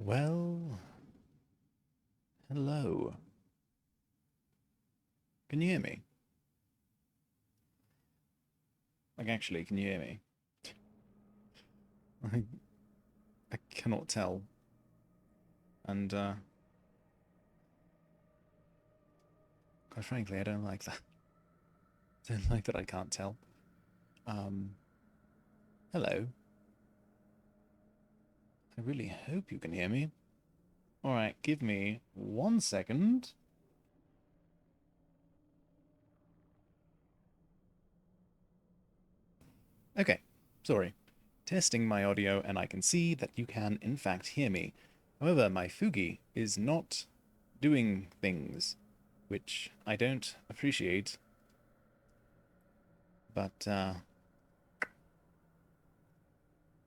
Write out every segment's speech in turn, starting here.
Well, hello. Can you hear me? Like, actually, can you hear me? I, I cannot tell. And, quite frankly, I don't like that. I don't like that I can't tell. Um, hello. I really hope you can hear me. Alright, give me 1 second. Okay, sorry. Testing my audio, and I can see that you can, in fact, hear me. However, my Fugi is not doing things, which I don't appreciate. But,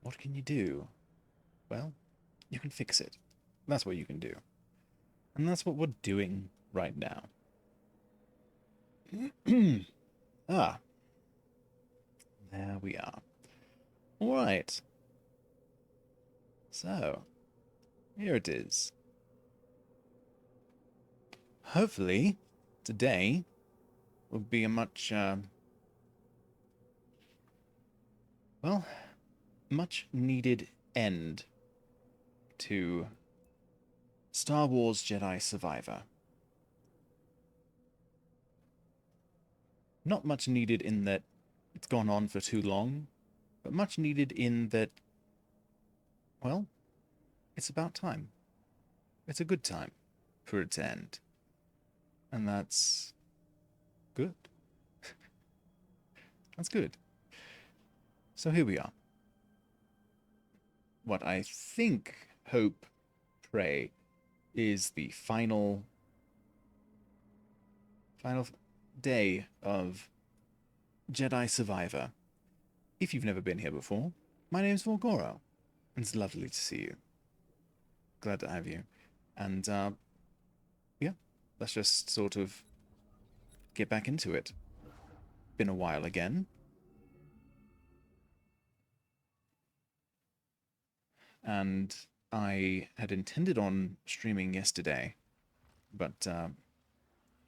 what can you do? Well, you can fix it. That's what you can do. And that's what we're doing right now. Ah, there we are. All right. So, here it is. Hopefully, today will be a much, well, much needed end to Star Wars Jedi Survivor. Not much needed in that it's gone on for too long, but much needed in that, well, it's about time. It's a good time for it to end. And that's good. That's good. So here we are. What I think, hope, pray is the final day of Jedi Survivor. If you've never been here before, my name's Vorgoro, and it's lovely to see you. Glad to have you. And yeah, let's just sort of get back into it. Been a while again, and I had intended on streaming yesterday, but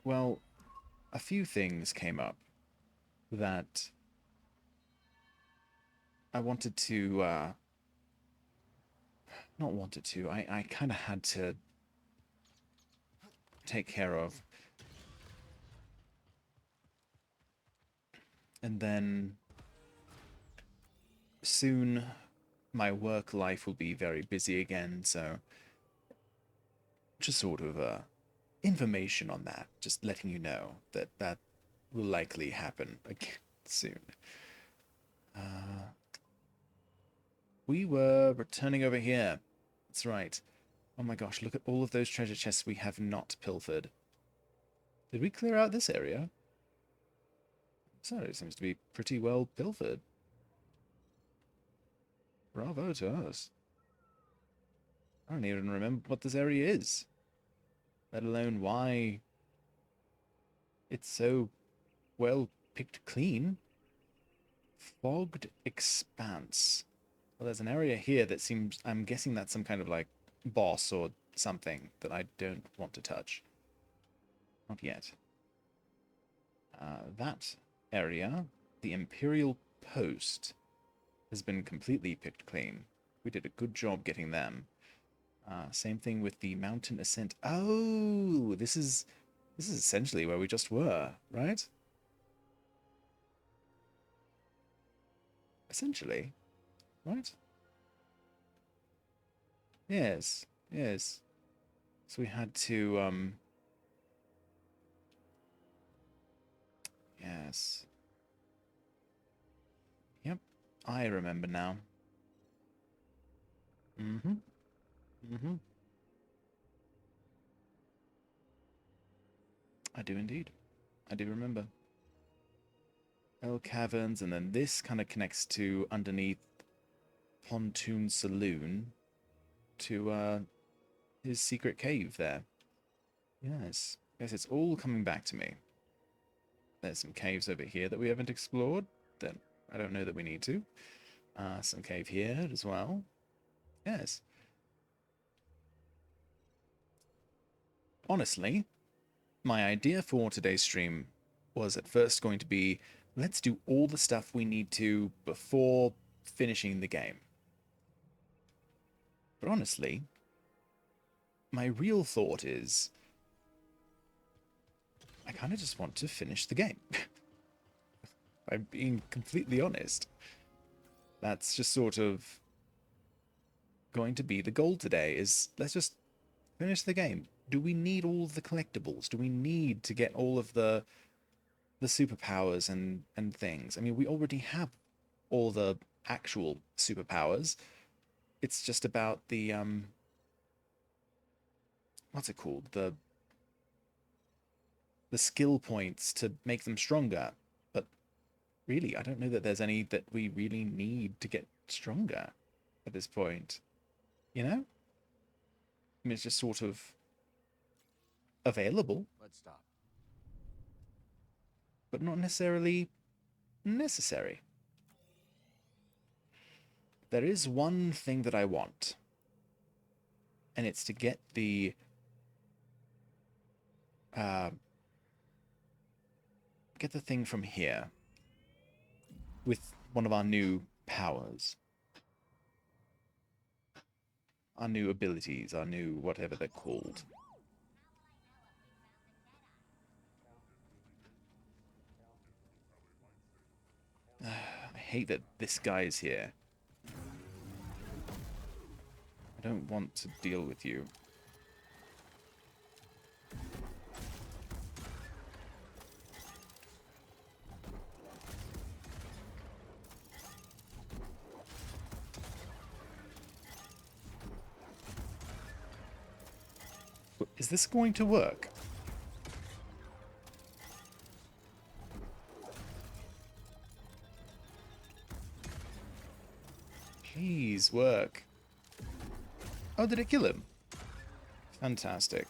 well, a few things came up that I wanted to not wanted to. I kind of had to take care of. And then soon my work life will be very busy again, so just sort of information on that, just letting you know that that will likely happen again soon. Uh, we were returning over here. That's right. Oh my gosh, look at all of those treasure chests we have not pilfered. Did we clear out this area? So it seems to be pretty well pilfered. Bravo to us. I don't even remember what this area is, let alone why it's so well picked clean. Fogged expanse. Well, there's an area here that seems, I'm guessing that's some kind of like boss or something that I don't want to touch. Not yet. That area, the Imperial Post, has been completely picked clean. We did a good job getting them. Same thing with the mountain ascent. Oh, this is essentially where we just were, right? Essentially, right? Yes, yes. So we had to, yes. Yep, I remember now. Mm-hmm, mm-hmm. I do indeed. I do remember. L Caverns, and then this kind of connects to underneath Pontoon Saloon to his secret cave there. Yes. Yes, it's all coming back to me. There's some caves over here that we haven't explored that I don't know that we need to. Some cave here as well. Yes. honestly, my idea for today's stream was at first going to be, let's do all the stuff we need to before finishing the game. But honestly, my real thought is, I kind of just want to finish the game. I'm being completely honest. That's just sort of going to be the goal today, is let's just finish the game. Do we need all the collectibles? Do we need to get all of the superpowers and things? I mean, we already have all the actual superpowers. It's just about the what's it called? The skill points to make them stronger. But really, I don't know that there's any that we really need to get stronger at this point. You know? I mean, it's just sort of available. Let's stop. But not necessarily necessary. There is one thing that I want. And it's to get the thing from here with one of our new powers. Our new abilities, our new whatever they're called. I hate that this guy is here. I don't want to deal with you. Is this going to work? Please work. Oh, did it kill him? Fantastic.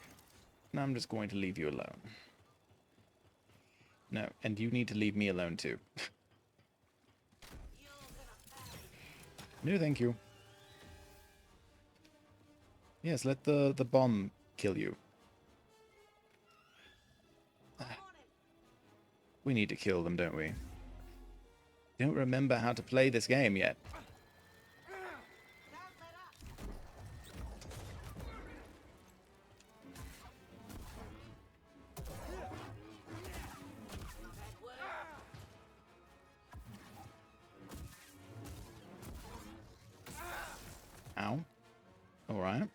Now I'm just going to leave you alone. No, and you need to leave me alone too. No, thank you. Yes, let the bomb kill you. We need to kill them, don't we? Don't remember how to play this game yet. Ow. Alright.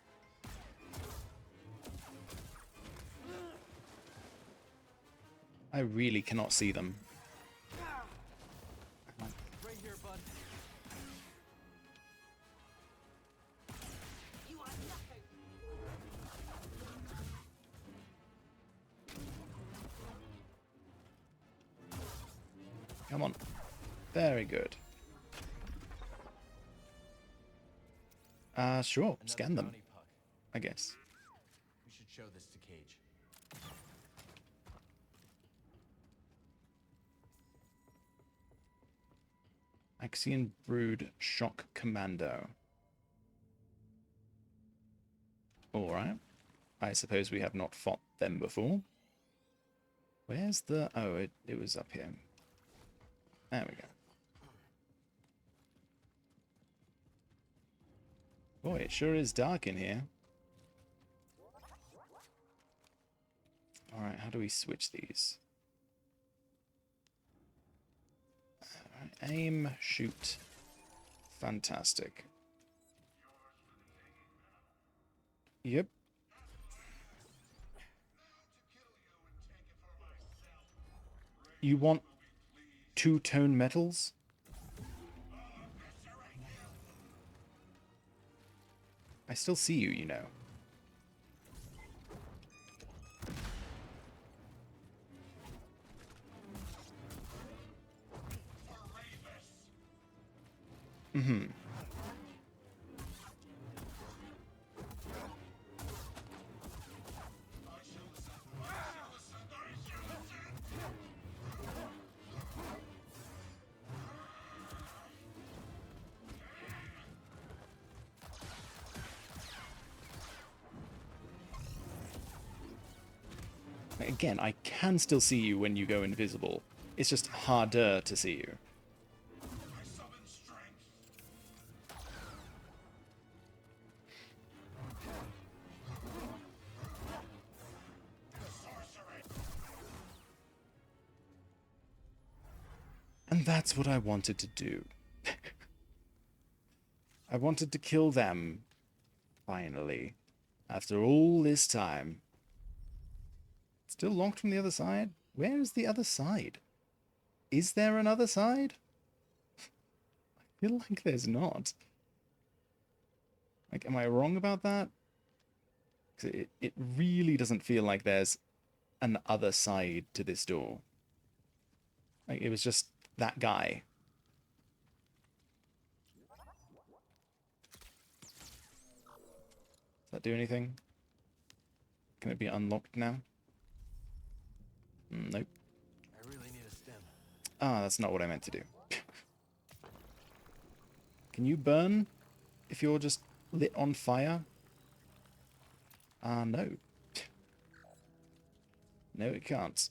I really cannot see them. Right here, bud. You are nothing. Come on. Very good. Sure. Another Scan them, bounty puck. I guess. We should show this to Cage. Axion Brood Shock Commando. Alright. I suppose we have not fought them before. Where's the... Oh, it was up here. There we go. Boy, it sure is dark in here. Alright, how do we switch these? Alright, aim, shoot. Fantastic. Yep. You want two-tone metals? I still see you, you know. Mm-hmm. Again, I can still see you when you go invisible. It's just harder to see you. And that's what I wanted to do. I wanted to kill them, finally. After all this time. Still locked from the other side? Where is the other side? Is there another side? I feel like there's not. Like, am I wrong about that? 'Cause it really doesn't feel like there's an other side to this door. Like, it was just that guy. Does that do anything? Can it be unlocked now? Nope. I really need a stem. Ah, that's not what I meant to do. Can you burn if you're just lit on fire? No. No, it can't.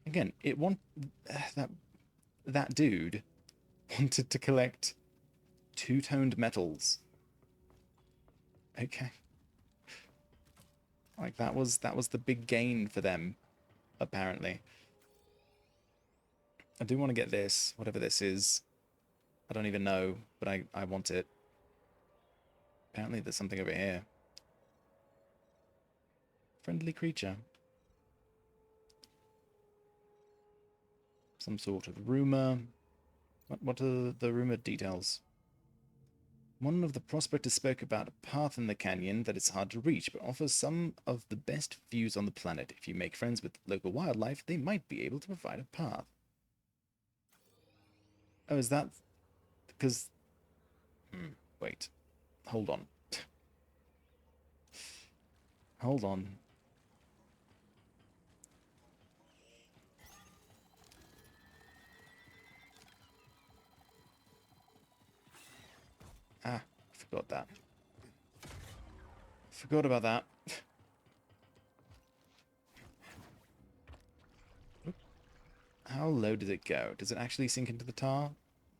Again, that dude wanted to collect two-toned metals. Okay. Like that was the big gain for them, apparently. I do want to get this, whatever this is. I don't even know, but I want it. Apparently there's something over here. Friendly creature. Some sort of rumor. What are the rumored details? One of the prospectors spoke about a path in the canyon that is hard to reach, but offers some of the best views on the planet. If you make friends with local wildlife, they might be able to provide a path. Oh, is that... because... wait. Hold on. Hold on. Ah, forgot that. Forgot about that. How low does it go? Does it actually sink into the tar?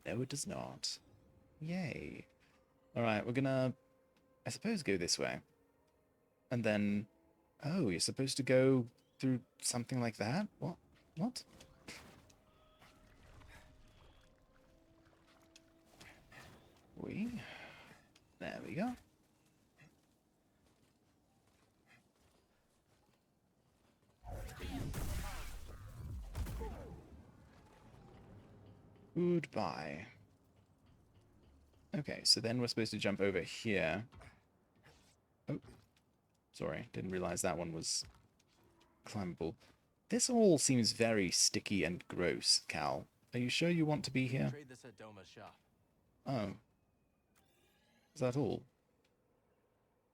No, it does not. Yay. Alright, we're gonna, I suppose, go this way. And then... oh, you're supposed to go through something like that? What? What? There we go. Goodbye. Okay, so then we're supposed to jump over here. Oh, sorry, didn't realize that one was climbable. This all seems very sticky and gross, Cal. Are you sure you want to be here? Trade this at Doma's shop. Oh. Is that all?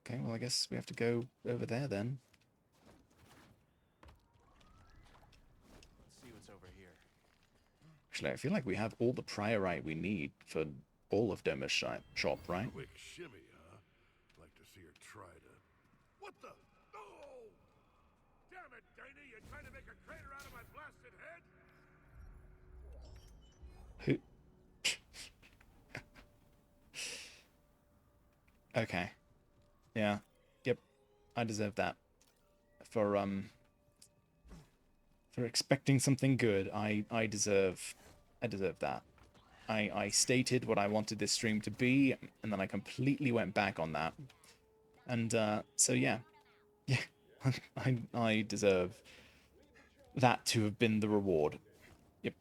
Okay, well, I guess we have to go over there then. Let's see what's over here. Actually, I feel like we have all the priorite we need for all of Doma's shop, right? Quick shimmy, huh? Like to see her try to... What the... Oh! Damn it, Dana! You trying to make a crater out of my blasted head? Who? Okay. Yeah. Yep. I deserve that. For expecting something good, I deserve that. I stated what I wanted this stream to be, and then I completely went back on that. And so yeah. Yeah. I deserve that to have been the reward. Yep.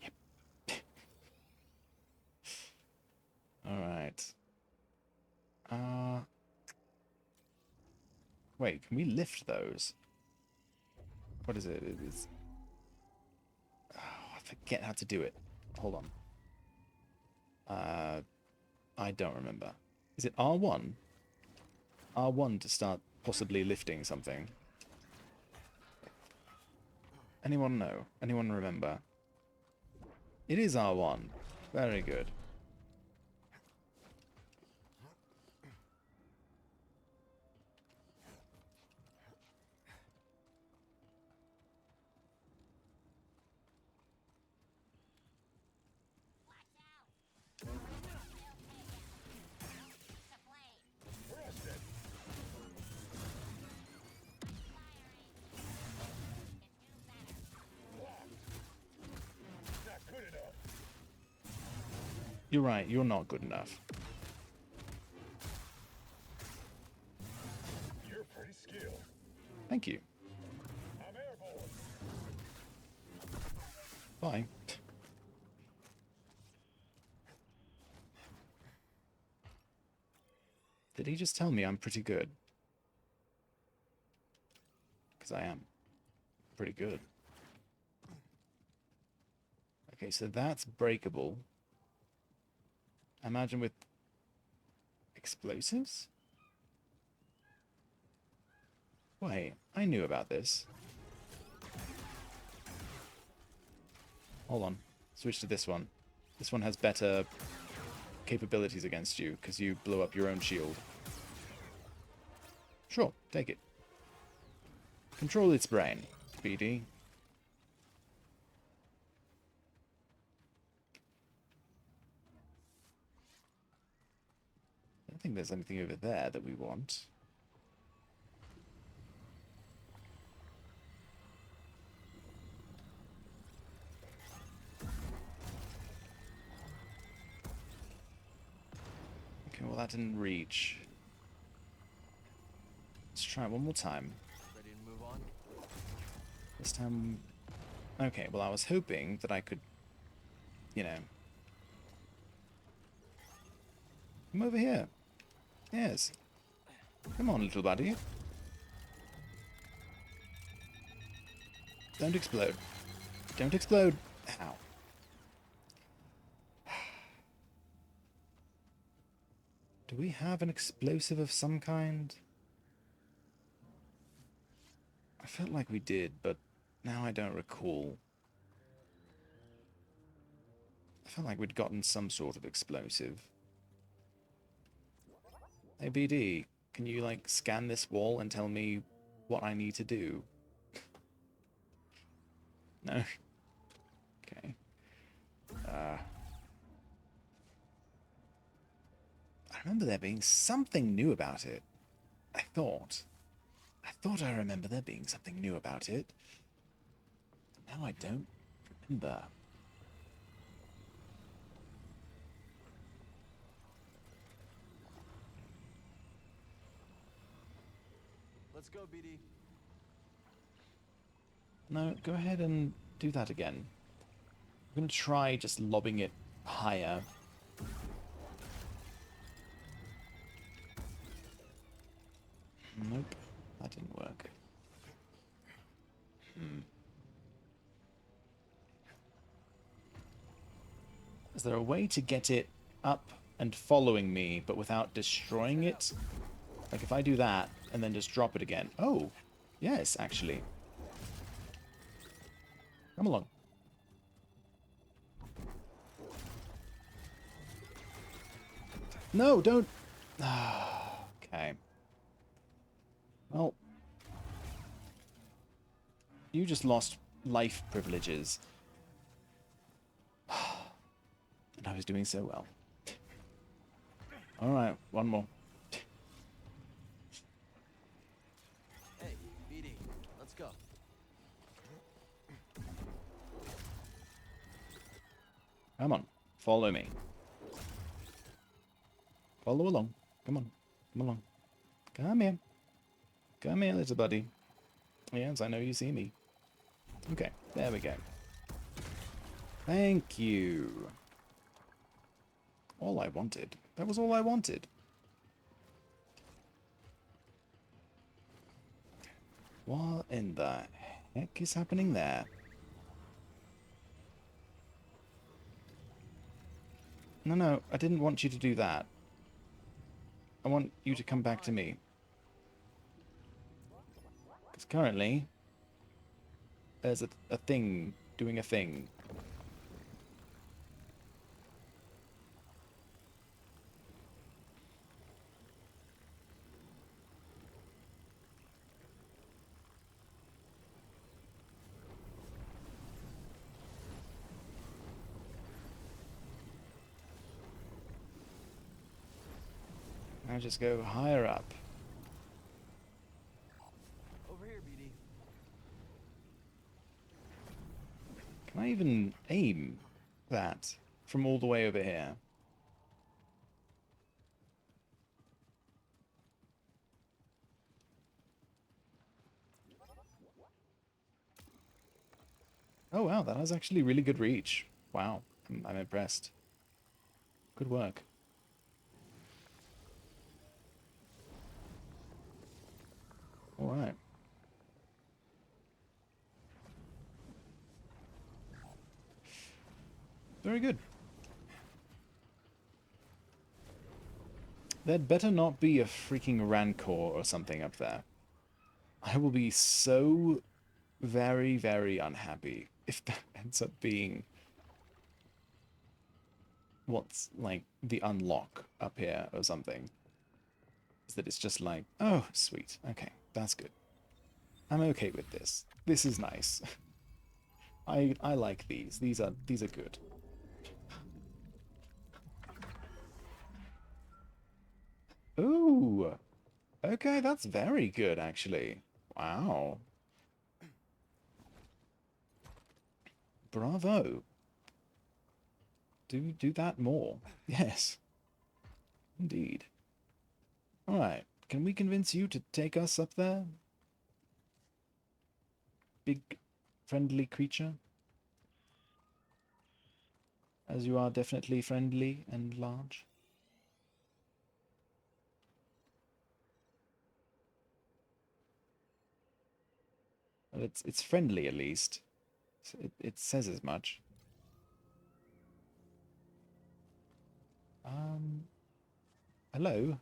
Yep. Alright. Wait, can we lift those? What is it? It is... oh, I forget how to do it. Hold on. I don't remember. Is it R1? R1 to start possibly lifting something. Anyone know? Anyone remember? It is R1. Very good. You're right, you're not good enough. You're pretty skilled. Thank you. I'm airborne. Bye. Did he just tell me I'm pretty good? Because I am pretty good. Okay, so that's breakable. I imagine with explosives? Wait, I knew about this. Hold on. Switch to this one. This one has better capabilities against you, because you blew up your own shield. Sure, take it. Control its brain, BD. I don't think there's anything over there that we want. Okay, well that didn't reach. Let's try it one more time. Ready to move on? This time... Okay, well I was hoping that I could, you know... Come over here. Yes. Come on, little buddy. Don't explode. Don't explode. Ow. Do we have an explosive of some kind? I felt like we did, but now I don't recall. I felt like we'd gotten some sort of explosive. Hey BD, can you like scan this wall and tell me what I need to do? No? Okay. I remember there being something new about it. I thought I remember there being something new about it. Now I don't remember. Let's go, BD. No, go ahead and do that again. I'm going to try just lobbing it higher. Nope, that didn't work. Is there a way to get it up and following me, but without destroying it? Like if I do that and then just drop it again. Oh, yes, actually. Come along. No, don't. Okay. Well, you just lost life privileges. And I was doing so well. Alright, one more. Hey, BD, let's go. Come on, follow me. Follow along. Come on, come along. Come here. Come here, little buddy. Yes, I know you see me. Okay, there we go. Thank you. All I wanted. That was all I wanted. What in the heck is happening there? No, no, I didn't want you to do that. I want you to come back to me. Because currently, there's a thing doing a thing. Now just go higher up. Over here, BD. Can I even aim that from all the way over here? Oh wow, that was actually really good reach. Wow, I'm impressed. Good work. All right. Very good. There'd better not be a freaking Rancor or something up there. I will be so very, very unhappy if that ends up being what's like the unlock up here or something. Is that it's just like, oh, sweet. Okay, that's good. I'm okay with this. This is nice. I like these. These are good. Ooh. Okay, that's very good actually. Wow. Bravo. Do that more. Yes, indeed. Alright. Can we convince you to take us up there? Big friendly creature? As you are definitely friendly and large. Well, it's friendly at least. It says as much. Um, hello?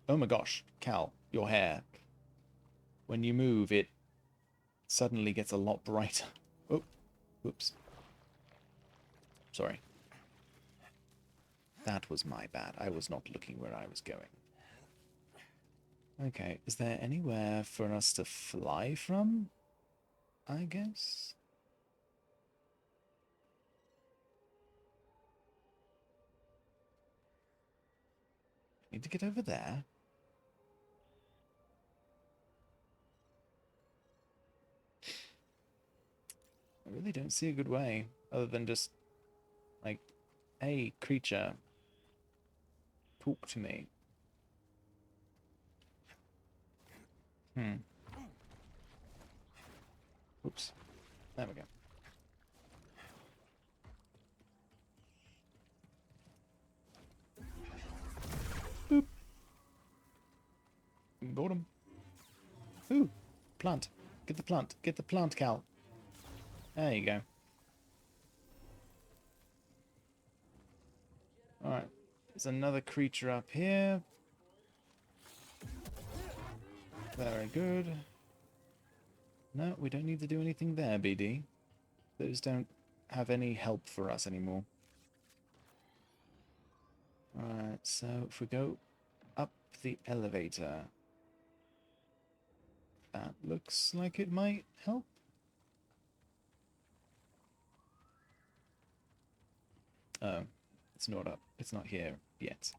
Oh my gosh, Cal, your hair. When you move, it suddenly gets a lot brighter. Oh, whoops. Sorry. That was my bad. I was not looking where I was going. Okay, is there anywhere for us to fly from? I guess? Need to get over there. I really don't see a good way, other than just, like, hey, creature, talk to me. Hmm. Oops. There we go. Boop. Got him. Ooh. Plant. Get the plant. Get the plant, Cal. There you go. Alright. There's another creature up here. Very good. No, we don't need to do anything there, BD. Those don't have any help for us anymore. Alright, so if we go up the elevator, that looks like it might help. Oh, it's not up. It's not here yet.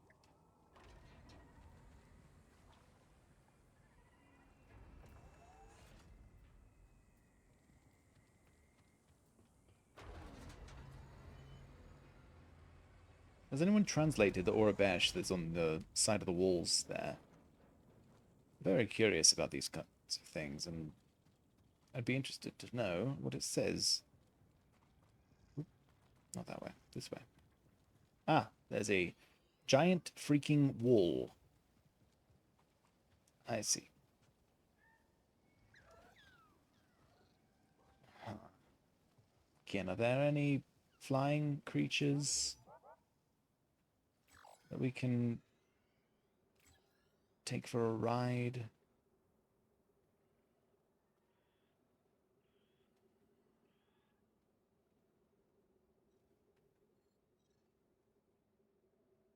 Has anyone translated the Orabesh that's on the side of the walls there? Very curious about these kinds of things, and I'd be interested to know what it says. Oop, not that way, this way. Ah, there's a giant freaking wall. I see. Huh. Again, are there any flying creatures that we can take for a ride?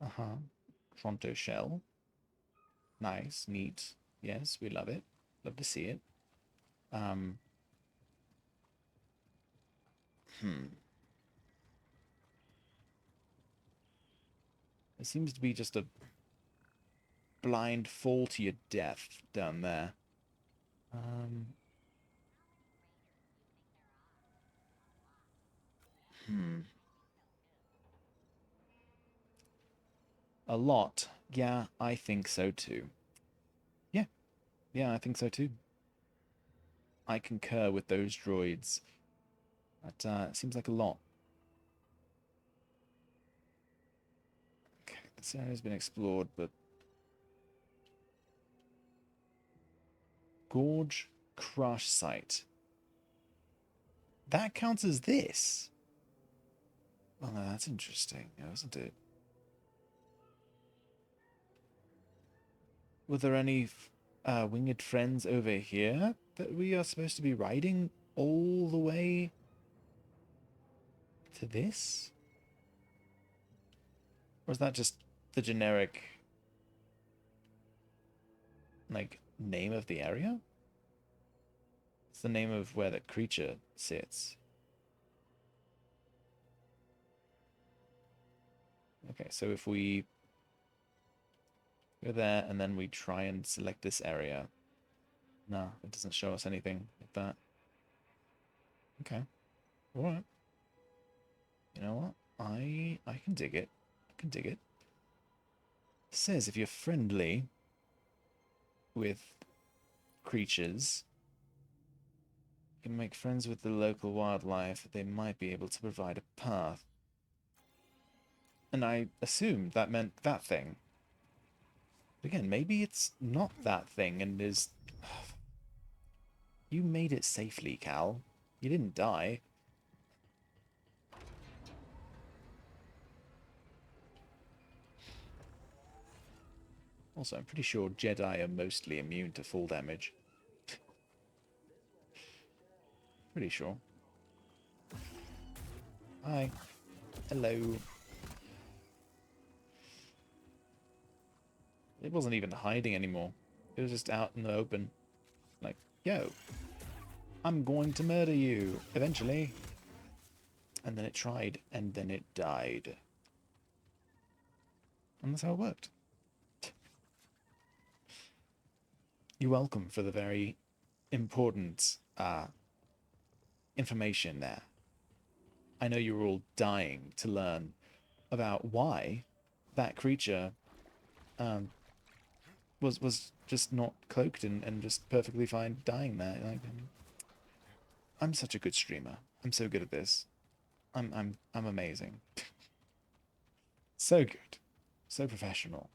Uh-huh. Fronto shell. Nice, neat. Yes, we love it. Love to see it. Um, hmm. It seems to be just a blind fall to your death down there. Um, hmm. A lot. Yeah, I think so too. Yeah, yeah, I think so too. I concur with those droids. it seems like a lot. Okay, this area's been explored, but Gorge Crush Site. That counts as this. Well, no, that's interesting, isn't it? Were there any winged friends over here that we are supposed to be riding all the way to this? Or is that just the generic, like, name of the area? It's the name of where the creature sits. Okay, so if we go there and then we try and select this area. No, it doesn't show us anything like that. Okay. Alright. You know what? I can dig it. I can dig it. It says if you're friendly with creatures, you can make friends with the local wildlife, they might be able to provide a path. And I assumed that meant that thing. But again, maybe it's not that thing and is... You made it safely, Cal. You didn't die. Also, I'm pretty sure Jedi are mostly immune to fall damage. Pretty sure. Hi. Hello. It wasn't even hiding anymore. It was just out in the open. Like, yo, I'm going to murder you, eventually. And then it tried, and then it died. And that's how it worked. You're welcome for the very important information there. I know you're all dying to learn about why that creature was just not cloaked and just perfectly fine dying there. Like, I'm such a good streamer. I'm so good at this. I'm amazing. So good. So professional.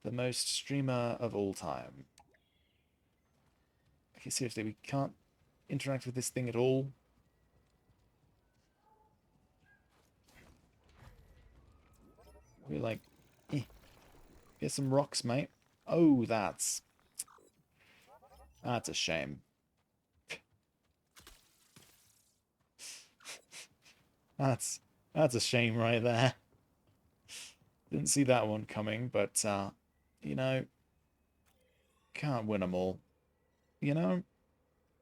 The most streamer of all time. Okay, seriously, we can't interact with this thing at all. We're like, get some rocks, mate. Oh, that's a shame. That's a shame right there. Didn't see that one coming, but you know, can't win them all. You know,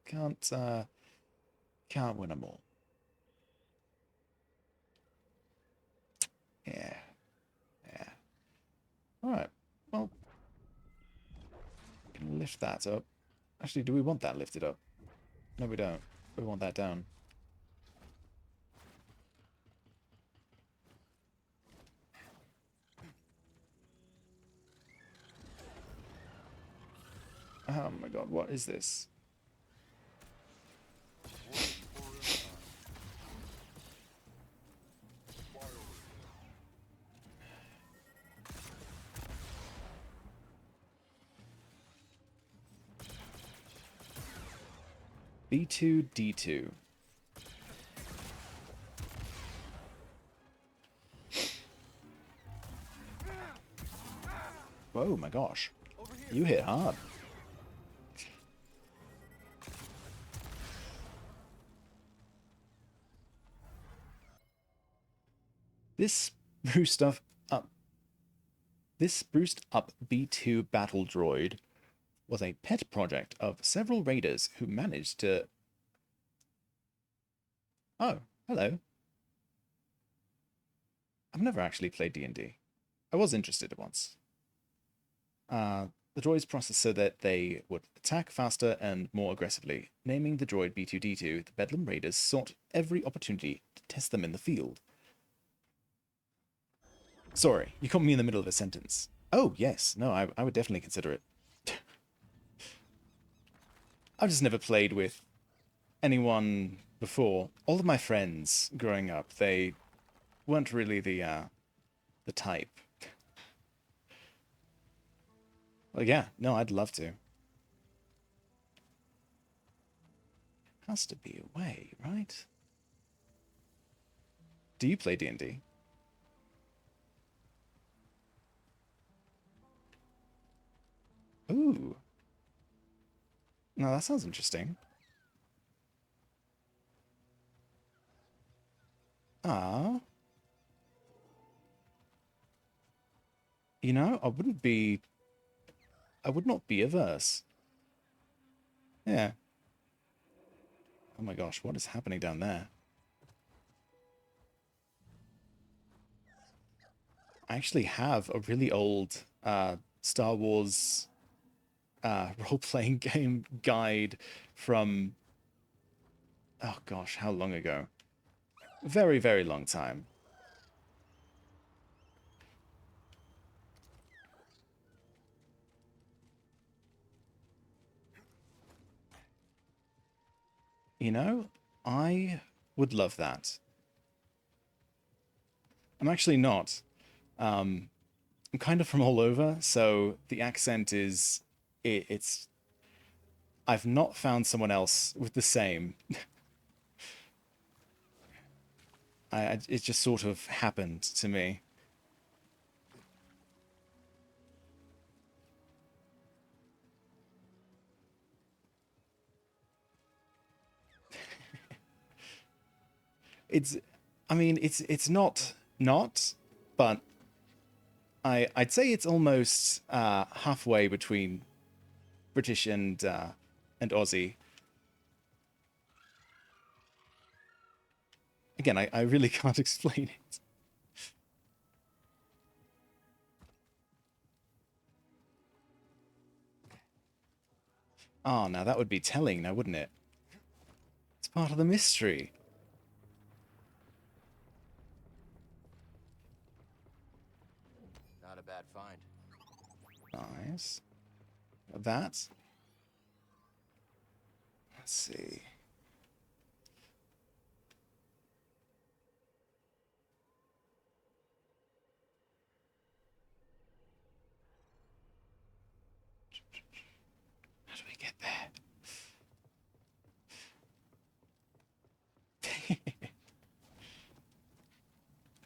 can't win them all. Yeah, yeah. All right. Well, can lift that up. Actually, do we want that lifted up? No, we don't. We want that down. Oh my god, what is this? B2D2. Whoa, my gosh. You hit hard. This spruced up B2 battle droid was a pet project of several raiders who managed to... Oh, hello. I've never actually played D&D. I was interested once. The droids processed so that they would attack faster and more aggressively. Naming the droid B2D2, the Bedlam Raiders sought every opportunity to test them in the field. Sorry, you caught me in the middle of a sentence. Oh, yes. No, I would definitely consider it. I've just never played with anyone before. All of my friends growing up, they weren't really the type. Well, yeah, no, I'd love to. Has to be a way, right? Do you play D&D? Ooh. No, that sounds interesting. Ah. You know, I would not be averse. Yeah. Oh my gosh, what is happening down there? I actually have a really old Star Wars role-playing game guide from, oh gosh, how long ago? Very, very long time. You know, I would love that. I'm actually not. I'm kind of from all over, so the accent is it's I've not found someone else with the same. It just sort of happened to me. It's, I mean, it's not, but I'd say it's almost halfway between British and Aussie. Again, I really can't explain it. Oh, now that would be telling, now wouldn't it? It's part of the mystery. Not a bad find. Nice. That. Let's see. How do we get there?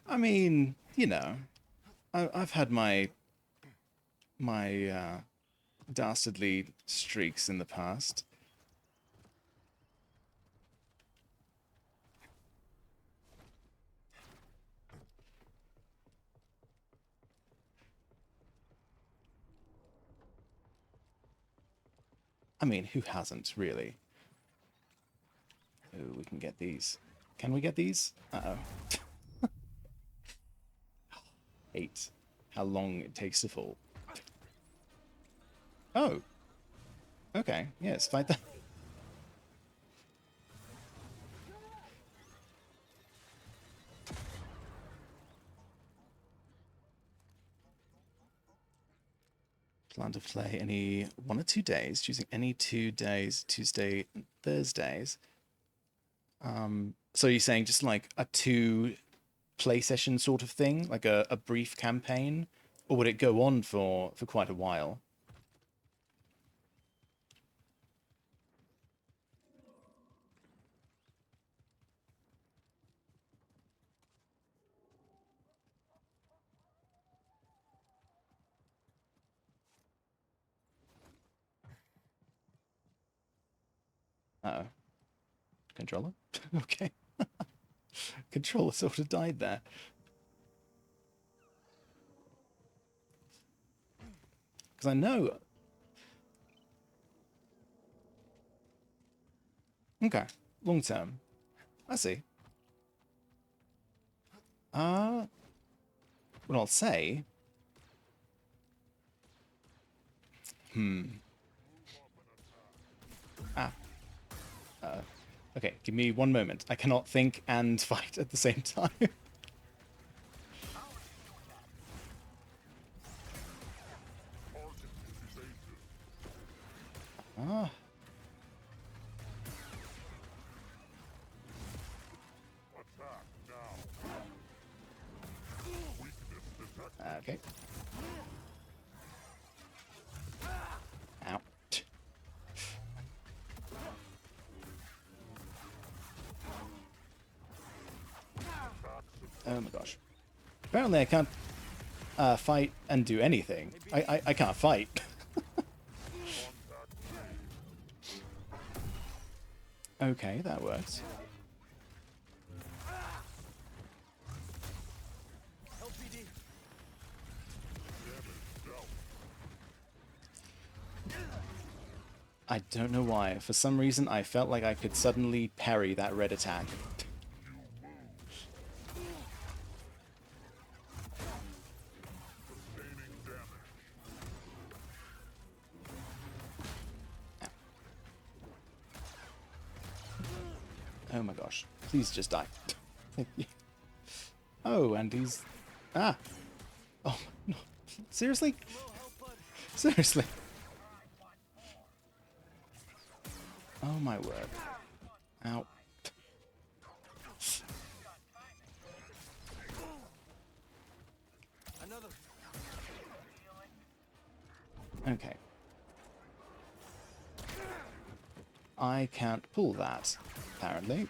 I mean, you know, I've had my dastardly streaks in the past. I mean, who hasn't, really? Oh, we can get these. Can we get these? Uh-oh. Hate how long it takes to fall. Oh, okay. Yes, fight that. Plan to play any 1 or 2 days, choosing any 2 days, Tuesday and Thursdays. So you're saying just like a 2 play session sort of thing, like a brief campaign, or would it go on for quite a while? Uh oh, controller. Okay, controller sort of died there. Because I know. Okay, long term. I see. What I'll say. Hmm. Ah. Okay, give me 1 moment. I cannot think and fight at the same time. Ah. Okay. Ow. Oh my gosh. Apparently I can't fight and do anything. I can't fight. Okay, that works. I don't know why. For some reason, I felt like I could suddenly parry that red attack. Oh my gosh. Please just die. Thank you. Oh, and he's... Ah! Oh, no. Seriously? Seriously? Oh my word. Ow. Okay. I can't pull that, apparently.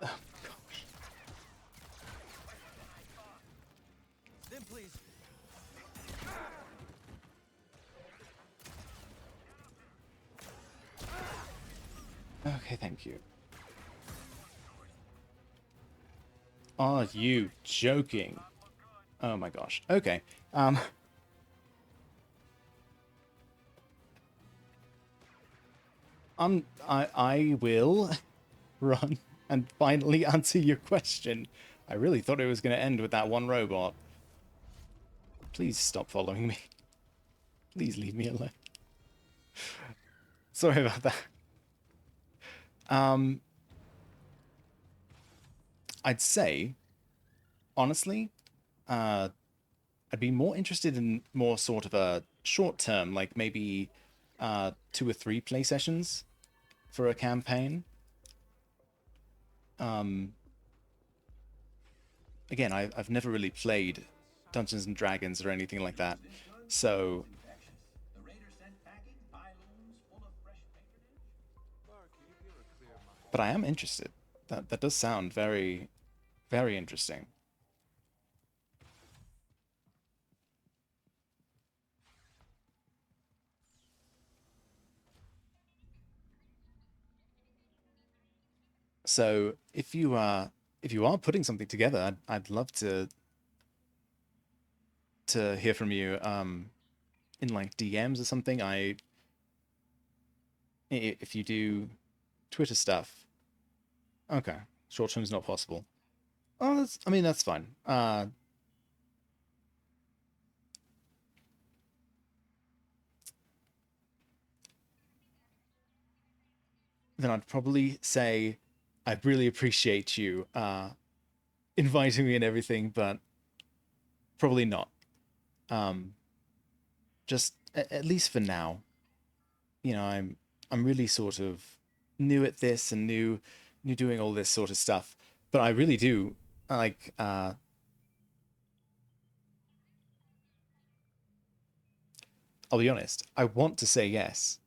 Oh, gosh. Then please. Okay, thank you. Are you joking? Oh my gosh. Okay. I will run and finally answer your question. I really thought it was going to end with that one robot. Please stop following me. Please leave me alone. Sorry about that. I'd say, honestly, I'd be more interested in more sort of a short term, like maybe 2 or 3 play sessions for a campaign. Again, I've never really played Dungeons and Dragons or anything like that, so. But I am interested. That does sound very, very interesting. So if you are putting something together, I'd love to hear from you in like DMs or something. If you do Twitter stuff, okay, short term's not possible. Oh, I mean that's fine. Then I'd probably say I'd really appreciate you inviting me and everything, but probably not. Um, just at least for now. You know, I'm really sort of new at this and new doing all this sort of stuff. But I really do like I'll be honest, I want to say yes,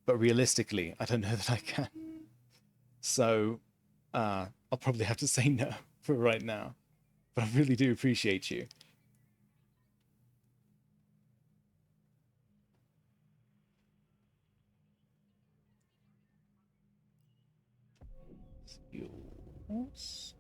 but realistically, I don't know that I can. So I'll probably have to say no for right now. But I really do appreciate you. Skills.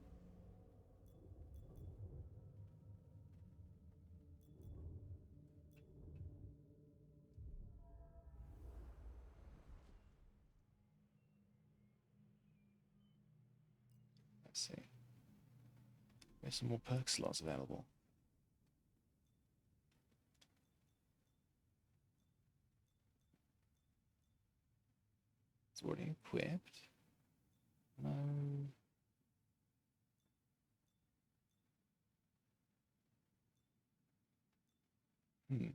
Let's see. There's some more perk slots available. It's already equipped. No. Hmm.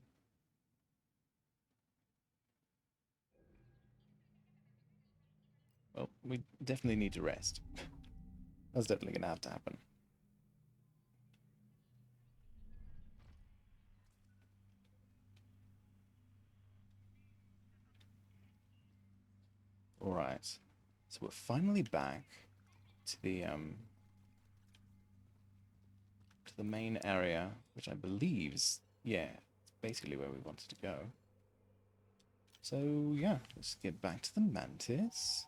Well, we definitely need to rest. That's definitely gonna have to happen. All right, so we're finally back to the main area, which I believe is, yeah, it's basically where we wanted to go. So yeah, let's get back to the Mantis.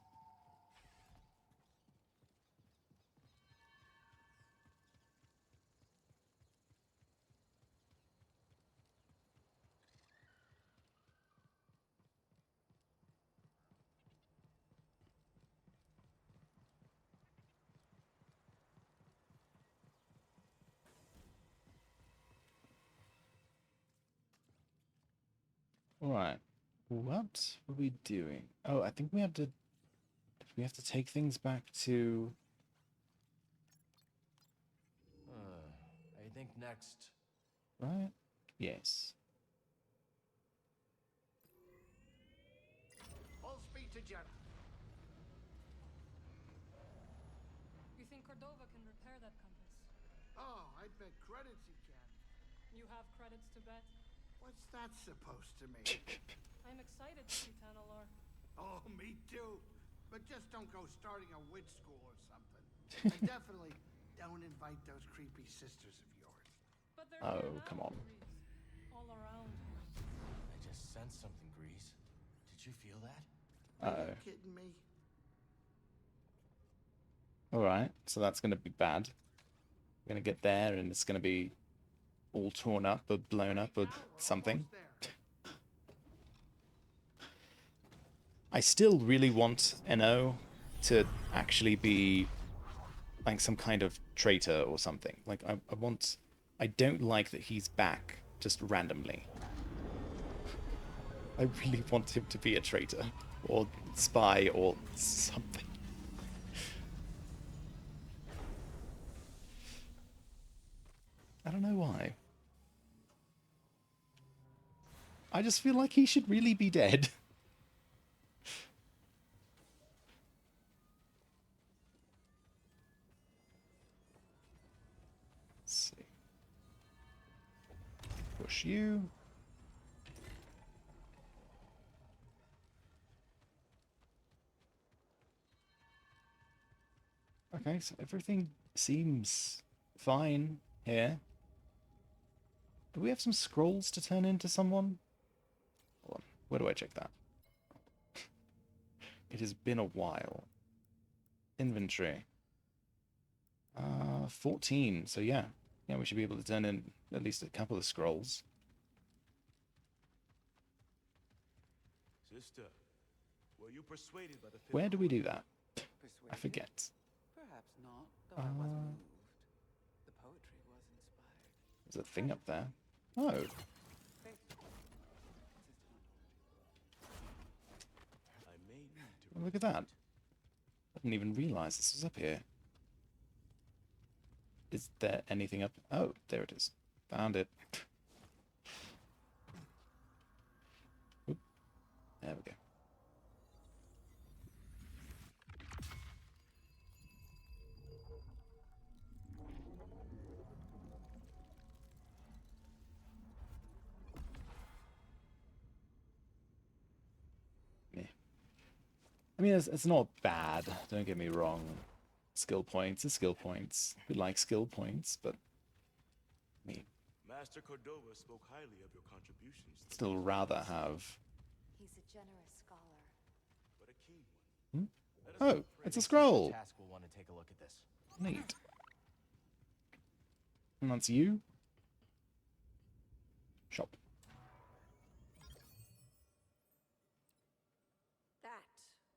All right, what are we doing? Oh, I think we have to. We have to take things back to. I think next. Right? Yes. Full speed to Jedi. You think Cordova can repair that compass? Oh, I bet credits he can. You have credits to bet? What's that supposed to mean? I'm excited to see Tanalor. Oh, me too. But just don't go starting a witch school or something. And definitely don't invite those creepy sisters of yours. But they're Oh, here now, come on. Grease. All around. I just sensed something, Grease. Did you feel that? Are you kidding me? Alright, so that's going to be bad. We're going to get there and it's going to be all torn up or blown up or something. I still really want NO to actually be like some kind of traitor or something. Like, I don't like that he's back just randomly. I really want him to be a traitor or spy or something. I don't know why. I just feel like he should really be dead. Let's see. Push you. Okay, so everything seems fine here. Do we have some scrolls to turn into someone? Hold on. Where do I check that? It has been a while. Inventory. 14. So yeah. Yeah, we should be able to turn in at least a couple of scrolls. Sister, were you persuaded by the Where do we do that? I Persuaded? forget. Perhaps not, though I was moved. The poetry was inspired. There's a thing up there. Oh, Faithful. I may need to look at that. I didn't even realize this was up here. Is there anything up? Oh, there it is. Found it. Oop. There we go. Yeah. I mean, it's not bad. Don't get me wrong. Skill points are skill points. We like skill points, but I mean, Master Cordova spoke highly of your contributions. to the still Wars rather Jedi, have. He's a generous scholar. but a keen one. Let us Oh, not pray it's a that scroll. Task will want to take a look at this. Neat. And that's you. Shop. That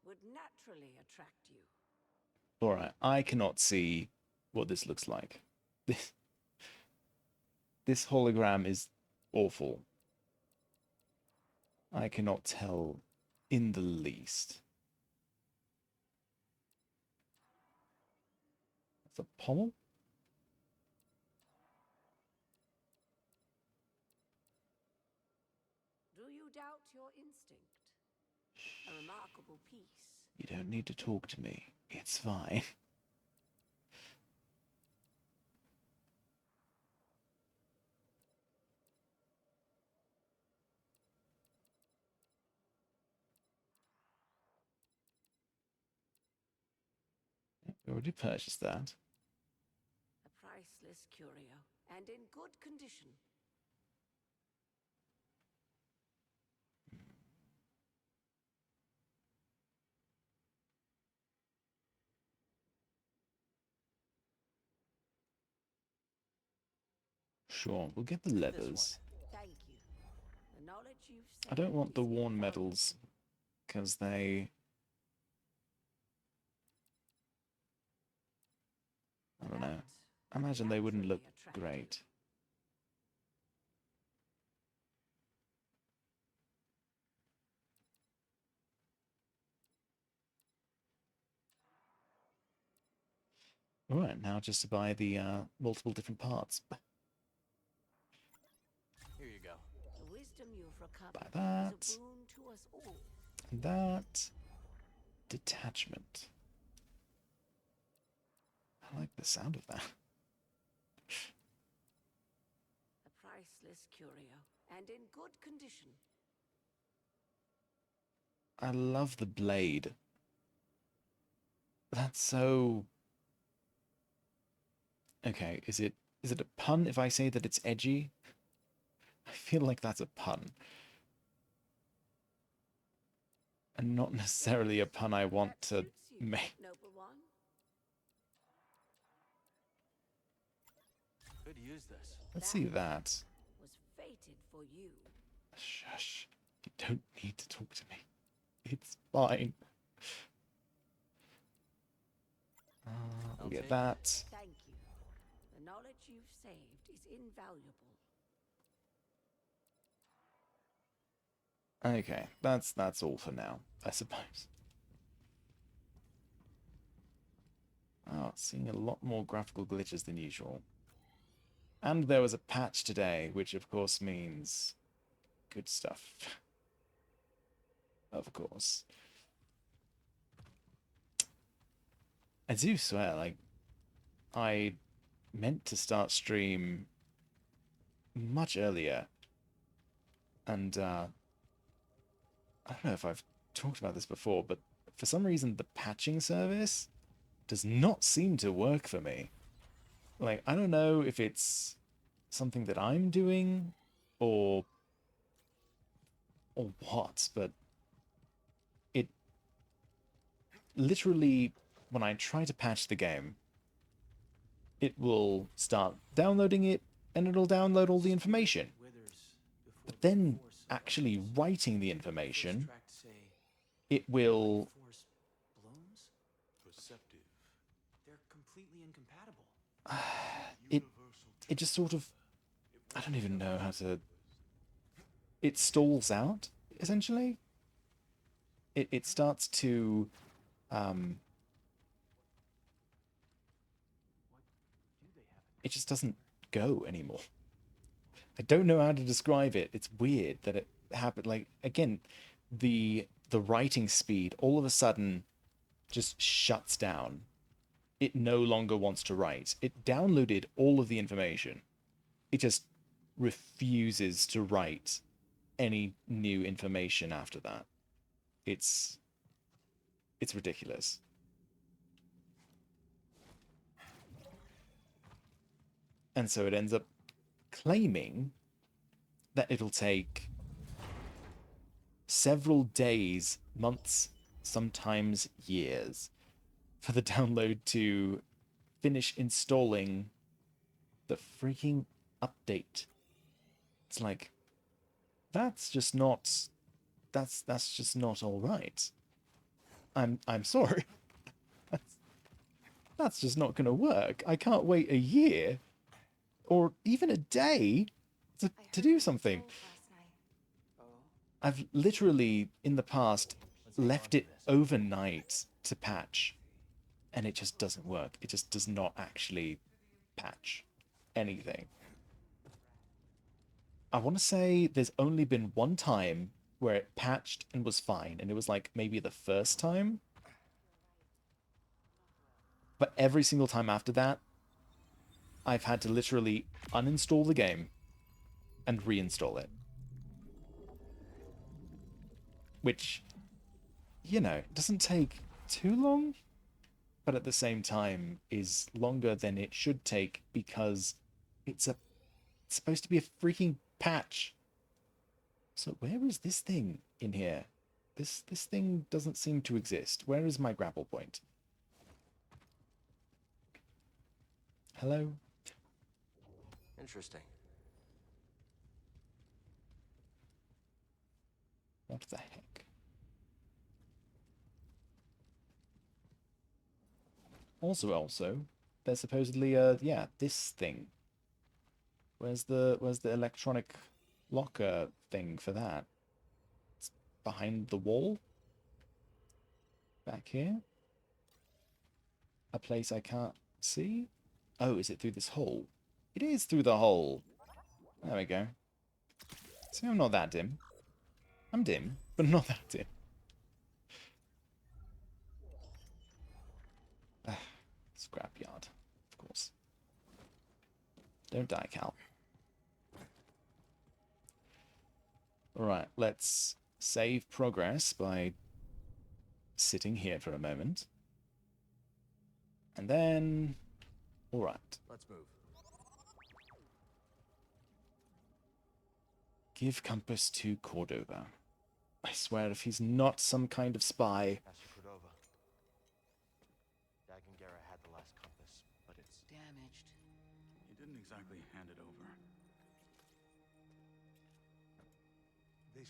would naturally attract you. Alright, I cannot see what this looks like. This hologram is awful. I cannot tell in the least. That's a pommel? Do you doubt your instinct? A remarkable piece. You don't need to talk to me. It's fine. We already purchased that. A priceless curio, and in good condition. Sure, we'll get the This leathers. Thank you. The knowledge you've I don't want the saved is worn invaluable. medals, because they... I don't know. That I would imagine they wouldn't look naturally attract you. great. Alright, now just to buy the multiple different parts. Here you go. The wisdom you've recovered Buy is that. a boon to us all. And that. Detachment. I like the sound of that. A priceless curio, and in good condition. I love the blade. That's so... Okay, is it a pun if I say that it's edgy? I feel like that's a pun. And not necessarily a pun I want That to suits you, make. noble one. Could use this. Let's see that. Was fated for you. Shush. You don't need to talk to me. It's fine. We'll I'll get take that. Thank you. The knowledge you've saved is invaluable. Okay, that's all for now, I suppose. Oh, seeing a lot more graphical glitches than usual. And there was a patch today, which of course means good stuff. Of course. I do swear, like, I meant to start stream much earlier. And, I don't know if I've talked about this before, but for some reason the patching service does not seem to work for me. Like, I don't know if it's something that I'm doing or what, but it literally, when I try to patch the game, it will start downloading it and it'll download all the information. But then actually writing the information, it will... Perceptive. They're completely incompatible. it just sort of... I don't even know how to... It stalls out, essentially. It starts to... It just doesn't go anymore. I don't know how to describe it. It's weird that it happened. Like, again, the writing speed all of a sudden just shuts down. It no longer wants to write. It downloaded all of the information. It just refuses to write any new information after that. It's ridiculous. And so it ends up claiming that it'll take several days, months, sometimes years for the download to finish installing the freaking update. It's like, that's just not all right. I'm sorry. That's just not going to work. I can't wait a year or even a day to do something. I've literally, in the past, left it overnight to patch, and it just doesn't work. It just does not actually patch anything. I want to say there's only been one time where it patched and was fine, and it was like maybe the first time, But every single time after that, I've had to literally uninstall the game and reinstall it. Which, you know, doesn't take too long, but at the same time is longer than it should take because it's supposed to be a freaking patch. So where is this thing in here? This thing doesn't seem to exist. Where is my grapple point? Hello? Interesting. What the heck? Also, there's supposedly yeah, this thing. Where's the electronic locker thing for that? It's behind the wall? Back here? A place I can't see? Oh, is it through this hole? It is through the hole. There we go. See, I'm not that dim. I'm dim, but not that dim. Scrapyard, of course. Don't die, Cal. Alright, let's save progress by sitting here for a moment. And then... Alright. Let's move. Give compass to Cordova. I swear, if he's not some kind of spy... Master Cordova. Dagongera had the last compass, but it's... Damaged. You didn't exactly hand it over. This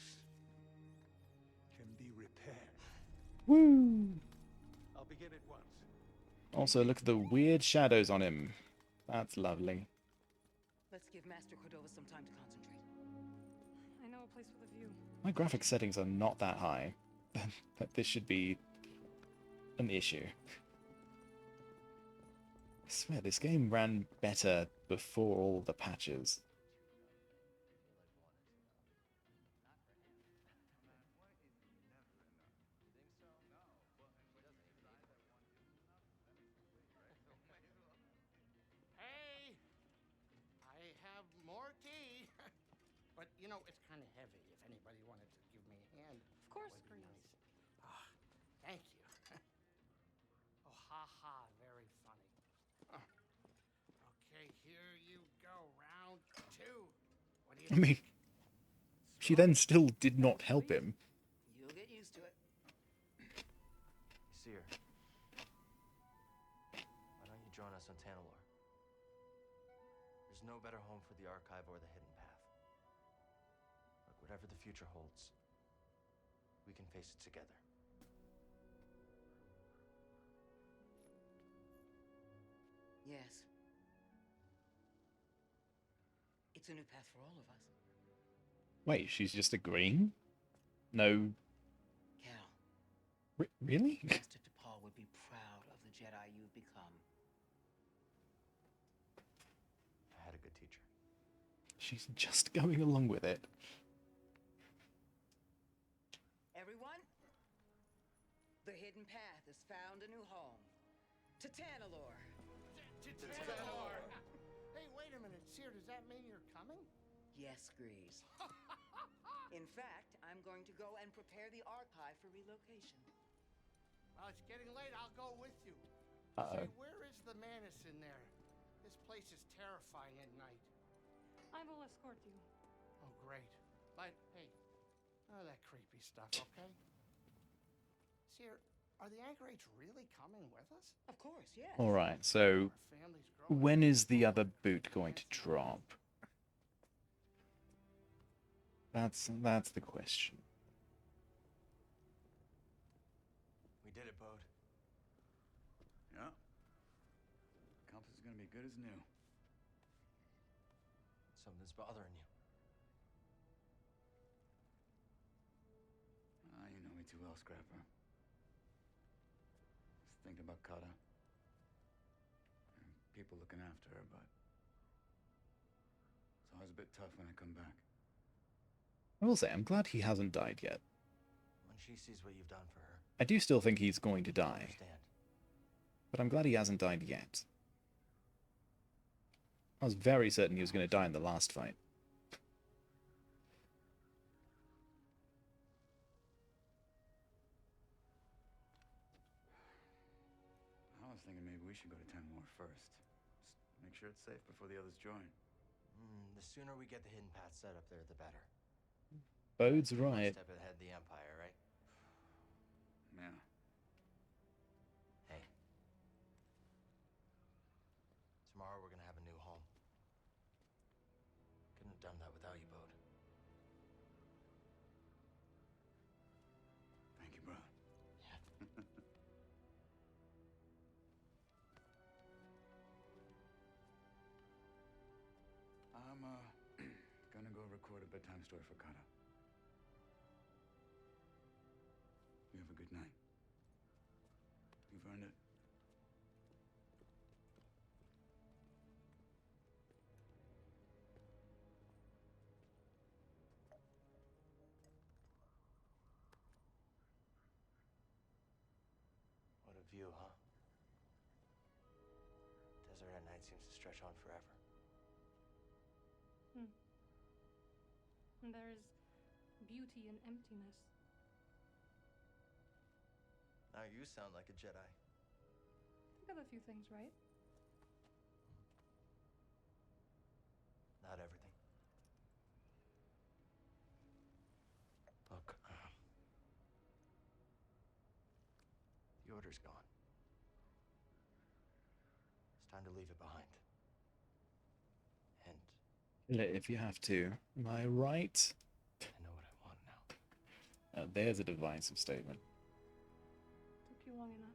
can be repaired. Woo! I'll begin at once. Also, look at the weird shadows on him. That's lovely. Let's give Master Cordova some time to concentrate. I know a place with a view. My graphic settings are not that high. But this should be an issue. I swear, this game ran better before all the patches. Hey, I have more tea. But, you know, it's kind of heavy. If anybody wanted to give me a hand, Of course, that would be Grease. nice. Ah, thank you. Oh, ha ha, very funny. Okay, here you go, round two. What do you I mean, she then still did not help him. You'll get used to it. Seer. Why don't you join us on Tanalor? There's no better home for the Archive or the Hidden Path. Look, whatever the future holds, we can face it together. Yes. It's a new path for all of us. Wait, she's just agreeing? No... Cal, Really? Master DePaul would be proud of the Jedi you've become. I had a good teacher. She's just going along with it. Everyone, the hidden path has found a new home. To Tanalor. Tanalor. Hey, wait a minute, Seer, does that mean you're coming? Yes, Grease. In fact, I'm going to go and prepare the archive for relocation. Well, it's getting late. I'll go with you. Uh-oh. Say, where is the Manus in there? This place is terrifying at night. I will escort you. Oh, great. But, hey, none of that creepy stuff, okay? Seer, are the Anchorites really coming with us? Of course, yes. Alright, so Our family's growing. when is the other boot going to drop? That's the question. We did it, Bode. Yeah. Compass is gonna be good as new. Something's bothering you. You know me too well, Scrapper. Just thinking about Kata. And people looking after her, but it's always a bit tough when I come back. I will say, I'm glad he hasn't died yet. When she sees what you've done for her, I do still think he's going to she'll die. understand. But I'm glad he hasn't died yet. I was very certain he was going to die in the last fight. I was thinking maybe we should go to Tanmore first. Just make sure it's safe before the others join. The sooner we get the hidden path set up there, the better. Bode's One right. step ahead of the Empire, right? Yeah. Hey. Tomorrow we're gonna have a new home. Couldn't have done that without you, Bode. Thank you, bro. I'm gonna go record a bedtime story for Kata. You have a good night. You've earned it. What a view, huh? Desert at night seems to stretch on forever. And there's beauty in emptiness. Now you sound like a Jedi. You got a few things right. Not everything. Look, the Order's gone. It's time to leave it behind. And Kill it if you have to. Am I right? I know what I want now. There's a divisive statement. Took you long enough.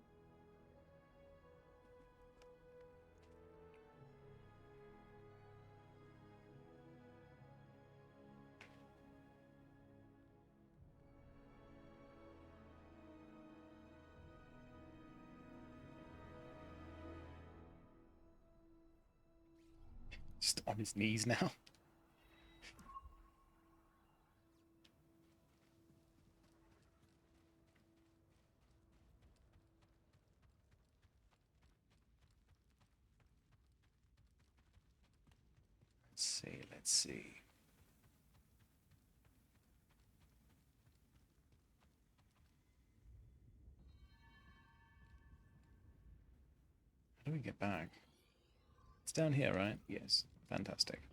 Just on his knees now. Let's see. How do we get back? It's down here, right? Yes. Fantastic.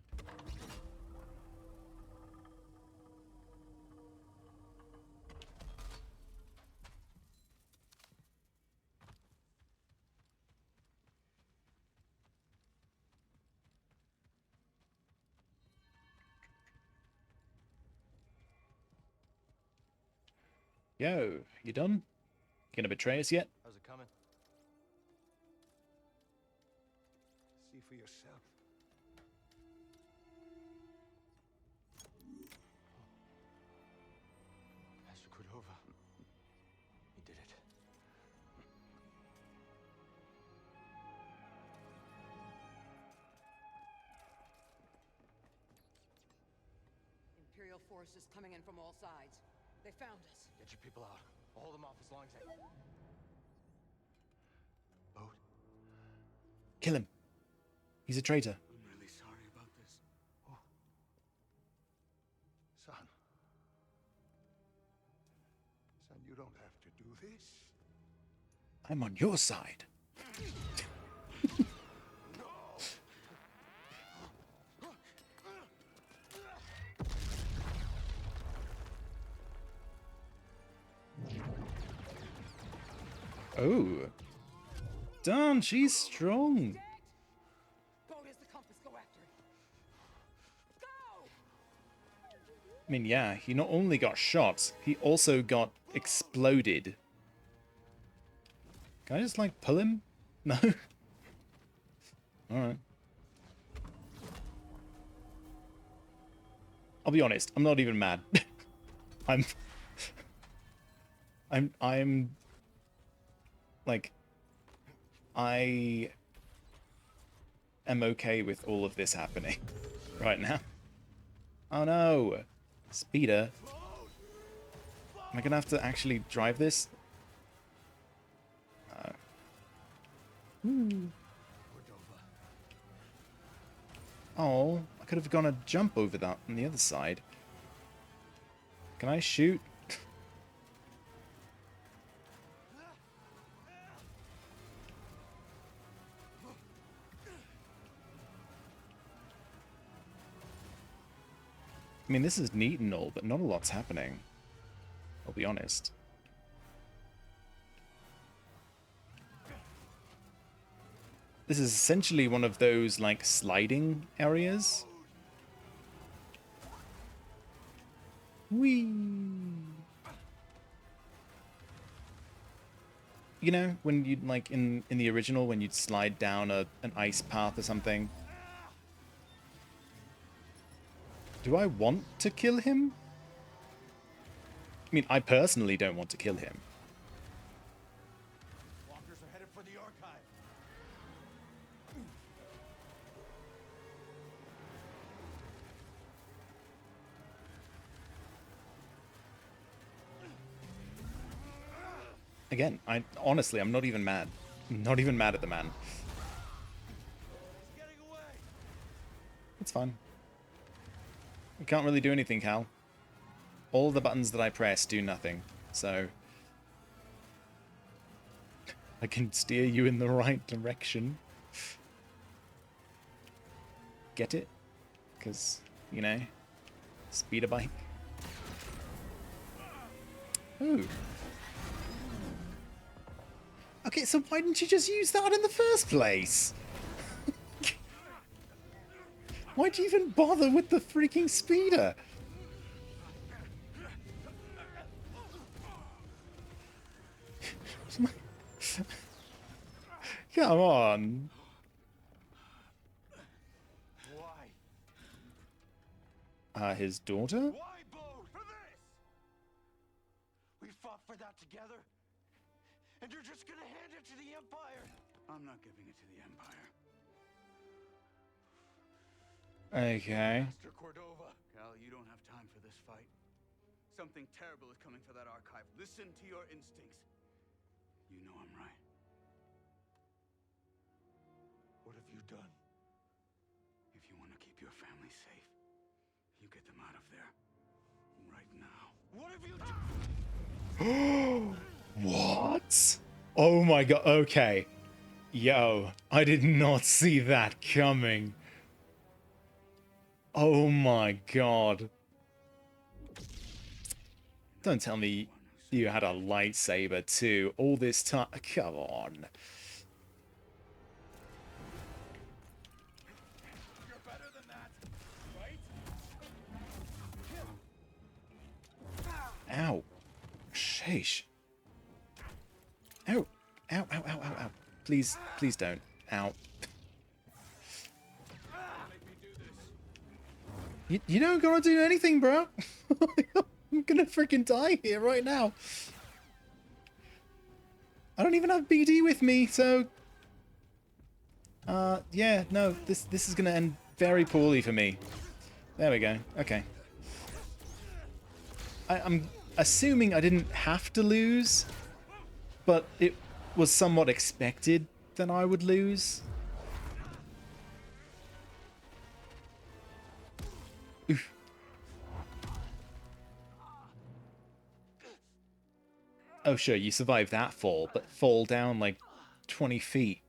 Yo, you done? Gonna betray us yet? How's it coming? See for yourself. Master Cordova. He did it. Imperial forces coming in from all sides. They found us. Get your people out. I'll hold them off as long as I can. Bode? Kill him. He's a traitor. I'm really sorry about this. Son. Son, you don't have to do this. I'm on your side. Oh. Darn, she's strong. Bode has the compass. Go after it. Go! I mean, yeah, he not only got shot, he also got exploded. Can I just, like, pull him? No? Alright. I'll be honest, I'm not even mad. I'm like, I am okay with all of this happening right now. Oh no! Speeder. Am I gonna have to actually drive this? Oh, I could have gone a jump over that on the other side. Can I shoot? I mean, this is neat and all, but not a lot's happening. I'll be honest. This is essentially one of those, like, sliding areas. Whee! You know, when you'd, like, in the original, when you'd slide down an ice path or something. Do I want to kill him? I mean, I personally don't want to kill him. Walkers are headed for the archive. Again, honestly, I'm not even mad. I'm not even mad at the man. He's getting away. It's fine. We can't really do anything, Cal. All the buttons that I press do nothing, so I can steer you in the right direction. Get it? Because, you know, speeder bike. Ooh. Okay, so why didn't you just use that in the first place? Why'd you even bother with the freaking speeder? Come on. Why? His daughter? Why both? For this! We fought for that together, and you're just gonna hand it to the Empire. I'm not giving it to the Empire. Okay. Master Cordova. Cal, you don't have time for this fight. Something terrible is coming for that archive. Listen to your instincts. You know I'm right. What have you done? If you want to keep your family safe, you get them out of there. Right now. What have you done? What? Oh my god, okay. Yo, I did not see that coming. Oh my god. Don't tell me you had a lightsaber too all this time. Come on. You're better than that, right? Ow. Sheesh. Ow. Ow, ow, ow, ow, ow. Please, please don't. Ow. You don't gotta do anything, bro. I'm gonna freaking die here right now. I don't even have BD with me, so... yeah, no, this is gonna end very poorly for me. There we go. Okay. I'm assuming I didn't have to lose, but it was somewhat expected that I would lose. Oof. Oh, sure, you survived that fall, but fall down like 20 feet.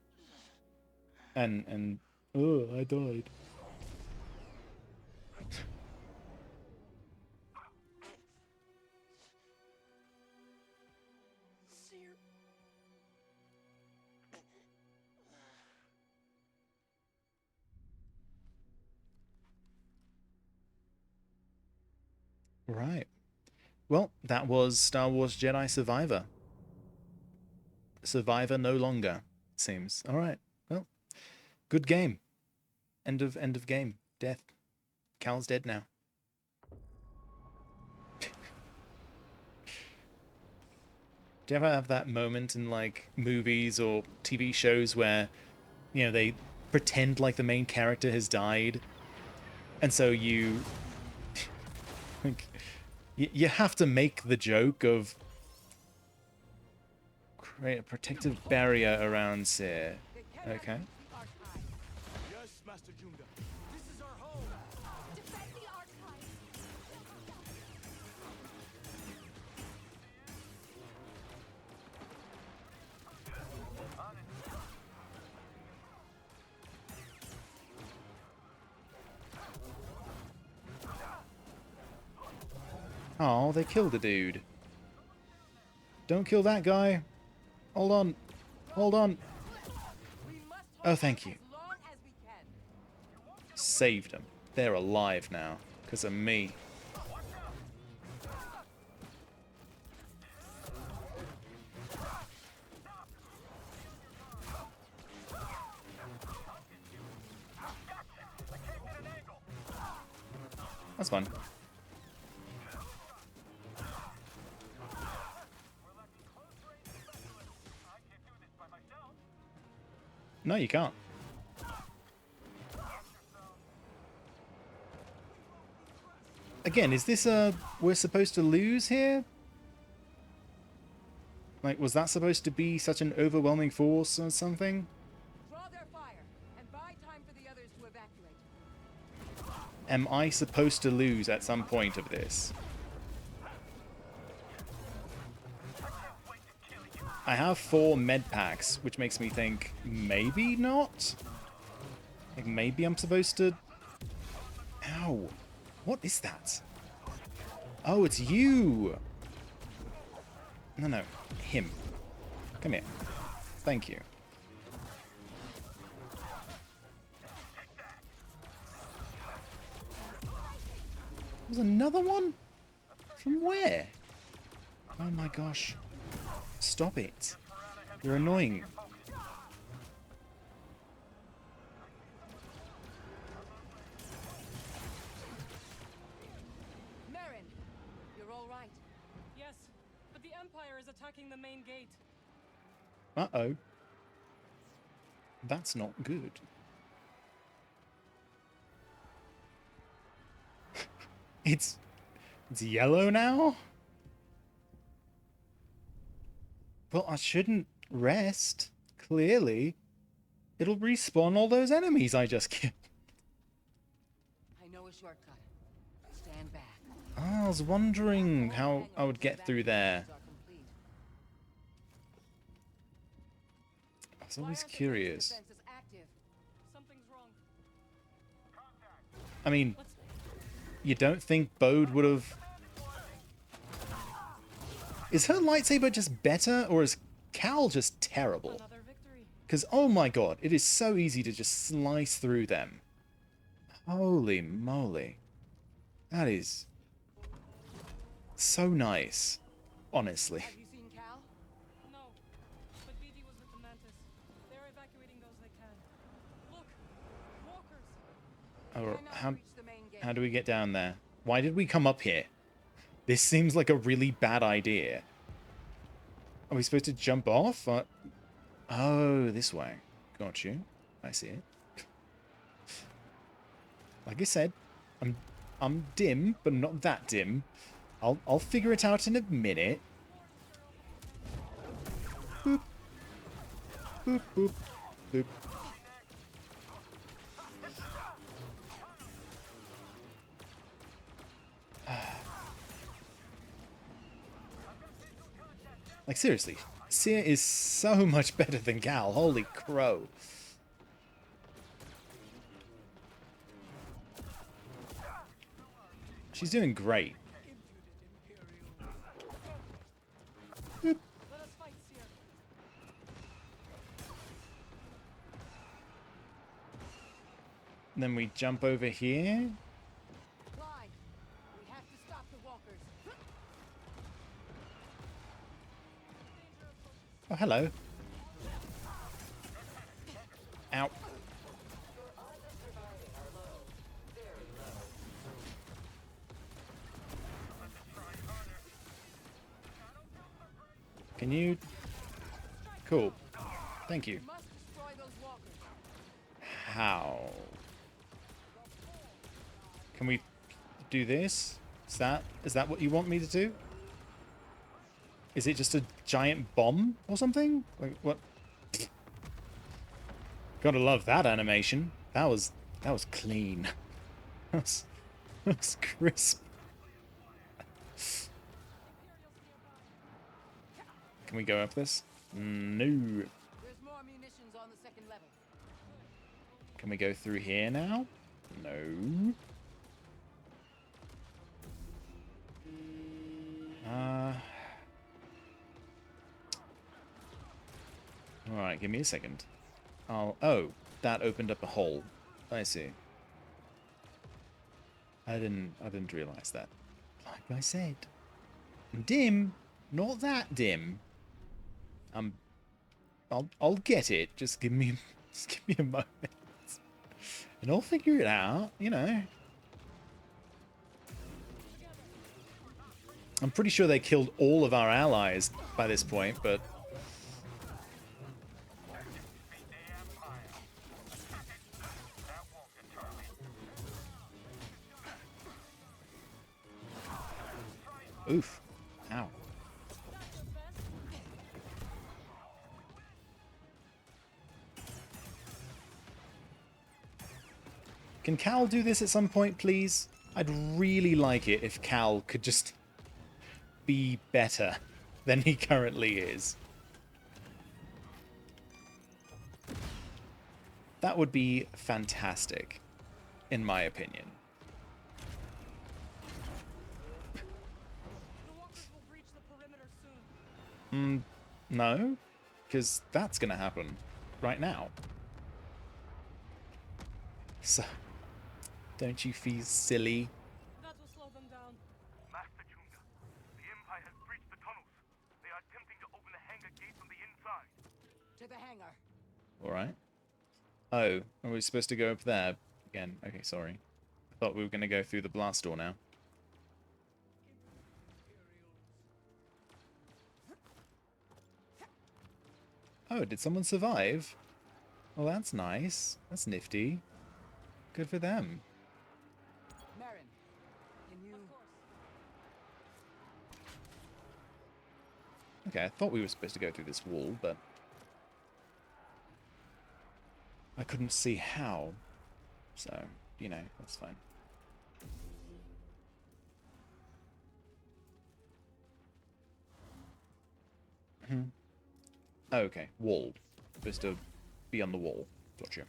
And oh, I died. Right. Well, that was Star Wars Jedi Survivor. Survivor no longer, it seems. All right. Well, good game. End of game. Death. Cal's dead now. Do you ever have that moment in like movies or TV shows where, you know, they pretend like the main character has died, and so you like you have to make the joke of create a protective barrier around Seer. Okay. Yes, Master Junda. This is our home. Defend the archive. Oh, they killed the dude. Don't kill that guy. Hold on. Hold on. Oh, thank you. Saved them. They're alive now. Because of me. That's fun. No, you can't. Again, is this we're supposed to lose here? Like, was that supposed to be such an overwhelming force or something? Draw their fire and buy time for the others to evacuate. Am I supposed to lose at some point of this? I have 4 med packs, which makes me think maybe not? Like maybe I'm supposed to... Ow. What is that? Oh, it's you! No, no. Him. Come here. Thank you. There's another one? From where? Oh my gosh. Stop it. You're annoying. Marin, you're all right. Yes, but the Empire is attacking the main gate. Uh-oh. That's not good. It's yellow now? Well, I shouldn't rest. Clearly. It'll respawn all those enemies I just killed. I know a shortcut. Stand back. I was wondering how I would get through there. I was always curious. Something's wrong. I mean, you don't think Bode would have... Is her lightsaber just better, or is Cal just terrible? Another victory. Because, oh my god, it is so easy to just slice through them. Holy moly. That is so nice, honestly. Have you seen Cal? No, but BD was with the Mantis. They're evacuating those they can. Look, walkers. Oh, Cannot reach the main gate. how do we get down there? Why did we come up here? This seems like a really bad idea. Are we supposed to jump off? Oh, this way. Got you. I see it. Like I said, I'm dim, but not that dim. I'll figure it out in a minute. Boop. Boop, boop, boop. Like, seriously, Seer is so much better than Cal. Holy crow. She's doing great. Boop. Let us fight, Seer. Then we jump over here. Clyde, we have to stop the walkers. Oh, hello. Ow. Can you... Cool. Thank you. We must destroy those walkers. How? Can we do this? Is that what you want me to do? Is it just a giant bomb or something? Like, what? Gotta love that animation. That was clean. That was crisp. Can we go up this? No. There's more munitions on the second level. Can we go through here now? No. Alright, give me a second. Oh, that opened up a hole. I see. I didn't realize that. Like I said. Dim, not that dim. I'll get it. Just give me a moment. And I'll figure it out, you know. I'm pretty sure they killed all of our allies by this point, but oof. Ow. Can Cal do this at some point, please? I'd really like it if Cal could just be better than he currently is. That would be fantastic, in my opinion. The walkers will breach the perimeter soon. No, because that's gonna happen right now. So, don't you feel silly? That will slow them down. Master Chunga, the Empire has breached the tunnels. They are attempting to open the hangar gate from the inside. To the hangar. Alright. Oh, are we supposed to go up there again? Okay, sorry. I thought we were going to go through the blast door now. Oh, did someone survive? Well, that's nice. That's nifty. Good for them. Marin, can you... Okay, I thought we were supposed to go through this wall, but I couldn't see how. So, you know, that's fine. Okay, wall. Supposed to be on the wall. Gotcha.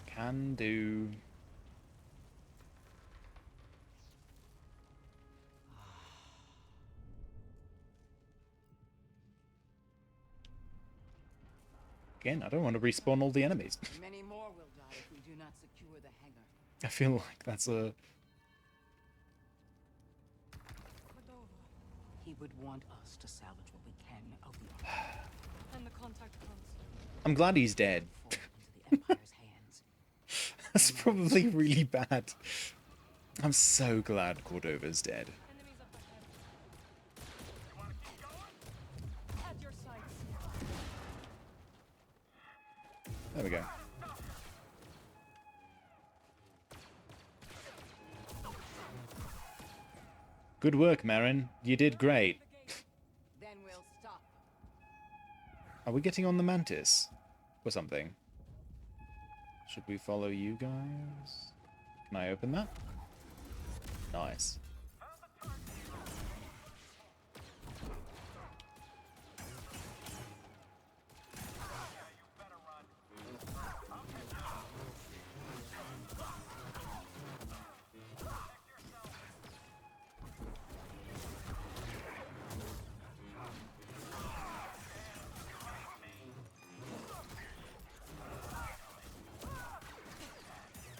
Can do. Again, I don't want to respawn all the enemies. Many more will die if we do not secure the hangar. I feel like that's a... He would want us to salvage what we can of the ark. And the contact comes. I'm glad he's dead. Fall into the Empire's hands. That's probably really bad. I'm so glad Cordova's dead. Enemies up ahead. At your sights. There we go. Good work, Marin. You did great. Then we'll stop. Are we getting on the Mantis? Or something? Should we follow you guys? Can I open that? Nice.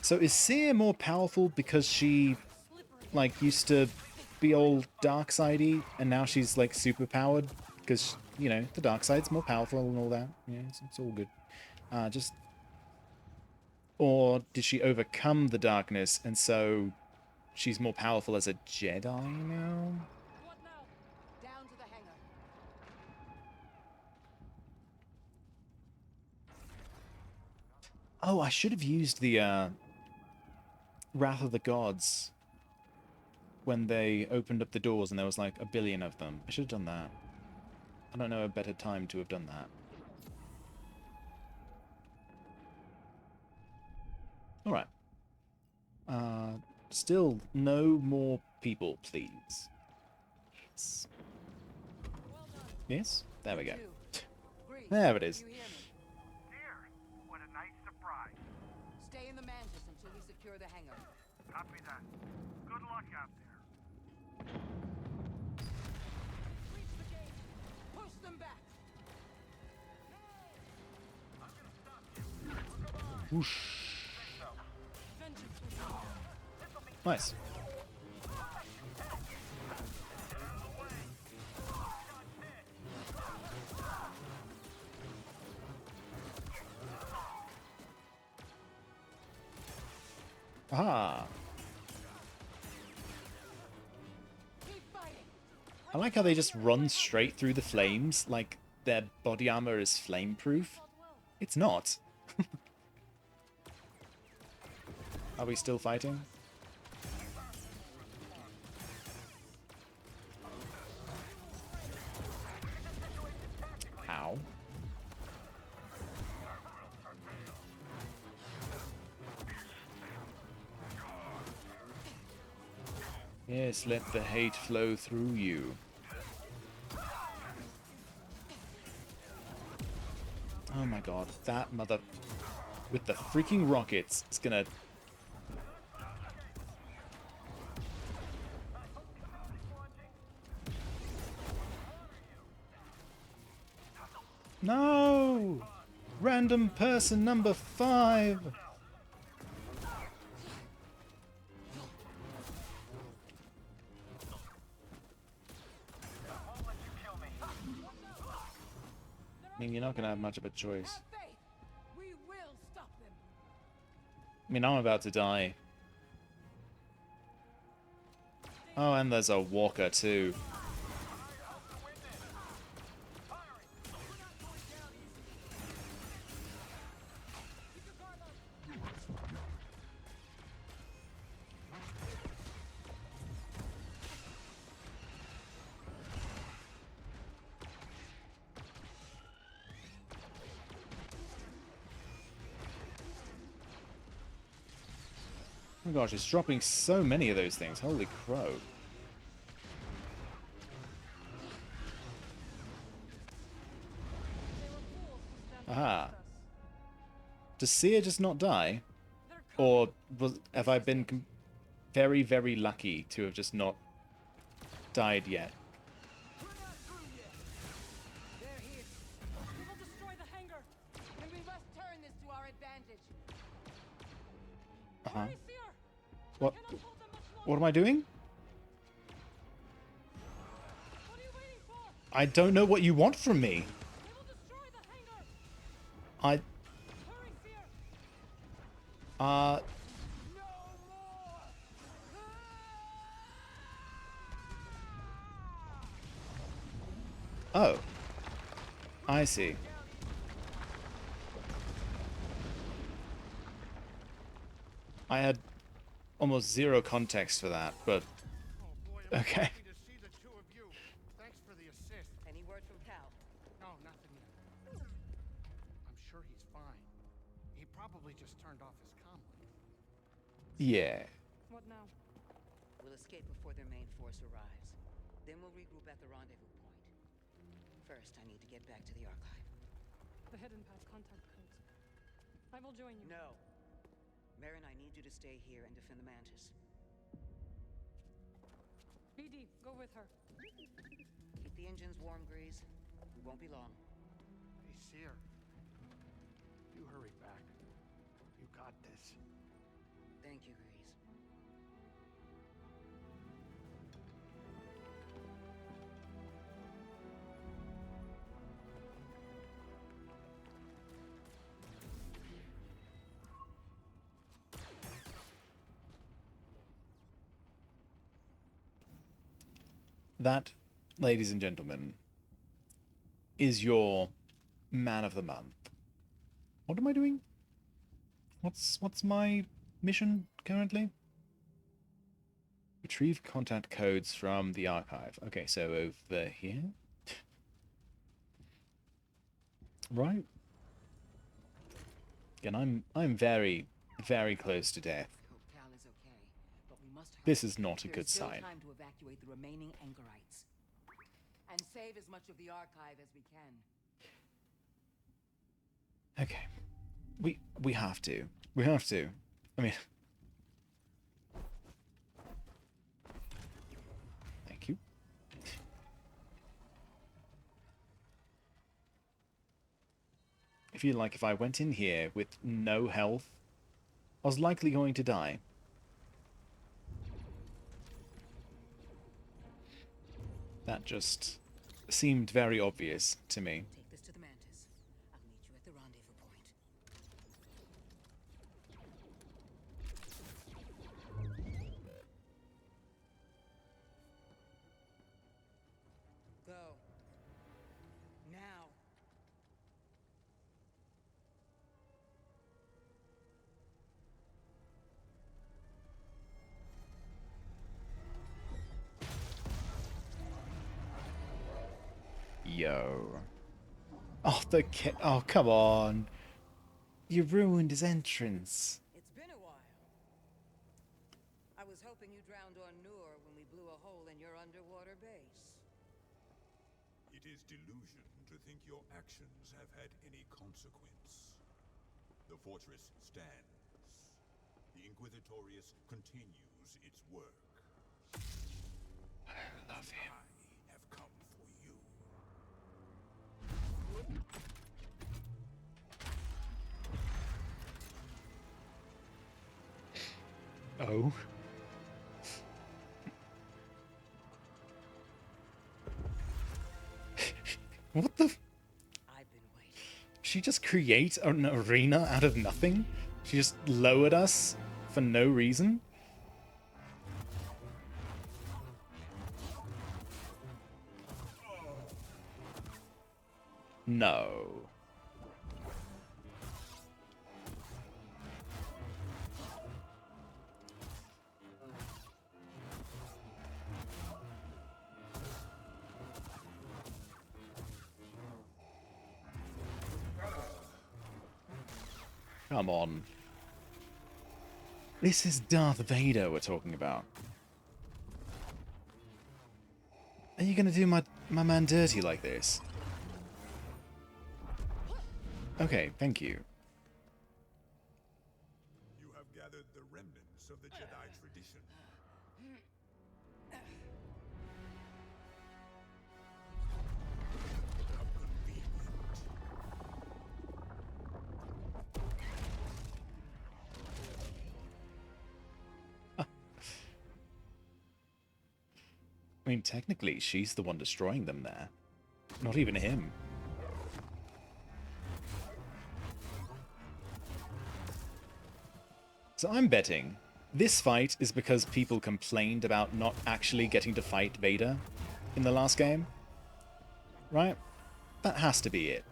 So is Seer more powerful because she, like, used to be all dark sidey and now she's, like, super powered? Because, you know, the dark side's more powerful and all that. Yeah, it's all good. Just... Or did she overcome the darkness and so she's more powerful as a Jedi now? What now? Down to the hangar. Oh, I should have used the, Wrath of the Gods when they opened up the doors and there was like a billion of them. I should have done that. I don't know a better time to have done that. Alright. Still no more people, please. Yes. Yes? There we go. There it is. You hear me? Dear, what a nice surprise. Stay in the Mantis until we secure the hangar. Copy that. Good luck out there. Reach the gate. Push them back. Whoosh. Nice. Aha. Keep fighting. I like how they just run straight through the flames, like their body armor is flame-proof. It's not. Are we still fighting? Ow. Yes, let the hate flow through you. Oh my god, that mother... with the freaking rockets, it's gonna... No! Random person number 5! I mean, you're not gonna have much of a choice. Have faith. We will stop them. I mean, I'm about to die. Oh, and there's a walker too. Oh my gosh, it's dropping so many of those things. Holy crow. Aha. Does Seer just not die? Or have I been very, very lucky to have just not died yet? They're here. We will destroy the hangar, and we must turn this to our advantage. Uh-huh. Seer, What? cannot hold them much longer. What am I doing? What are you waiting for? I don't know what you want from me. We will destroy the hangar. I... Hurry, Seer. Uh... No more. Oh. I see. I had almost zero context for that, but... Okay. Happy to see the two of you. Thanks for the assist. Any word from Cal? No, nothing yet. I'm sure he's fine. He probably just turned off his comlink. Yeah. What now? We'll escape before their main force arrives. Then we'll regroup at the rendezvous point. First, I need to get back to the archive. The hidden path contact codes. I will join you. No. Marin, I need you to stay here and defend the Mantis. BD, go with her. Keep the engines warm, Grease. We won't be long. Hey, Seer. You hurry back. You got this. Thank you, Grease. That, ladies and gentlemen, is your man of the month. What am I doing? What's my mission currently? Retrieve contact codes from the archive. Okay, so over here. Right. Again, I'm very, very close to death. Hope Cal is okay, but we must hurry. This is not a There good is still sign. time to evacuate the remaining Anchorites and save as much of the archive as we can. Okay. We have to. We have to. I mean... Thank you. I feel like if I went in here with no health, I was likely going to die. That just seemed very obvious to me. Take this to the Mantis. I'll meet you at the rendezvous point. Go. Now. Yo. Oh, oh, come on. You ruined his entrance. It's been a while. I was hoping you drowned on Nur when we blew a hole in your underwater base. It is delusion to think your actions have had any consequence. The fortress stands. The Inquisitorius continues its work. I love him. I have come for you. Oh. What the? I've been waiting. She just create an arena out of nothing? She just lowered us for no reason? No. Come on. This is Darth Vader we're talking about. Are you gonna do my man dirty like this? Okay, thank you. You have gathered the remnants of the Jedi tradition. How convenient. I mean, technically, she's the one destroying them there. Not even him. So I'm betting this fight is because people complained about not actually getting to fight Vader in the last game. Right? That has to be it.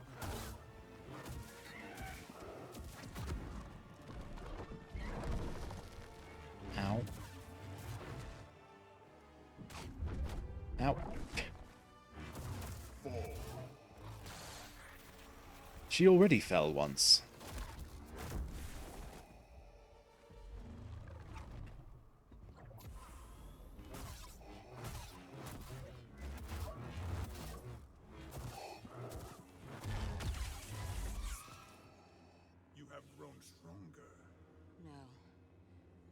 Ow. Ow. She already fell once. You have grown stronger. No.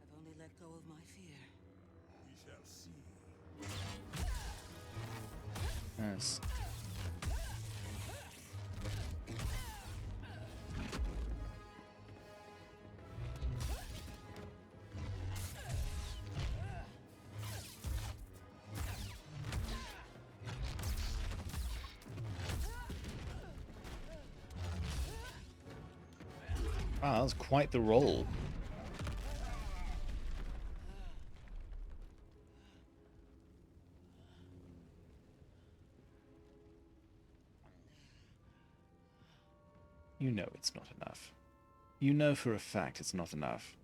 I've only let go of my fear. We shall see. Yes. Wow, that was quite the roll. You know it's not enough. You know for a fact it's not enough.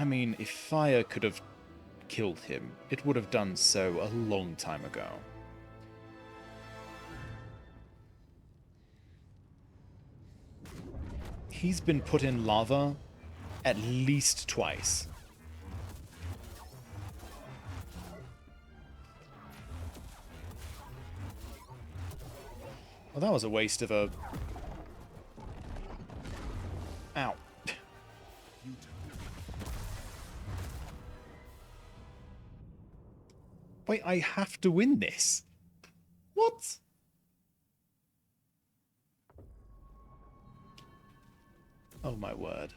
I mean, if fire could have killed him, it would have done so a long time ago. He's been put in lava at least twice. Well, that was a waste of a... Ow. Wait, I have to win this? What? Oh my word.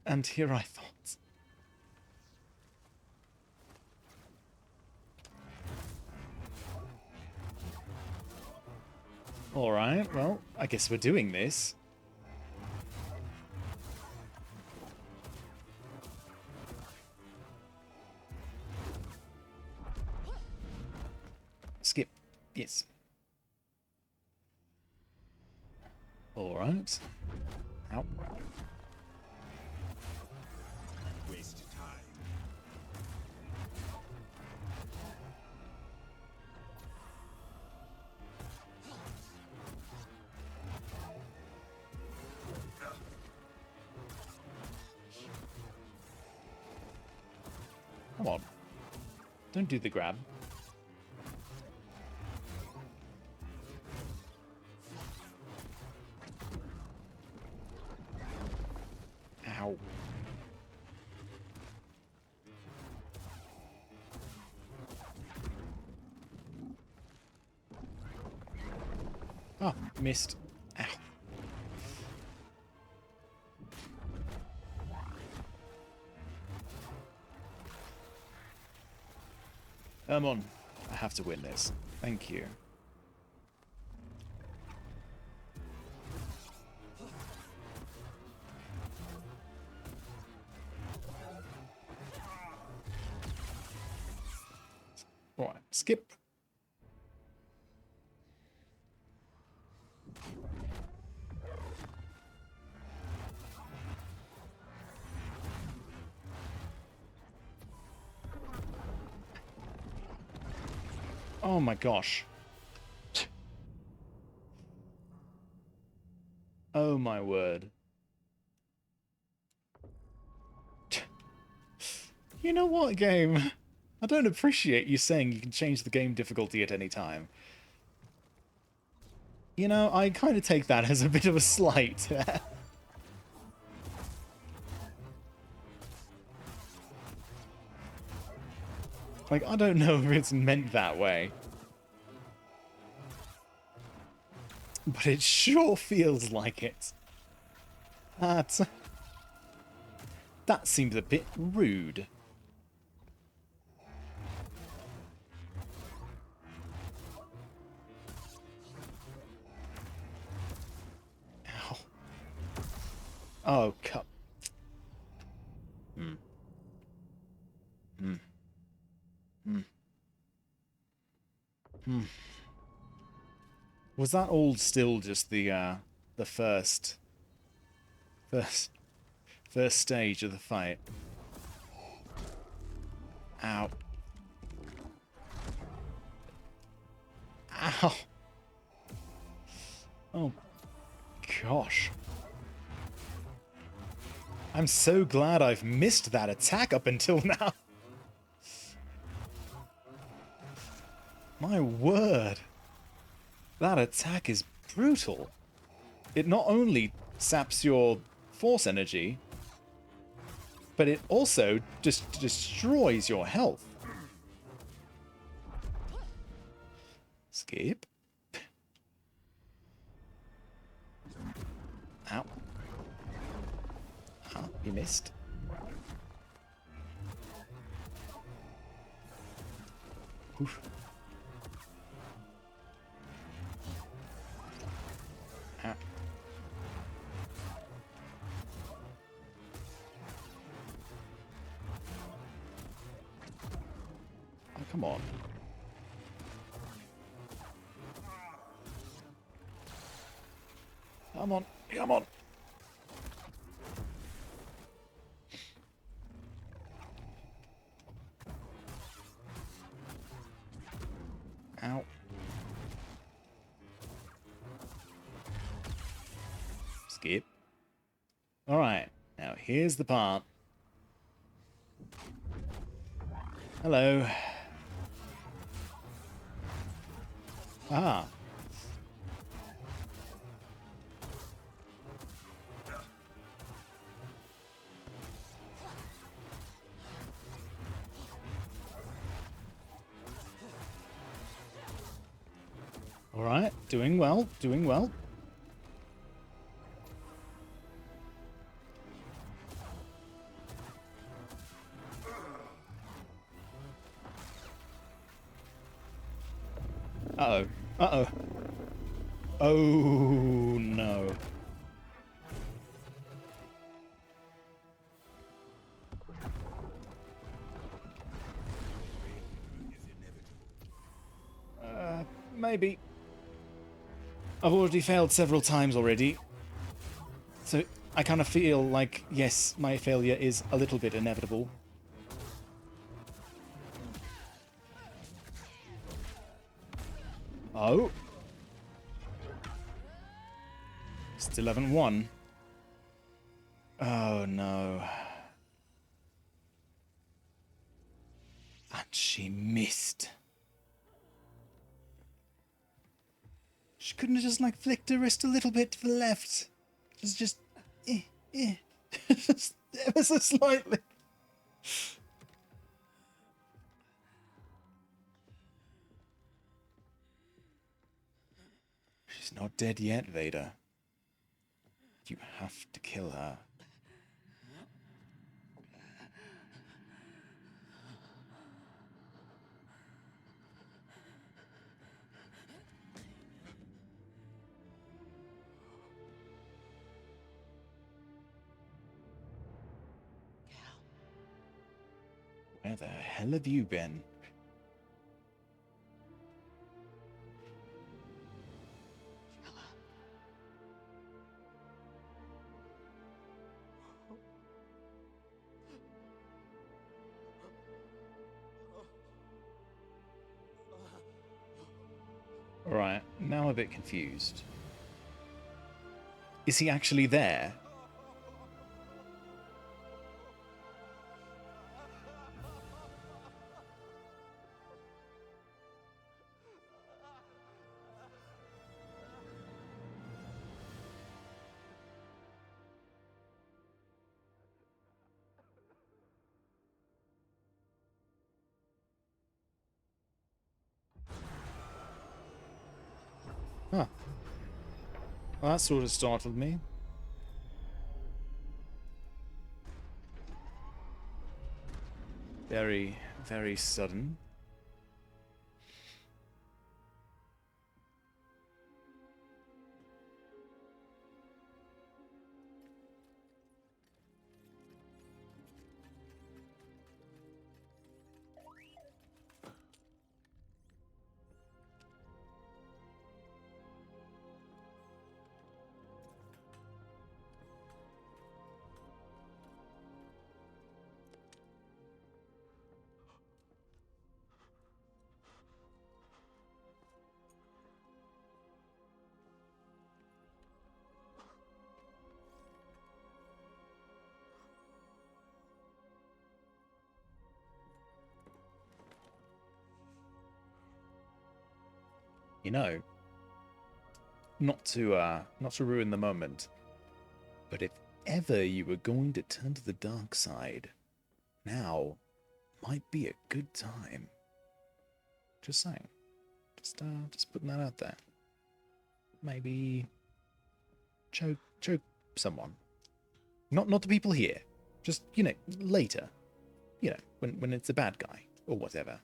And here I thought. Alright, well, I guess we're doing this. Skip. Yes. Alright. Ow. Waste time. Come on. Don't do the grab. Ow. Oh, missed. Ow. Come on. I have to win this. Thank you. Alright, skip. Oh my gosh. Oh my word. You know what, game? I don't appreciate you saying you can change the game difficulty at any time. You know, I kind of take that as a bit of a slight. Like, I don't know if it's meant that way. But it sure feels like it. That seems a bit rude. Ow. Oh, cup. Hmm. Hmm. Hmm. Hmm. Was that all still just the first stage of the fight? Ow. Ow. Oh, gosh. I'm so glad I've missed that attack up until now. My word. That attack is brutal. It not only saps your force energy, but it also just destroys your health. Skip. Ow. Ah, you missed. Oof. Ah. Oh, come on. Come on. Come on. Skip. Alright, now here's the part. Hello. Ah. Alright, doing well, doing well. Uh-oh. Uh-oh. Oh, no. Maybe. I've already failed several times already. So I kind of feel like, yes, my failure is a little bit inevitable. Oh. Still haven't won. Oh, no. And she missed. She couldn't have just, like, flicked her wrist a little bit to the left. Just just ever so slightly. She's not dead yet, Vader. You have to kill her. Where the hell have you been? Alright, now I'm a bit confused. Is he actually there? Huh. Well, that sort of startled me. Very, very sudden. You know, not to ruin the moment, but if ever you were going to turn to the dark side, now might be a good time. Just saying. Just putting that out there. Maybe choke someone. Not the people here. Just, you know, later. You know, when it's a bad guy or whatever.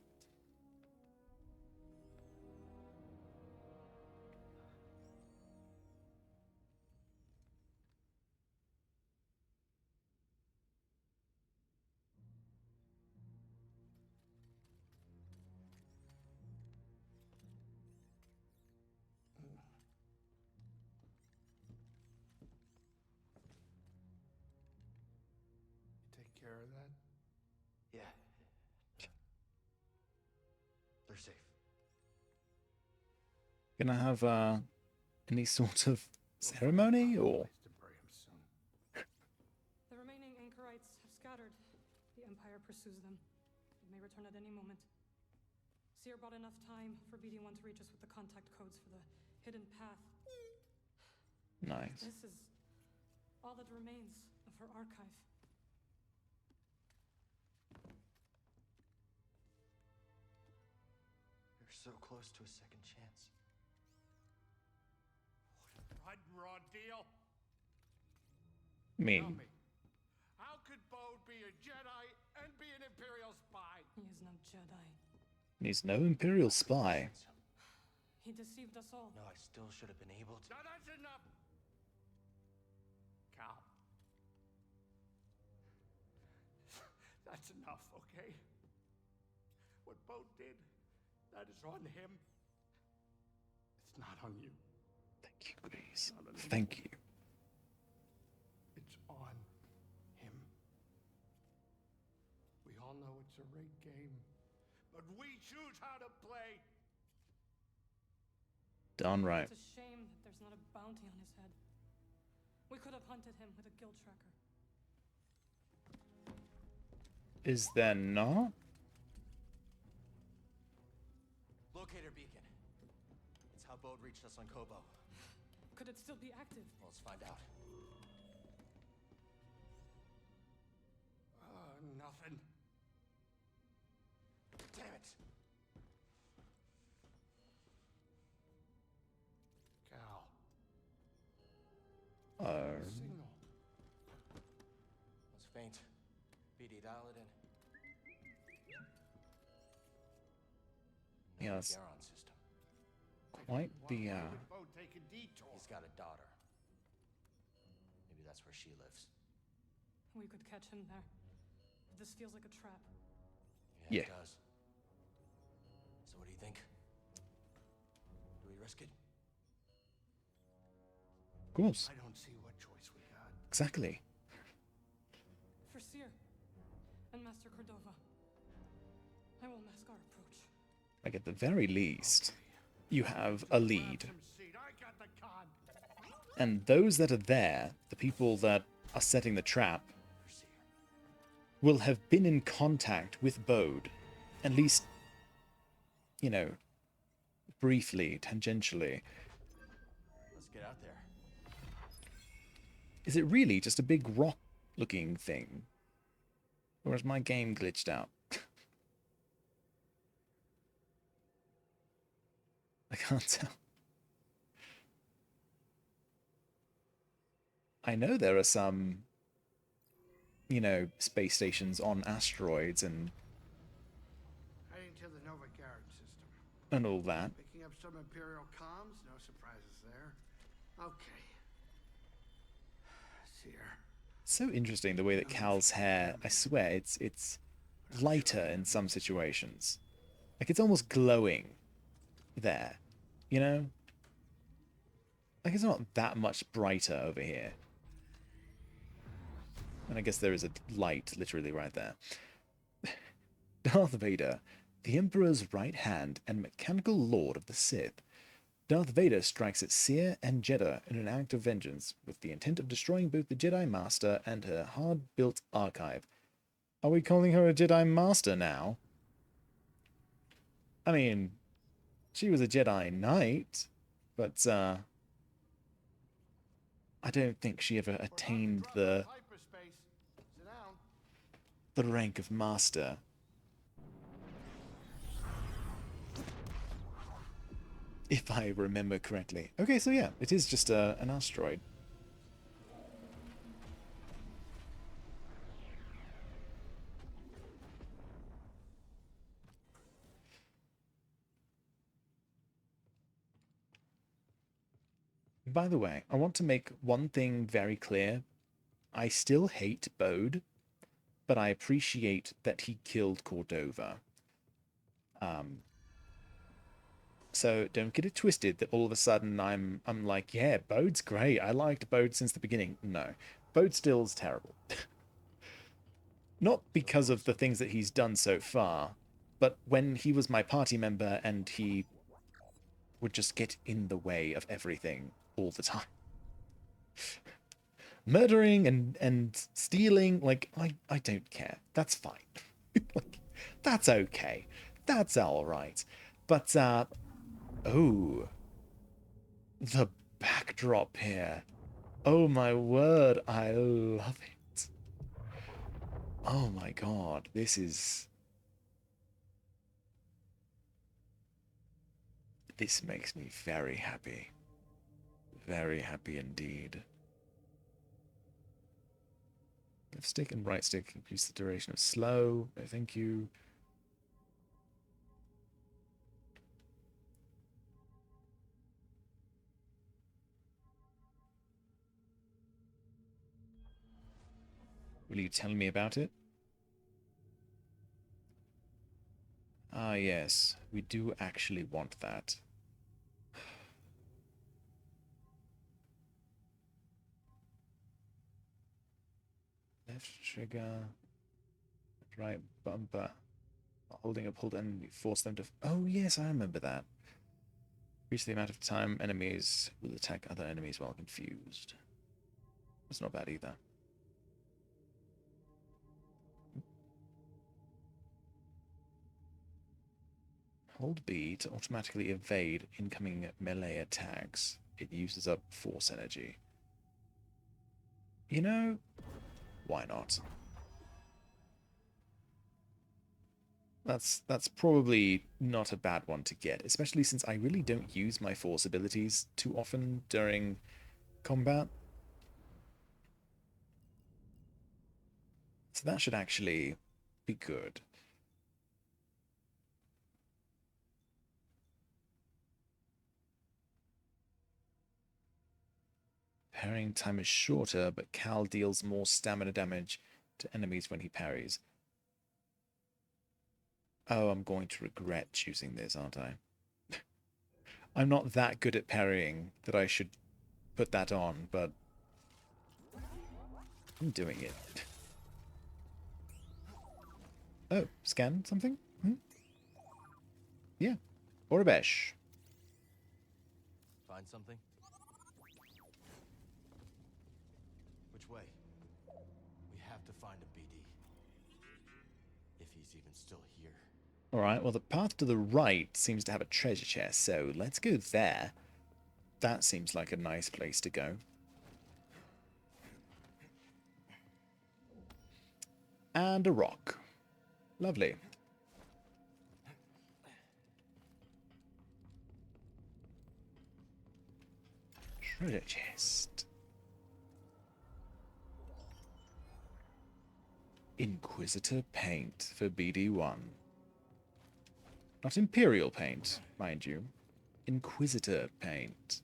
Take care of that? Yeah. They're safe. Gonna have any sort of ceremony or pursues them. It may return at any moment. Seer bought enough time for BD1 to reach us with the contact codes for the hidden path. Nice. This is all that remains of her archive. You're so close to a second chance. What a blood and raw deal. I Tell mean, me, how could Bode be a Jedi and be an Imperial spy? He is no Jedi. he's no Imperial spy. He deceived us all. No, I still should have been able to. Now that's enough. Cal. That's enough, okay? What Bode did, that is on him. It's not on you. Thank you, Grease. Thank you. It's on him. We all know it's a rigged game, but we choose how to play. Darn right. It's a shame that there's not a bounty on his head. We could have hunted him with a guild tracker. Is there not? Locator beacon. It's how Bode reached us on Kobo. Could it still be active? Well, let's find out. Nothing. Damn it! Cal. Uh, Signal. It's faint. BD, dial it in. No Yes. Garon system. quite the, Why would Bode take a detour? He's got a daughter. Maybe that's where she lives. We could catch him there. But this feels like a trap. Yeah. It does. So what do you think? Do we risk it? Of course. I don't see what choice we got. Exactly. For Seer and Master Cordova, I will mask our approach. Like, at the very least, you have a lead. Some seat. I got the con. And those that are there, the people that are setting the trap, For Seer. will have been in contact with Bode. At least, you know, briefly, tangentially. Let's get out there. Is it really just a big rock-looking thing? Or is my game glitched out? I can't tell. I know there are some, you know, space stations on asteroids and Heading to the Nova Garrett system. all that. Picking up some Imperial comms. No surprises there. Okay. Seer. So interesting the way that Cal's hair, I swear, it's lighter in some situations. Like, it's almost glowing there, you know? Like, it's not that much brighter over here. And I guess there is a light literally right there. Darth Vader, the Emperor's right hand and mechanical lord of the Sith. Darth Vader strikes at Seer and Jeddah in an act of vengeance, with the intent of destroying both the Jedi Master and her hard-built archive. Are we calling her a Jedi Master now? I mean, she was a Jedi Knight, but I don't think she ever attained the Hyperspace. Sit down. rank of Master. If I remember correctly. Okay, so yeah, it is just an asteroid. By the way, I want to make one thing very clear. I still hate Bode, but I appreciate that he killed Cordova. So don't get it twisted that all of a sudden I'm like, yeah, Bode's great. I liked Bode since the beginning. No, Bode still's terrible. Not because of the things that he's done so far, but when he was my party member and he would just get in the way of everything all the time. Murdering and stealing, like, I don't care. That's fine. Like, that's okay. That's all right. But, oh, the backdrop here. Oh my word, I love it. Oh my god, this makes me very happy. Very happy indeed. Left stick and right stick increase the duration of slow. No, thank you. Will you tell me about it? Ah, yes. We do actually want that. Left trigger. Right bumper. Holding up, hold enemy, force them to... Oh, yes, I remember that. Increase the amount of time enemies will attack other enemies while confused. That's not bad either. Hold B to automatically evade incoming melee attacks. It uses up force energy. You know, why not? That's probably not a bad one to get, especially since I really don't use my force abilities too often during combat. So that should actually be good. Parrying time is shorter, but Cal deals more stamina damage to enemies when he parries. Oh, I'm going to regret choosing this, aren't I? I'm not that good at parrying that I should put that on, but I'm doing it. Oh, scan something? Hmm? Yeah. Orabesh. Find something? Which way? We have to find a BD. If he's even still here. Alright, well the path to the right seems to have a treasure chest, so let's go there. That seems like a nice place to go. And a rock. Lovely. Treasure chest. Inquisitor paint for BD1. Not Imperial paint, mind you. Inquisitor paint.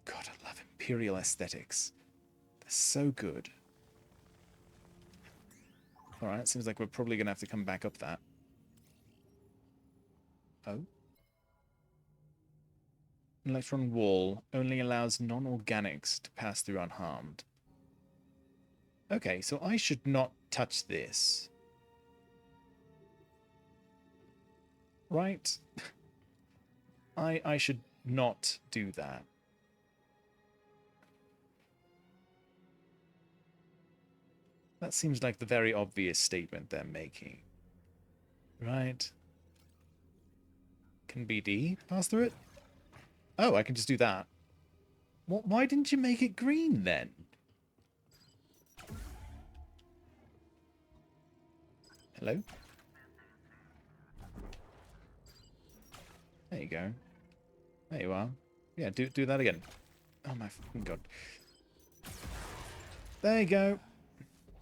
God, I love Imperial aesthetics. They're so good. Alright, seems like we're probably going to have to come back up that. Oh. Electron wall only allows non-organics to pass through unharmed. Okay, so I should not touch this. Right? I should not do that. That seems like the very obvious statement they're making. Right? Can BD pass through it? Oh, I can just do that. What? Why didn't you make it green then? Hello? There you go. There you are. Yeah, do that again. Oh my fucking god. There you go.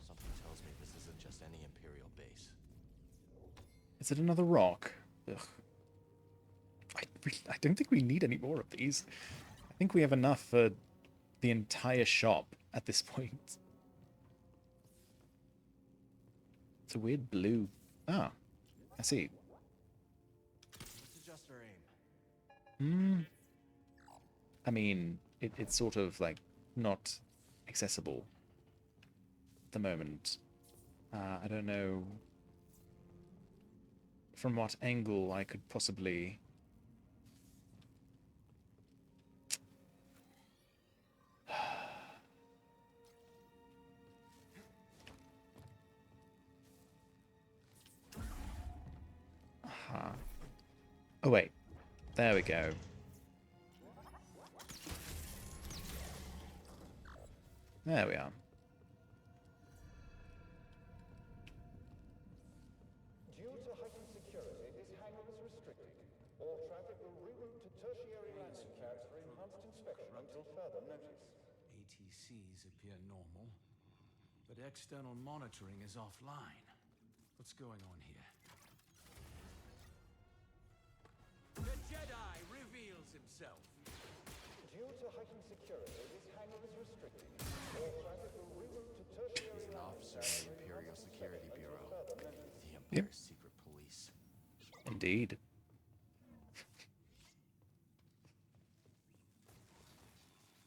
Something tells me this isn't just any Imperial base. Is it another rock? Ugh. I don't think we need any more of these. I think we have enough for the entire shop at this point. It's a weird blue. Ah, I see. Let's adjust our aim. I mean, it's sort of like not accessible at the moment. I don't know from what angle I could possibly... Huh. Oh, wait. There we go. There we are. Due to heightened security, this hangar is restricted. All traffic will reroute to tertiary landing pads for enhanced inspection until further notice. ATCs appear normal, but external monitoring is offline. What's going on here? The Jedi reveals himself. Due to heightened security, this hangar is restricted. All traffic will reroute to tertiary He's an officer in the Imperial Security Bureau. The Yep. Empire's secret police. Indeed.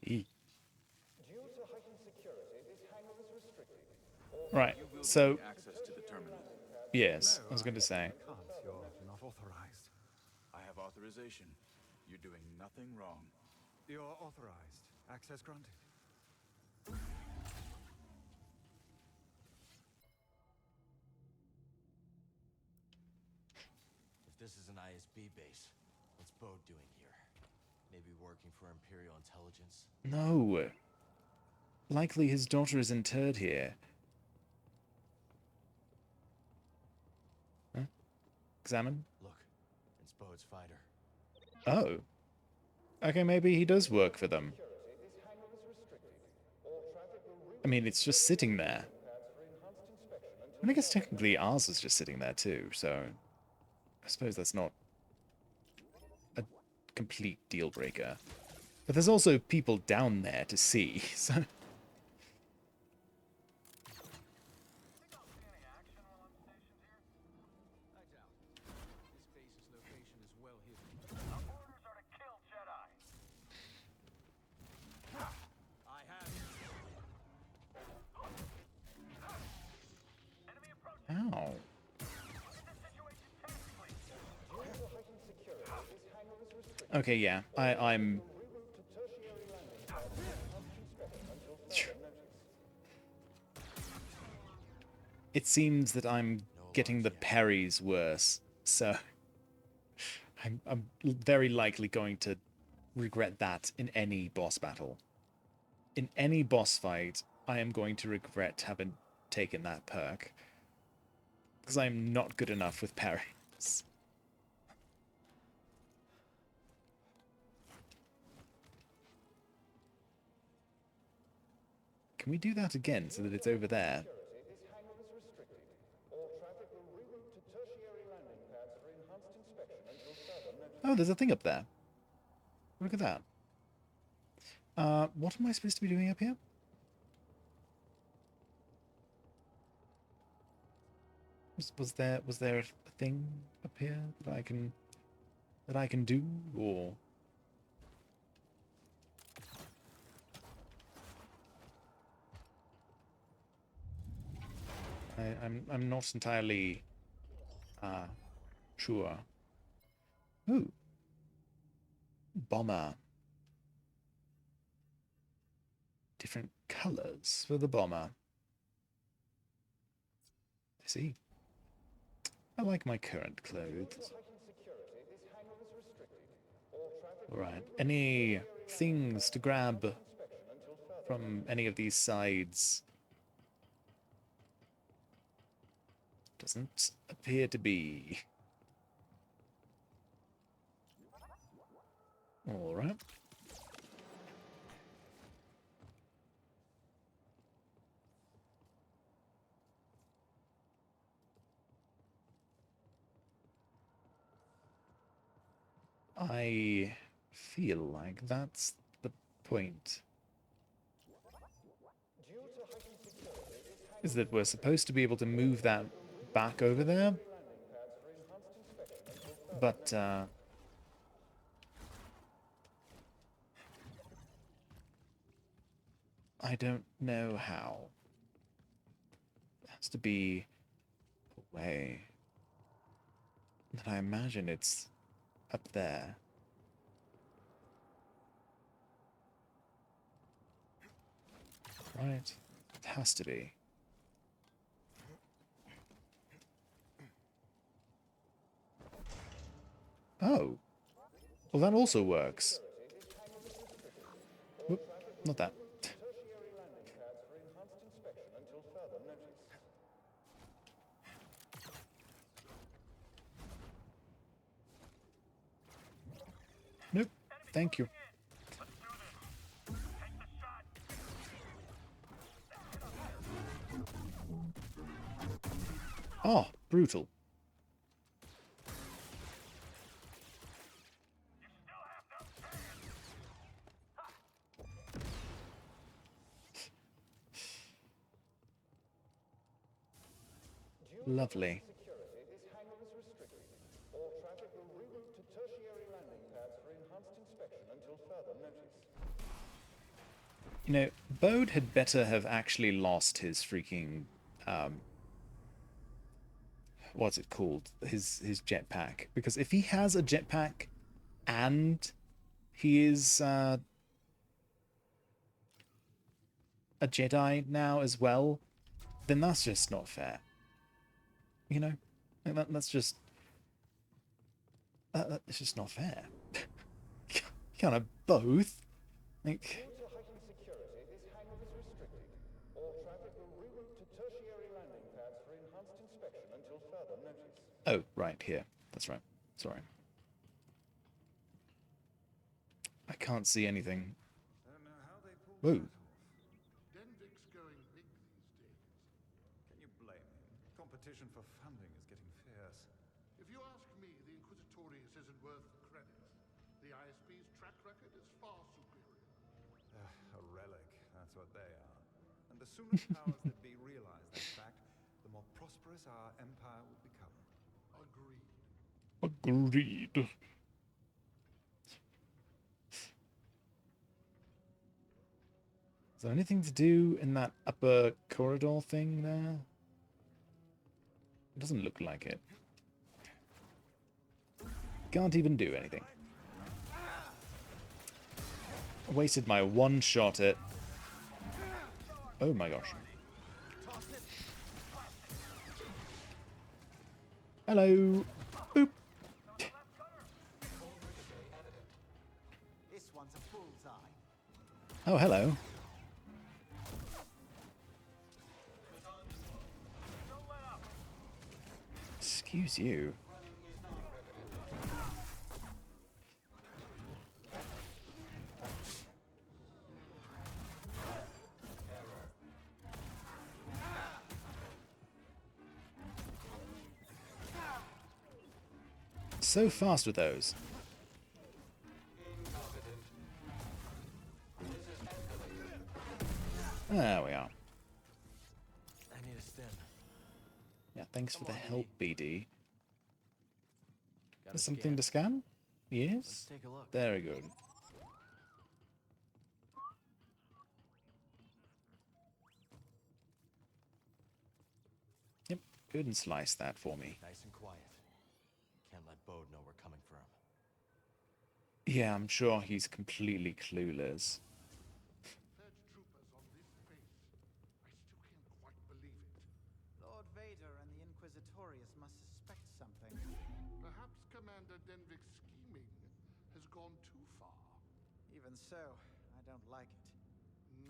E. Due to heightened security, this hangar is restricted. Right, so, Access to the terminal. yes, I was going to say. Can't. You're not authorized. I have authorization. You're doing nothing wrong. You're authorized. Access granted. If this is an ISB base, what's Bode doing here? Maybe working for Imperial intelligence? No. Likely his daughter is interred here. Huh? Examine? Look, it's Bode's fighter. Oh. Okay, maybe he does work for them. I mean, it's just sitting there. And I guess technically ours is just sitting there too, so I suppose that's not a complete deal breaker. But there's also people down there to see, so... This base's location is well hidden. Our orders are to kill Jedi. I have enemy approaching. Ow. Okay, yeah, I'm... It seems that I'm getting the parries worse, so I'm very likely going to regret that in any boss battle. In any boss fight, I am going to regret having taken that perk, because I'm not good enough with parries. Can we do that again so that it's over there? Oh, there's a thing up there. Look at that. What am I supposed to be doing up here? Was there a thing up here that I can do, or? I'm not entirely sure. Ooh. Bomber. Different colors for the bomber. I see. I like my current clothes. Alright. Any things to grab from any of these sides? Doesn't appear to be. Alright. I feel like that's the point. Is that we're supposed to be able to move that back over there? But, I don't know how. It has to be a way. And I imagine it's up there. Right? It has to be. Oh. Well, that also works. Whoop, not that. Tertiary landing pads for enhanced inspection until further notice. Nope. Thank you. Oh, brutal. Lovely. Security, this hangar is restricted. All traffic will reroute to tertiary landing pads for enhanced inspection until further notice. You know, Bode had better have actually lost his freaking what's it called? His jetpack. Because if he has a jetpack and he is a Jedi now as well, then that's just not fair. You know? That's just that's just not fair. You can't have both. Like, Due to heightened security, this hangar is restricted. All traffic will reroute to tertiary landing pads for enhanced inspection until further notice. oh, right, here. That's right. Sorry. I can't see anything. Whoa. Denvik's going big these days. Can you blame him? Competition for funding is getting fierce. If you ask me, the Inquisitorius isn't worth the credit. The ISB's track record is far superior. A relic, that's what they are. And the sooner the powers that be realize that fact, the more prosperous our empire will become. Agreed. Agreed. Is there anything to do in that upper corridor thing there? It doesn't look like it. Can't even do anything. I wasted my one shot at... Oh my gosh. Hello. Boop. This one's a bullseye. Oh, hello. Excuse you. So fast with those. There we are. I need a stim. Yeah, thanks for the help, BD. Got a There's something scan. to scan? Let's Yes? take a look. Very good. Yep, go ahead and slice that for me. Nice and quiet. Can't let Bode know we're coming for him. Yeah, I'm sure he's completely clueless. Fed troopers on this base. I still can't quite believe it. Lord Vader and the Inquisitorius must suspect something. Perhaps Commander Denvik's scheming has gone too far. Even so, I don't like it.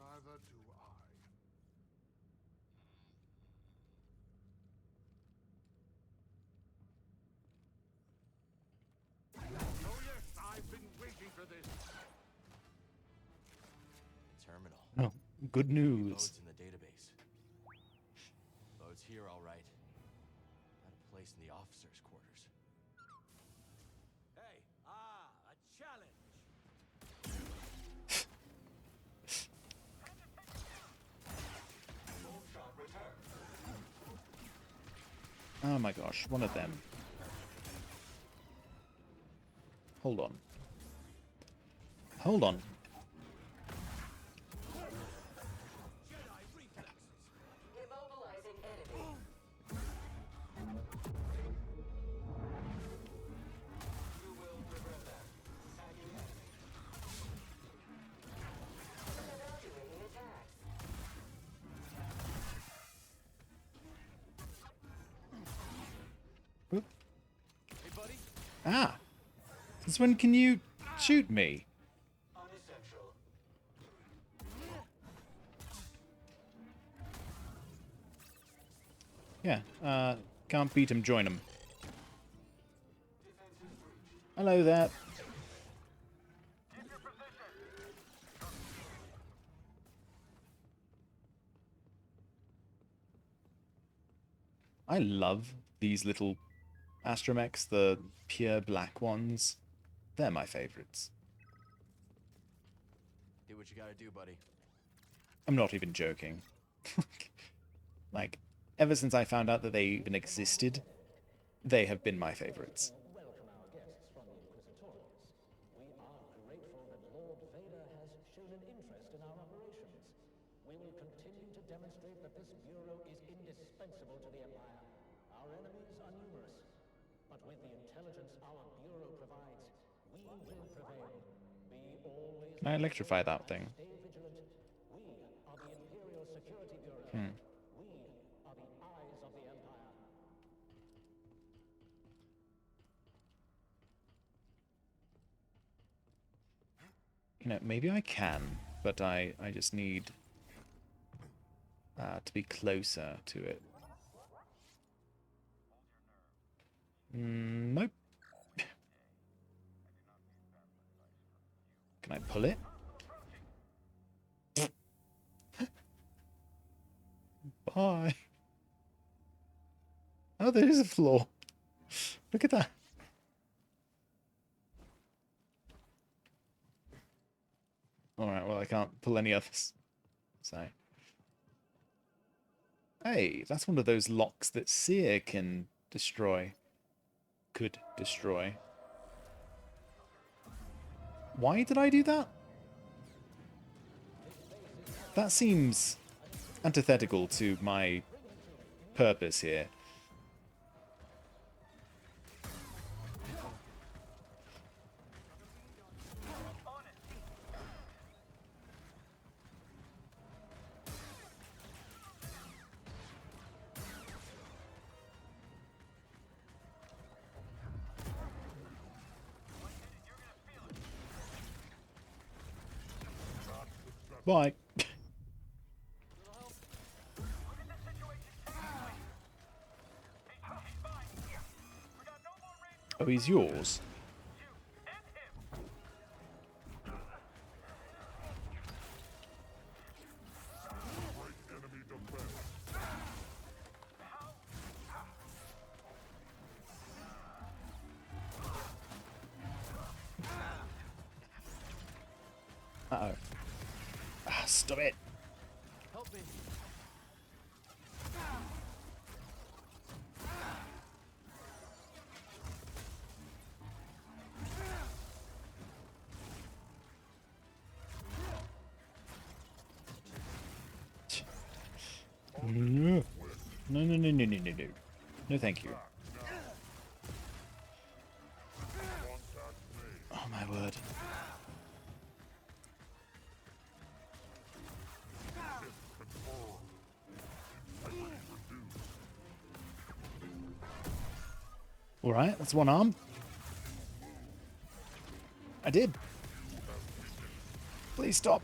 Neither do I. Oh yes, I've been waiting for this. Terminal. Oh, good news. Bode's in the database. Bode's here, all right. Got a place in the officers' quarters. Hey, a challenge. Oh my gosh, one of them. Hold on. Hold on. Immobilizing enemy. You will regret that. Tagging enemy. Evaluating attacks. Oop. Hey, buddy. Ah! Since when can you shoot me? Yeah, can't beat him, join him. Hello there. I love these little astromechs, the pure black ones. They're my favorites. Do what you gotta do, buddy. I'm not even joking. Like, ever since I found out that they even existed, they have been my favorites. Welcome our guests from the Inquisitorius. We are grateful that Lord Vader has shown an interest in our operations. We will continue to demonstrate that this Bureau is indispensable to the Empire. Our enemies are numerous, but with the intelligence our Bureau provides, we will prevail. Be always... Can I electrify that thing? Stay vigilant. We are the Imperial Security Bureau. Hmm. We are the eyes of the Empire. You know, maybe I can, but I just need to be closer to it. Nope. Can I pull it? Bye. Oh, there is a floor. Look at that. Alright, well, I can't pull any others. So. Hey, that's one of those locks that Seer can destroy. Could destroy. Why did I do that? That seems antithetical to my purpose here. Bye. Oh, he's yours? Uh-oh. Ah, stop it. Help me. No. No, no, no, no, no, no, no. No, thank you. Oh, my word. Alright, that's one arm. I did. Please stop.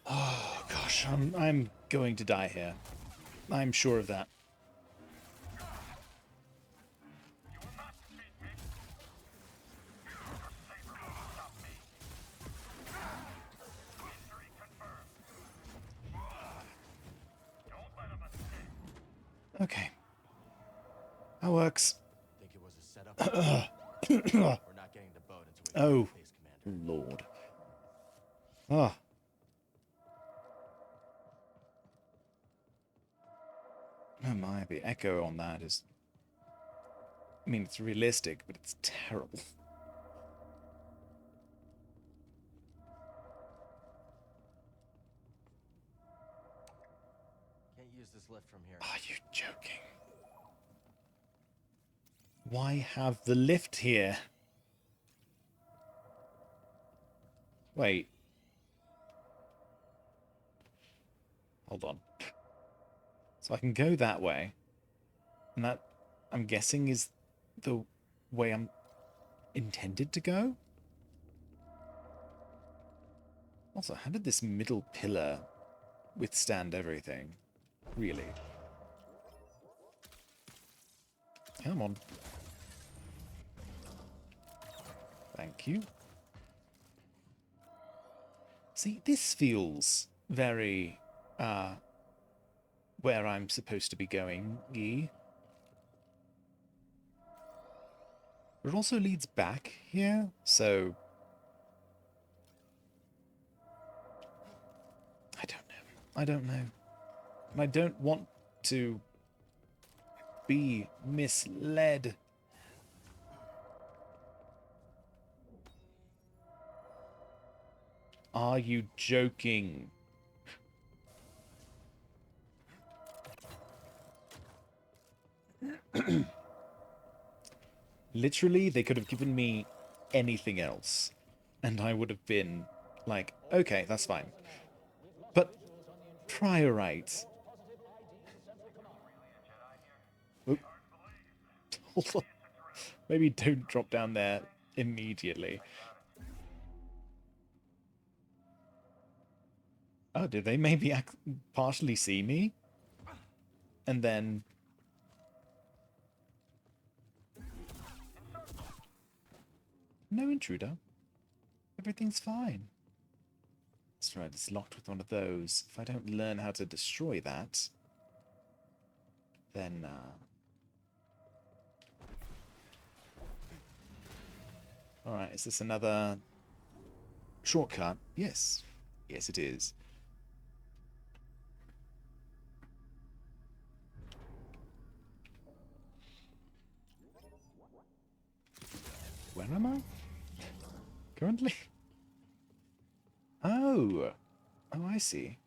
Oh gosh, I'm going to die here. I'm sure of that. Okay. That works. Think it was a setup? We're not getting the boat until we Oh, get to base, Commander. Lord. Ah. Oh my, the echo on that is I mean, it's realistic, but it's terrible. Can't use this lift from here. Are you joking? Why have the lift here? Wait. Hold on. So I can go that way. And that, I'm guessing, is the way I'm intended to go? Also, how did this middle pillar withstand everything? Really? Come on. Thank you. See, this feels very, where I'm supposed to be going-y. It also leads back here, so... I don't know. I don't know. And I don't want to be misled. Are you joking? Literally, they could have given me anything else, and I would have been like, okay, that's fine. But priorite. Oop. Hold on. Maybe don't drop down there immediately. Oh, did they maybe partially see me? And then... No intruder. Everything's fine. That's right, it's locked with one of those. If I don't learn how to destroy that, then, Alright, is this another shortcut? Yes. Yes, it is. Where am I? Currently? Oh! Oh, I see.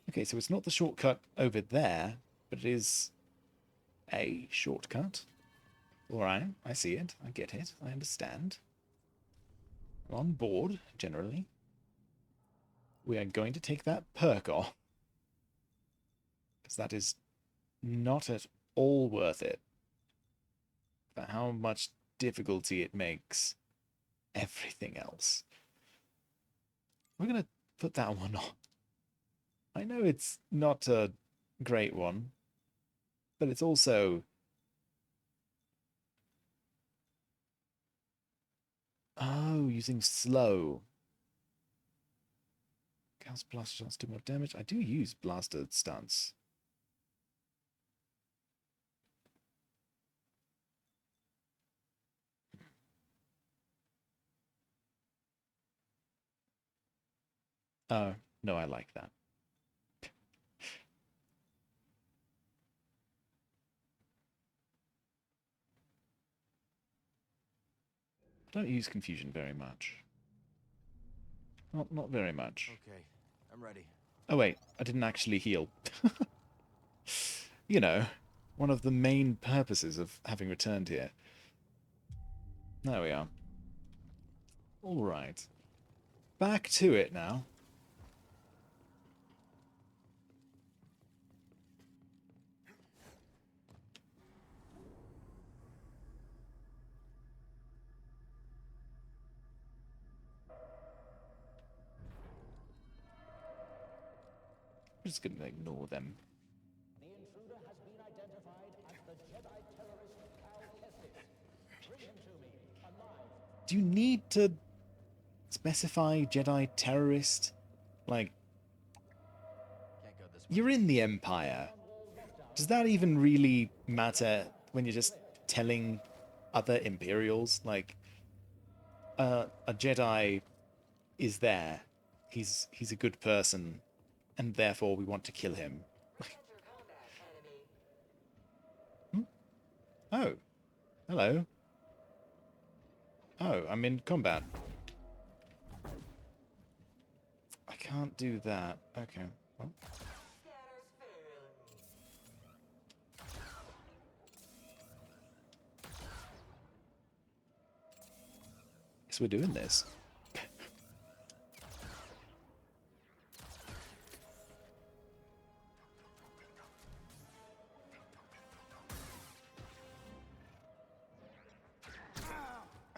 Okay, so it's not the shortcut over there, but it is a shortcut. Alright, I see it. I get it. I understand. I'm on board, generally. We are going to take that perk off. Because that is not at all worth it. For how much difficulty it makes everything else. We're going to put that one on. I know it's not a great one, but it's also... Oh, using slow. Chaos Blaster shots do more damage. I do use Blaster stunts. Oh, no, I like that. I don't use confusion very much. Not very much. Okay, I'm ready. Oh wait, I didn't actually heal. You know, one of the main purposes of having returned here. There we are. Alright. Back to it now. I'm just going to ignore them. The intruder has been identified as the Jedi terrorist Cal Kestis. Bring him to me, alive. Do you need to specify Jedi terrorist? Like, Can't go this way. you're in the Empire. Does that even really matter when you're just telling other Imperials? Like, a Jedi is there. He's a good person, and therefore we want to kill him. Hello. Oh, I'm in combat. I can't do that. Okay. Well. Guess we're doing this.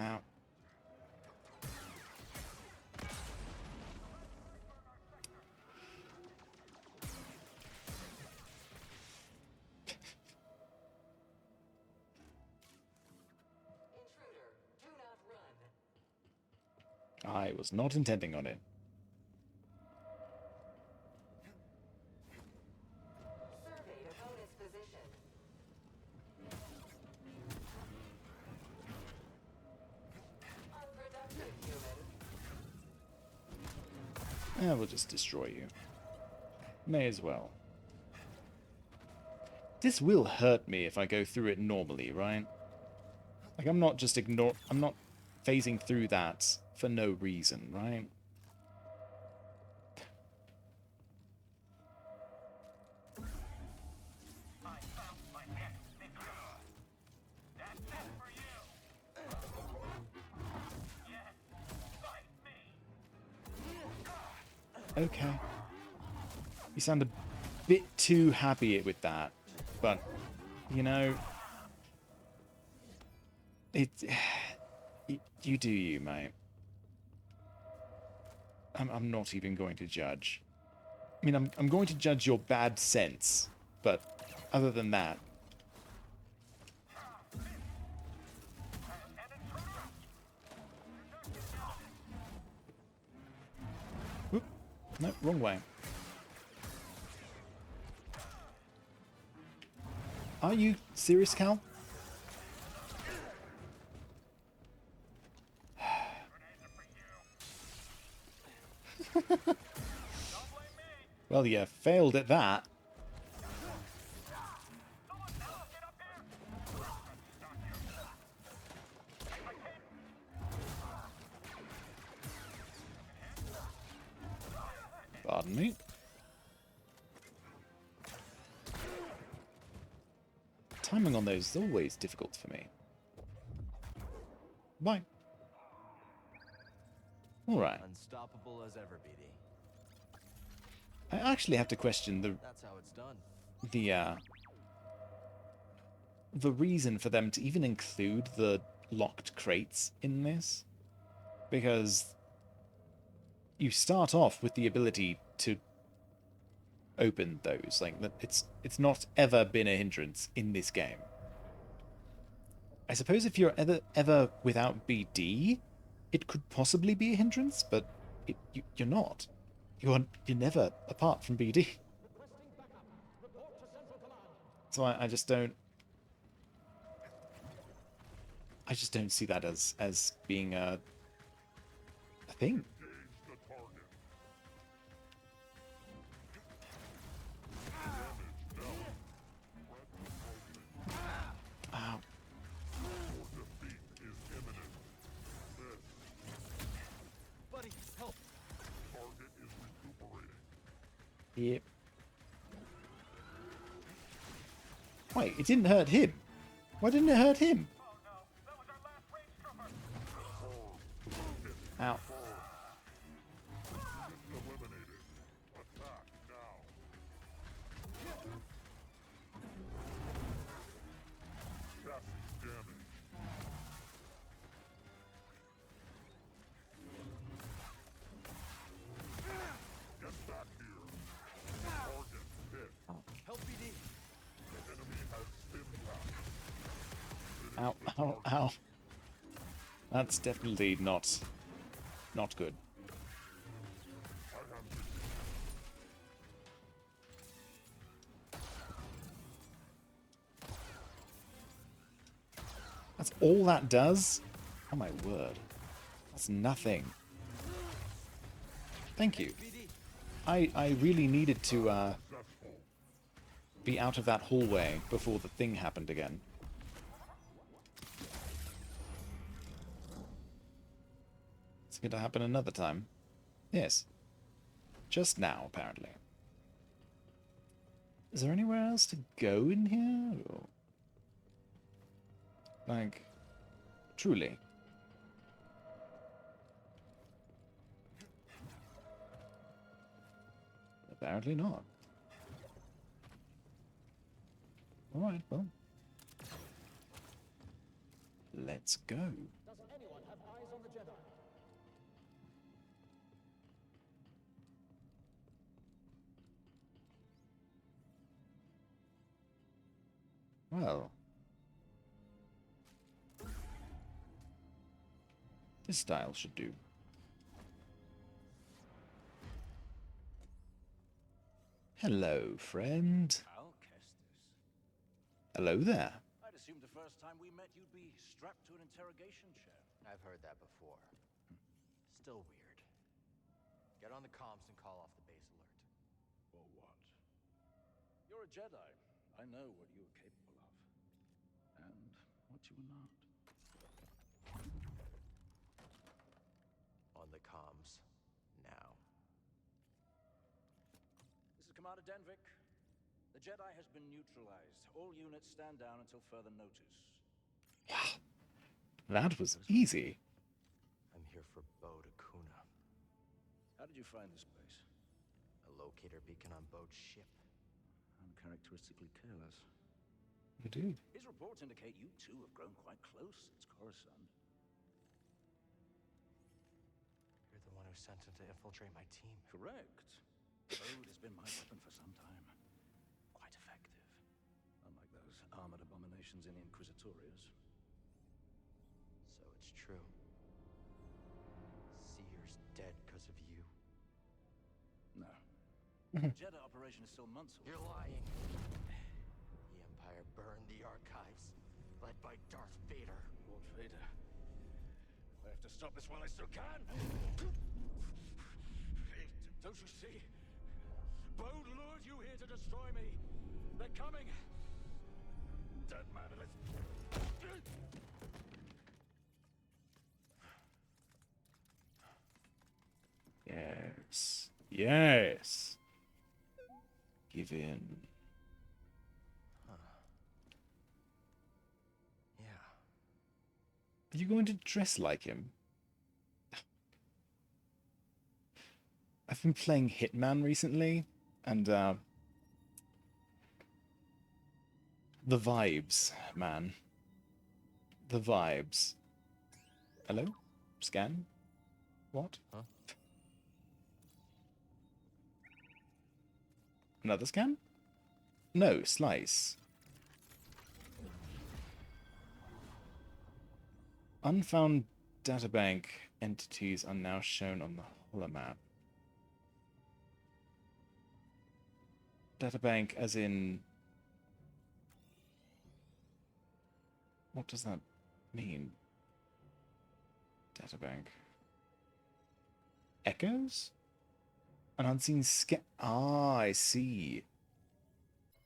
Ow. I was not intending on it. We'll just destroy you. May as well. This will hurt me if I go through it normally, right? Like, I'm not just I'm not phasing through that for no reason, right? Okay. You sound a bit too happy with that, but, you know, you do you, mate. I'm not even going to judge. I mean, I'm going to judge your bad sense, but other than that... Oop, no, wrong way. Are you serious, Cal? Well, you failed at that. Pardon me. Timing on those is always difficult for me. Bye. Alright. Unstoppable as ever, BD. I actually have to question That's how it's done. the reason for them to even include the locked crates in this. Because you start off with the ability to open those. Like, it's not ever been a hindrance in this game. I suppose if you're ever without BD, it could possibly be a hindrance, but you're not. You're never apart from BD. So I just don't see that as being a thing. Ow. Buddy, help. Yep. Wait, it didn't hurt him. Why didn't it hurt him? Ow. Help BD. Ow, ow, ow. That's definitely not good. That's all that does? Oh my word. That's nothing. Thank you. I really needed to be out of that hallway before the thing happened again. going to happen another time. Yes. Just now, apparently. Is there anywhere else to go in here? Or... like, truly. Apparently not. Alright, well. Let's go. Does anyone have eyes on the Jedi? Well. This style should do. Hello, friend. Hello there. I'd assumed the first time we met you'd be strapped to an interrogation chair. I've heard that before. Still weird. Get on the comms and call off the base alert. For what? You're a Jedi. I know what you were capable of. And what you were not. On the comms. Now. This is Commander Denvik. The Jedi has been neutralized. All units stand down until further notice. Wow. That was easy. I'm here for Bode Akuna. How did you find this place? A locator beacon on Bode's ship. Uncharacteristically careless. Indeed. His reports indicate you two have grown quite close since Coruscant. You're the one who sent him to infiltrate my team. Correct. Bode has been my weapon for some time. Quite effective. Unlike those armored abominations in the Inquisitorius. So it's true. Seer's dead because of you. No. The Jedi operation is still months away. You're lying. The Empire burned the archives, led by Darth Vader. Lord Vader. I have to stop this while I still can. Don't you see? Bode lured you here to destroy me. They're coming. Don't matter. Let's... Yes. Yes. Give in. Huh. Yeah. Are you going to dress like him? I've been playing Hitman recently, and the vibes, man. The vibes. Hello? Scan? What? Huh? Another scan? No, slice. Unfound databank entities are now shown on the holomap. Databank as in... what does that mean? Databank. Echoes? An unseen ah, I see.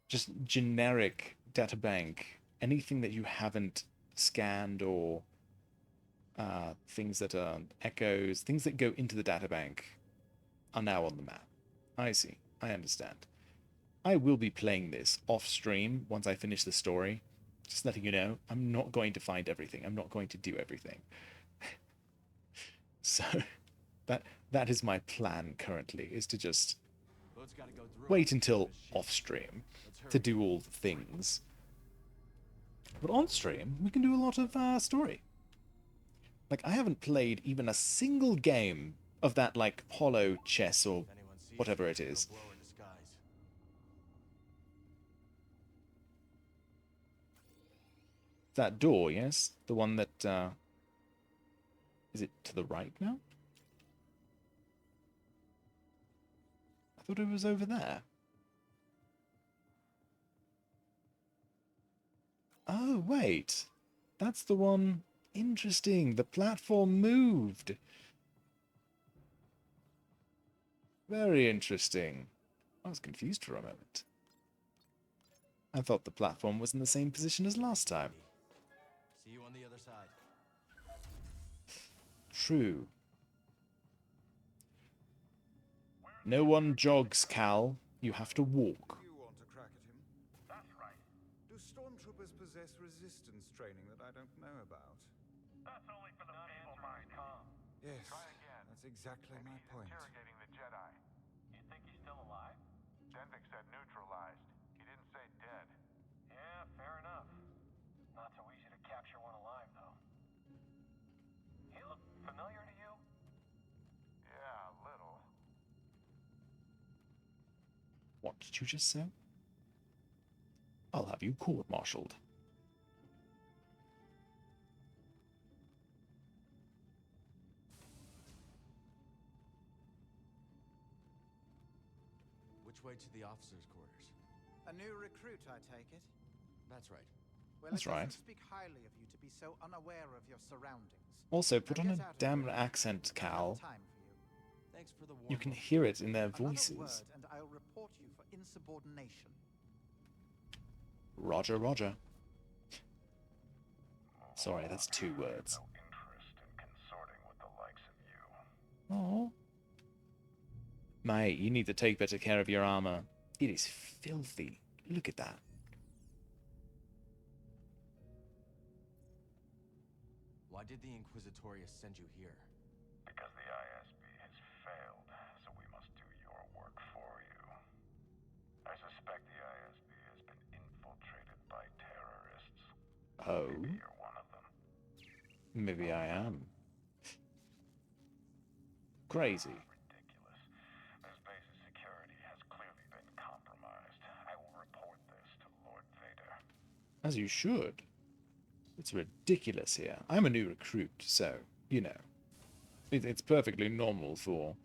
Just generic databank. Anything that you haven't scanned or things that are echoes, things that go into the databank are now on the map. I see. I understand. I will be playing this off stream once I finish the story. Just letting you know, I'm not going to find everything. I'm not going to do everything. So that is my plan currently, is to just wait until off stream to do all the things. But on stream, we can do a lot of story. Like, I haven't played even a single game of that, like, holo chess or whatever it is. That door, yes? The one that, is it to the right now? I thought it was over there. Oh, wait. That's the one... Interesting. The platform moved. Very interesting. I was confused for a moment. I thought the platform was in the same position as last time. See you on the other side. True. No one jogs, Cal. You have to walk. You want to crack at him? That's right. Do stormtroopers possess resistance training that I don't know about? That's only for the people, mind. Yes, Try again. that's exactly my point. Interrogating the Jedi. You think he's still alive? Denvik said neutralized. He didn't say dead. Yeah, fair enough. Not so easy to capture one alive, though. He look familiar to you? Yeah, a little. What did you just say? I'll have you court-martialed. Which way to the officers' quarters? A new recruit, I take it? That's right. Well, That's it doesn't right. speak highly of you to be so unaware of your surroundings. Also, put Now on a get out of damn here. accent, I have Cal. time for you. Thanks for the warm You can up. hear it in their Another voices. word and I'll report you for insubordination. Roger, Roger. Sorry, that's 2 words. No interest in consorting with the likes of you. Oh. Mate, you need to take better care of your armor. It is filthy. Look at that. Why did the Inquisitorius send you here? Because the ISB has failed, so we must do your work for you. I suspect the ISB has been infiltrated by terrorists. Oh. Maybe you're one of them. Maybe I am. Crazy. Ridiculous. This base's security has clearly been compromised. I will report this to Lord Vader. As you should. It's ridiculous here. I'm a new recruit, so, you know. It's perfectly normal for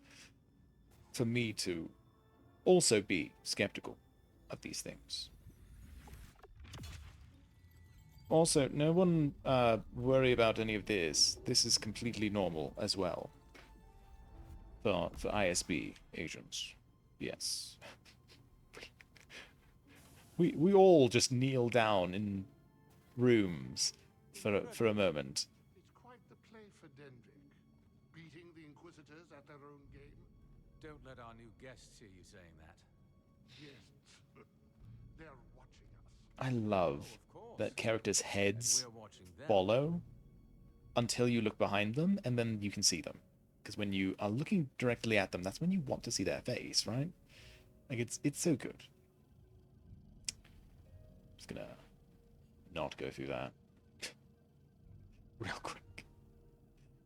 me to also be skeptical of these things. Also, no one worry about any of this. This is completely normal as well. For ISB agents. Yes. We all just kneel down in rooms for a moment. It's quite the play for Denvik. Beating the Inquisitors at their own game. Don't let our new guests hear you saying that. Yes. They're watching us. I love Oh, of course. that characters' heads And we're watching them. follow until you look behind them, and then you can see them. Because when you are looking directly at them, that's when you want to see their face, right? Like, it's so good. Just gonna not go through that real quick,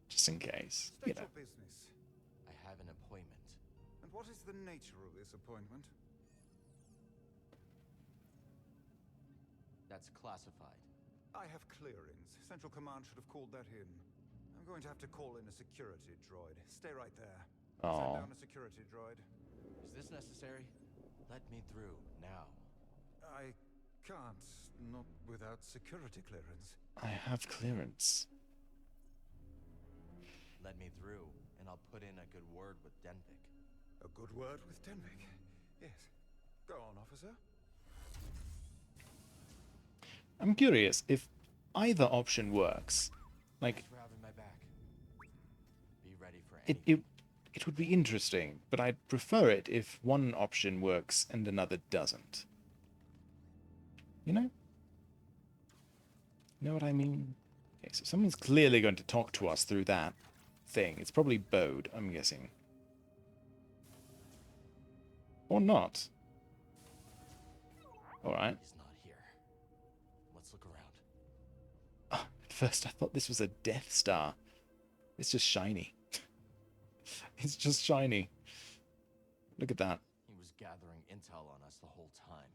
just in case, you State know. your business. I have an appointment. And what is the nature of this appointment? That's classified. I have clearance. Central Command should have called that in. I'm going to have to call in a security droid. Stay right there. Aw. Send down a security droid. Is this necessary? Let me through, now. I can't. Not without security clearance. I have clearance. Let me through, and I'll put in a good word with Denvik. A good word with Denvik. Yes. Go on, officer. I'm curious if either option works. Like, Thanks for having my back. Be ready for anything. it would be interesting, but I'd prefer it if one option works and another doesn't. You know? You know what I mean? Okay, so someone's clearly going to talk to us through that thing. It's probably Bode, I'm guessing. Or not. Alright. He's not here. Let's look around. At first I thought this was a Death Star. It's just shiny. It's just shiny. Look at that. He was gathering intel on us the whole time.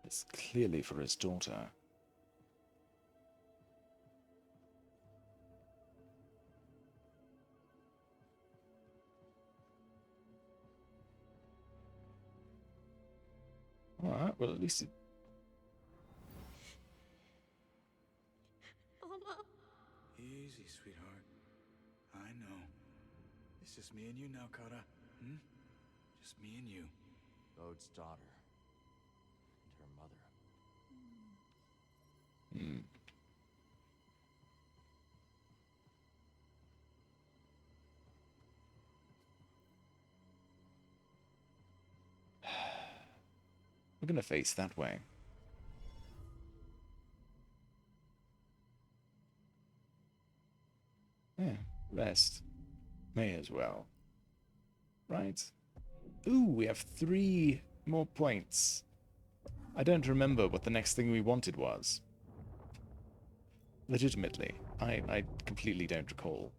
It's clearly for his daughter. Alright, well at least it... Mama. Easy, sweetheart. I know. It's just me and you now, Kara. Hmm? Just me and you. Bode's daughter. And her mother. We're gonna face that way. Yeah, rest. May as well. Right. Ooh, we have 3 more points. I don't remember what the next thing we wanted was. Legitimately. I completely don't recall.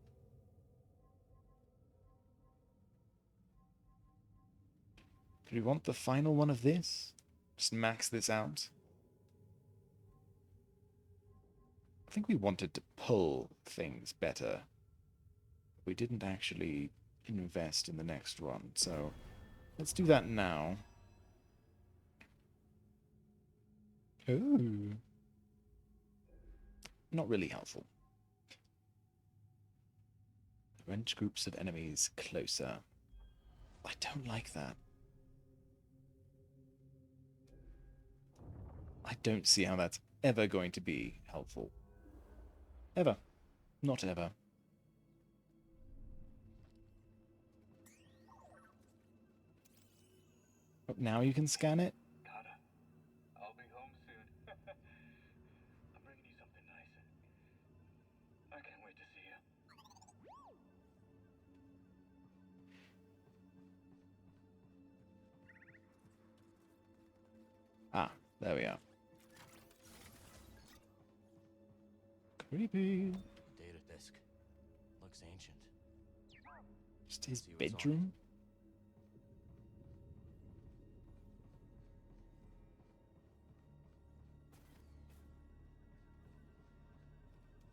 Do we want the final one of this? Just max this out? I think we wanted to pull things better. We didn't actually invest in the next one, so let's do that now. Ooh. Not really helpful. Wrench groups of enemies closer. I don't like that. I don't see how that's ever going to be helpful. Ever. Not ever. But now you can scan it? Kata, I'll be home soon. I'm bringing you something nice. I can't wait to see you. Ah, there we are. Creepy. Data disk. Looks ancient. Just his See what's on it. bedroom?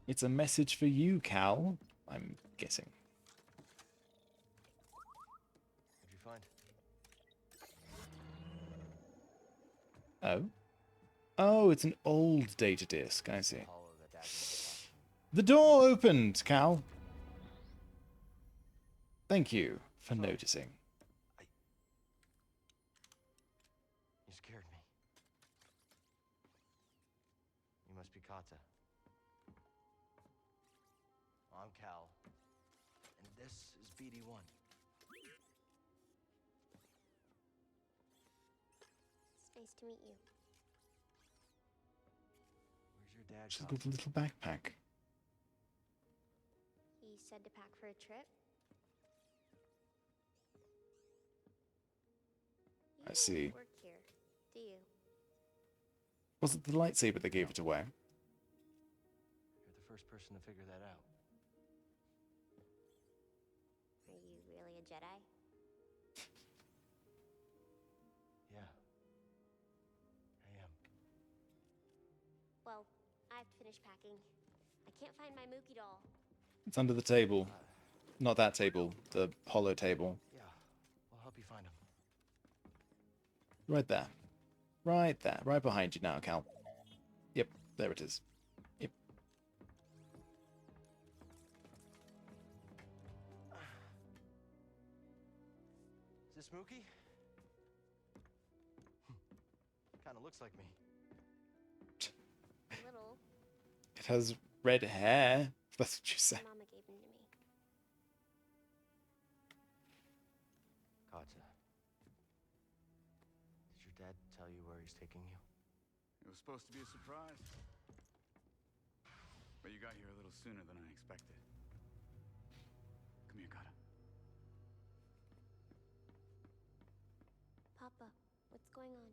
It's a message for you, Cal. I'm guessing. What'd you find? Oh? Oh, it's an old data disk. I see. The door opened, Cal. Thank you for noticing. You scared me. You must be Kata. I'm Cal. And this is BD1. It's nice to meet you. Where's your dad? She's Kata? got a little backpack. He said to pack for a trip. You I see. don't work here, do you? Was it the lightsaber that gave it away? You're the first person to figure that out. Are you really a Jedi? Yeah. I am. Well, I have to finish packing. I can't find my Mookie doll. It's under the table. Not that table. The hollow table. Yeah. We'll help you find him. Right there. Right there. Right behind you now, Cal. Yep, there it is. Yep. Is this Mookie? Kinda looks like me. A little. It has red hair. If that's what you say. Mama gave him to me. Kata. Did your dad tell you where he's taking you? It was supposed to be a surprise. But you got here a little sooner than I expected. Come here, Kata. Papa, what's going on?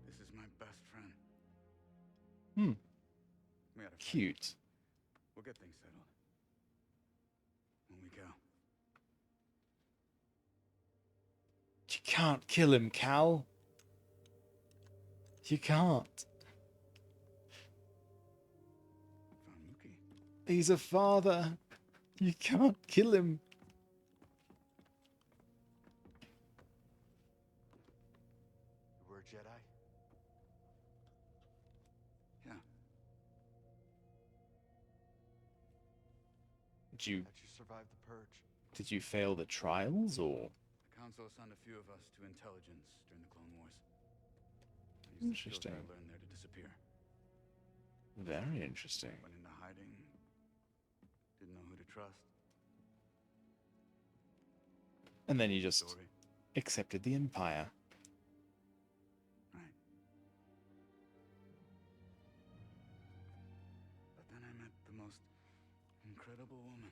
This is my best friend. Hmm. We had a fight. Cute. We'll get things settled. When we go. You can't kill him, Cal. You can't. Found Mookie. He's a father. You can't kill him. You were a Jedi? Yeah. Did you How'd you survive the purge? did you fail the trials or? The Council assigned a few of us to intelligence during the Clone Wars. I used the skills Interesting. that I learned there to disappear. Very interesting. Went into hiding. Didn't know who to trust. And then you just Story. accepted the Empire. Right. But then I met the most incredible woman.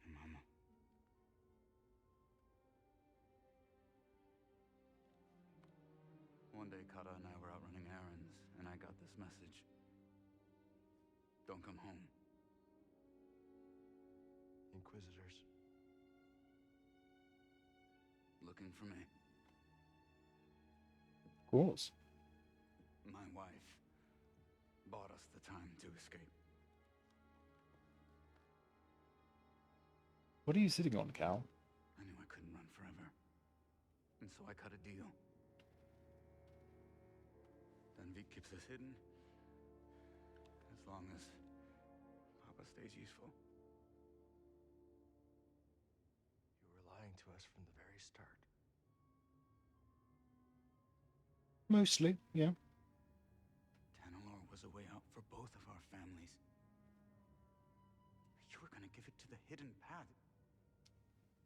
Your mama. One day, Kata and I were out running errands, and I got this message. Don't come home. Inquisitors. Looking for me. Of course. My wife bought us the time to escape. What are you sitting on, Cal? I knew I couldn't run forever, and so I cut a deal. Danvik keeps us hidden as long as Papa stays useful. You were lying to us from the very start. Mostly, yeah. Tanalor was a way out for both of our families. You were gonna give it to the hidden path.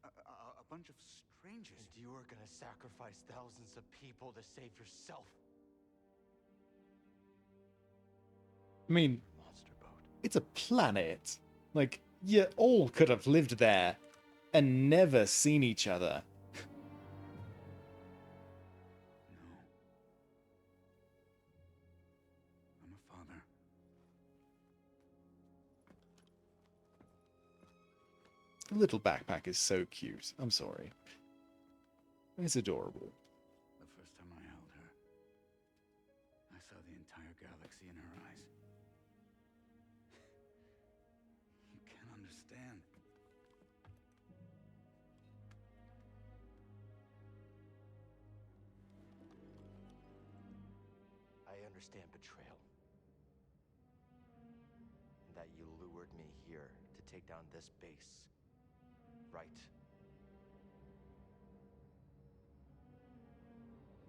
A bunch of strangers. And you were gonna sacrifice thousands of people to save yourself. I mean, Monster boat. it's a planet. Like, you all could have lived there and never seen each other. No. I'm a father. The little backpack is so cute. I'm sorry. It's adorable. The first time I held her, I saw the entire galaxy in her eyes. You can't understand. I understand betrayal. And that you lured me here to take down this base. Right?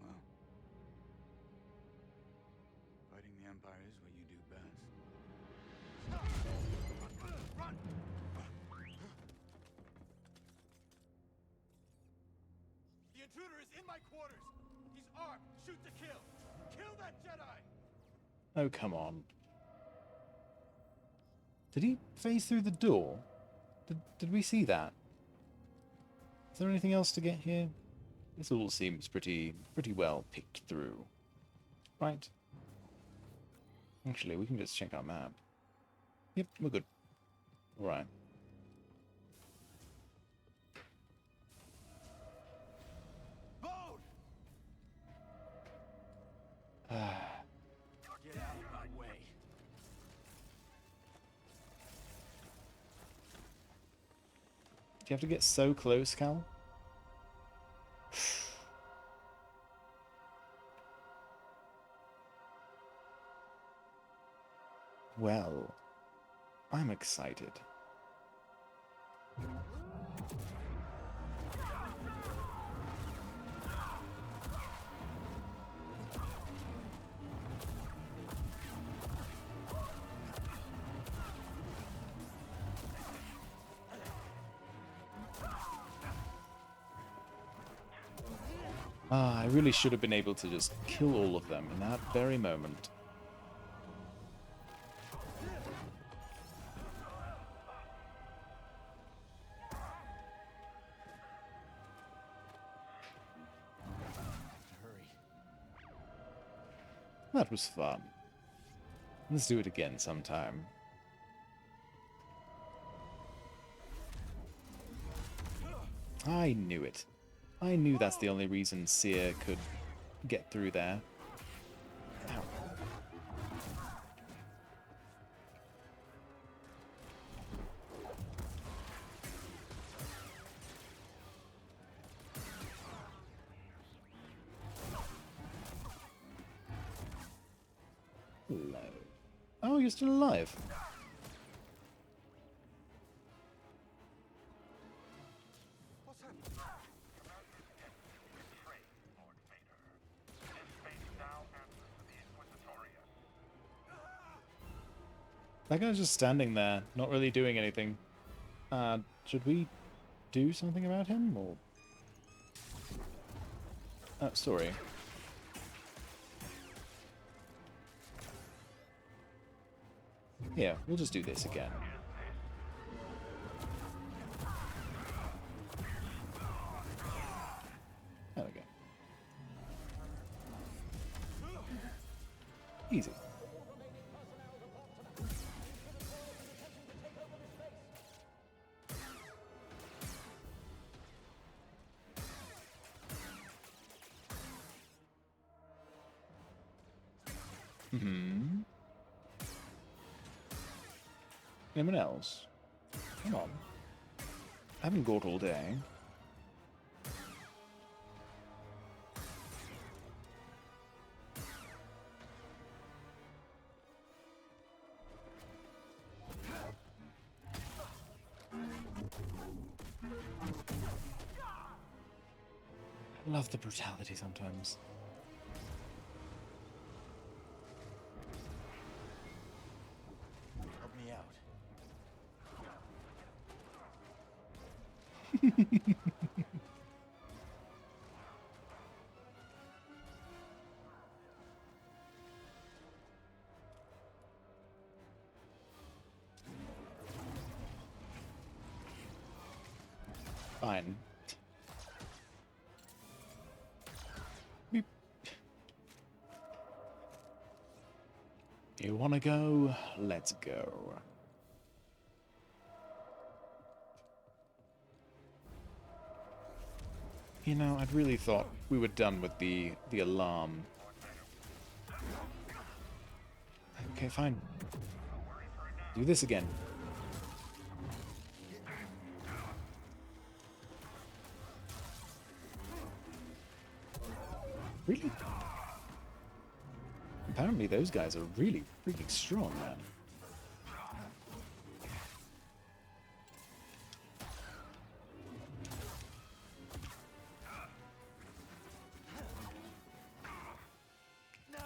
Well, fighting the Empire is what you do best. Run! The intruder is in my quarters! He's armed! Shoot to kill! Kill that Jedi! Oh, come on. Did he phase through the door? Did we see that? Is there anything else to get here? This all seems pretty well picked through. Right. Actually, we can just check our map. Yep, we're good. Alright. Get out of my way. Do you have to get so close, Cal? Well, I'm excited. I really should have been able to just kill all of them in that very moment. Hurry. That was fun. Let's do it again sometime. I knew it. I knew that's the only reason Seer could get through there. Ow. Hello. Oh, you're still alive. What's happening? That guy's just standing there, not really doing anything. Should we do something about him, or... Oh, sorry. Here, we'll just do this again. There we go. Easy. Mm-hmm. Anyone else? Come on. I haven't got all day. I love the brutality sometimes. Help me out. Fine. Beep. You wanna go? Let's go. You know, I'd really thought we were done with the alarm. Okay, fine. Do this again. Really? Apparently those guys are really freaking strong, man.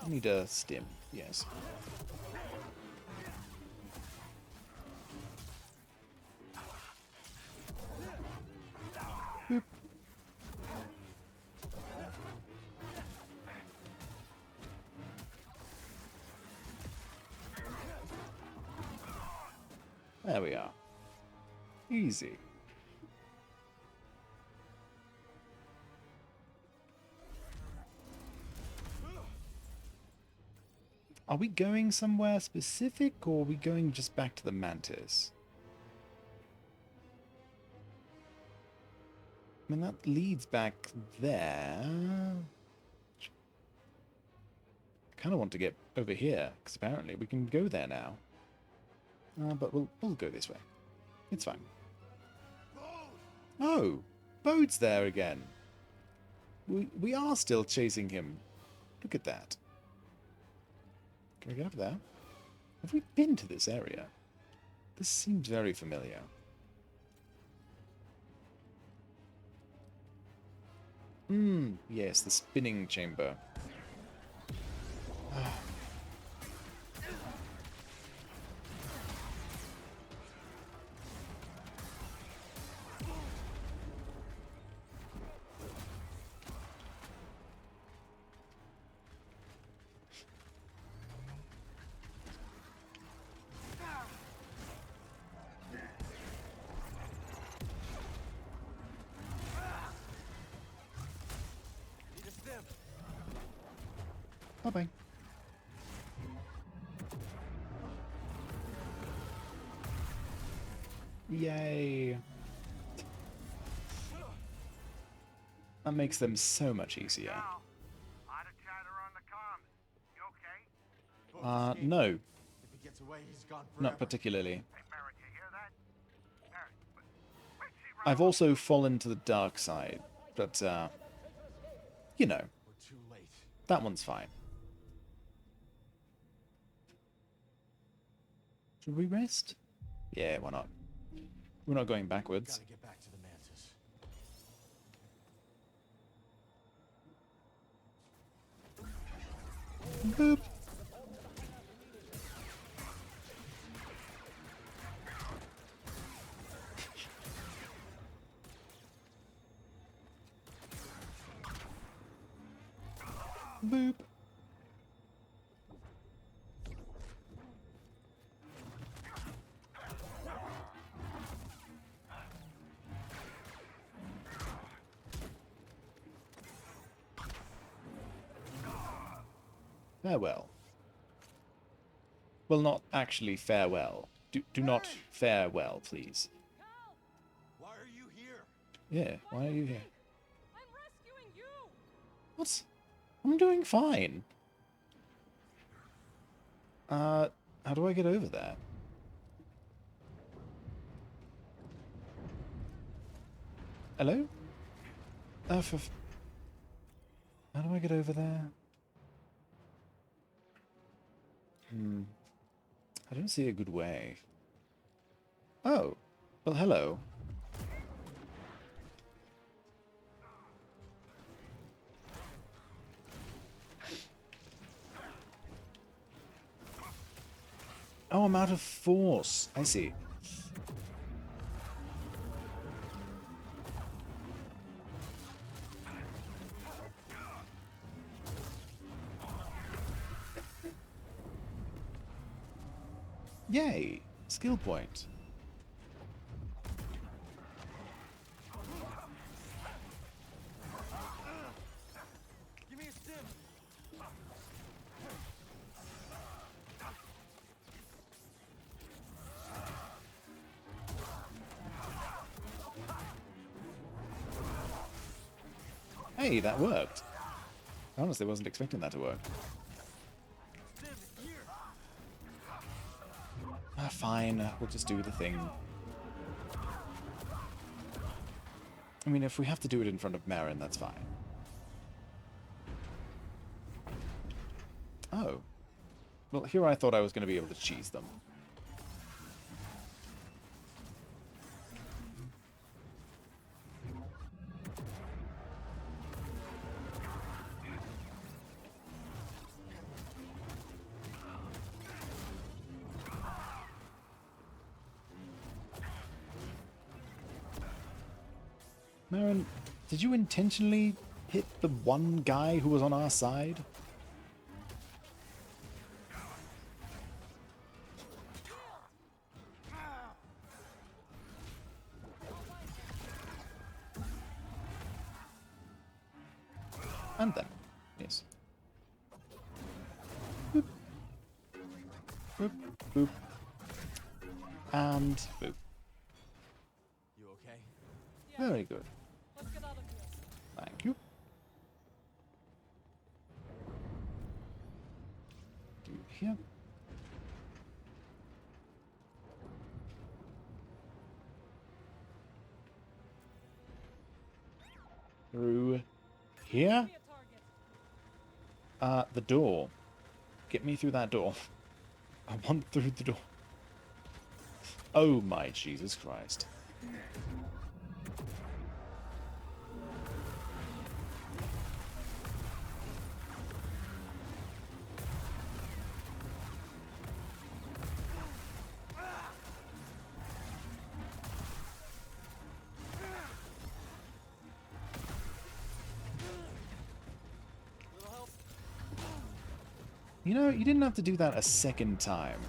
I need a stim, yes. Boop. There we are. Easy. Are we going somewhere specific, or are we going just back to the Mantis? I mean, that leads back there. I kind of want to get over here, because apparently we can go there now. But we'll go this way. It's fine. Oh! Bode's there again! We are still chasing him. Look at that. Can we get up there? Have we been to this area? This seems very familiar. Yes, the spinning chamber. Bye-bye. Yay. That makes them so much easier. No. If he gets away, he's gone forever. Not particularly. I've also fallen to the dark side, but, you know, We're too late. that one's fine. Should we rest? Yeah, why not? We're not going backwards. Gotta get back to the Mantis. Boop. Boop. Farewell. Well, not actually farewell. Do not fare well, please. Why are you here? Yeah, why are you here? I'm rescuing you! What? I'm doing fine. How do I get over there? Hello? How do I get over there? I don't see a good way. Oh. Well, hello. Oh, I'm out of force. I see. Yay! Skill point. Give me a stim. Hey, that worked. I honestly wasn't expecting that to work. Fine, we'll just do the thing. I mean, if we have to do it in front of Marin, that's fine. Oh. Well, here I thought I was going to be able to cheese them. Marin, did you intentionally hit the one guy who was on our side? And then, yes. Boop. Boop, boop. And boop. You okay? Very good. Let's get out of here. Thank you. Do here. Through here? The door. Get me through that door. I want through the door. Oh my Jesus Christ. You know, you didn't have to do that a second time.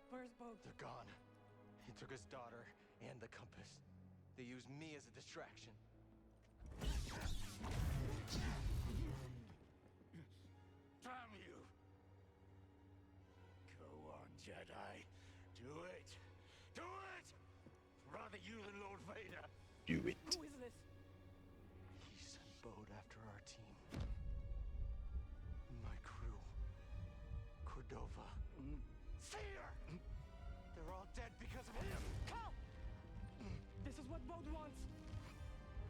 Where's Bo? They're gone. He took his daughter and the compass. They used me as a distraction. Damn you! Go on, Jedi. Do it! Do it! Rather you than Lord Vader. Do it. Who is this? He sent Bode after our team. My crew. Cordova. Fear! They're all dead because of him! Cal! This is what Bode wants.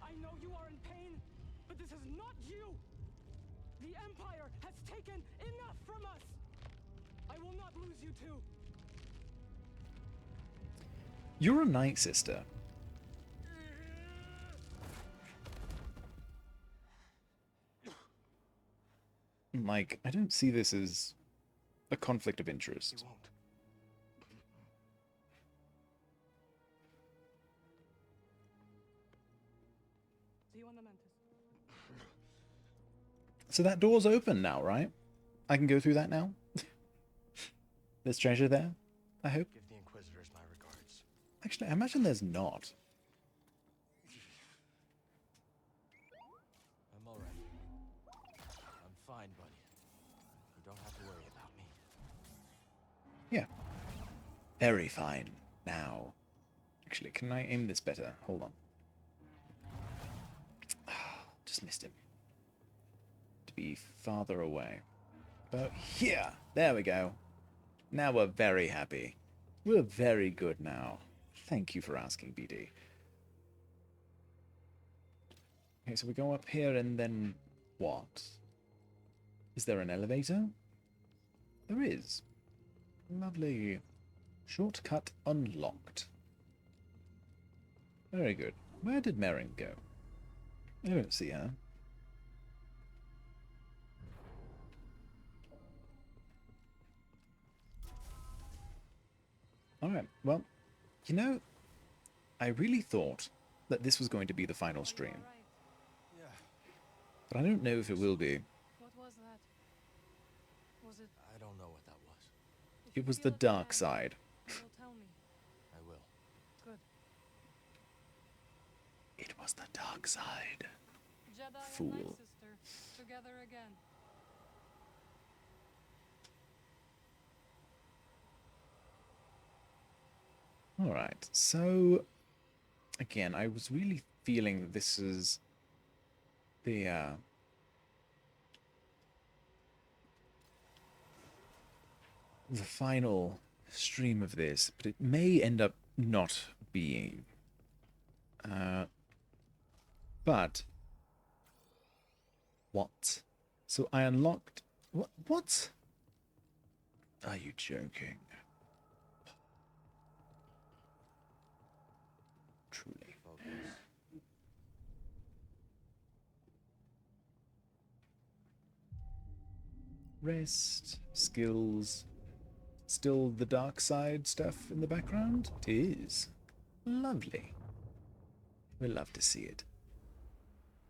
I know you are in pain, but this is not you! The Empire has taken enough from us! I will not lose you two! You're a Night Sister. Like, I don't see this as a conflict of interest. He won't. So that door's open now, right? I can go through that now? There's treasure there, I hope. Give the Inquisitors my regards. Actually, I imagine there's not. I'm alright. I'm fine, buddy. You don't have to worry about me. Yeah. Very fine. Now. Actually, can I aim this better? Hold on. Just missed him. To be farther away. About here. There we go. Now we're very happy. We're very good now. Thank you for asking, BD. Okay, so we go up here and then what? Is there an elevator? There is. Lovely. Shortcut unlocked. Very good. Where did Merrin go? I don't see her. Alright, well, you know, I really thought that this was going to be the final stream. Yeah. But I don't know if it will be. What was that? Was it? I don't know what that was. It was the dark side. You will tell me. I will. Good. It was the dark side. Jedi Fool. and my sister together again. Alright, so again, I was really feeling that this is the final stream of this, but it may end up not being. But what? So I unlocked what? Are you joking? Truly. Rest, skills, still the dark side stuff in the background? It is. Lovely. We'll love to see it.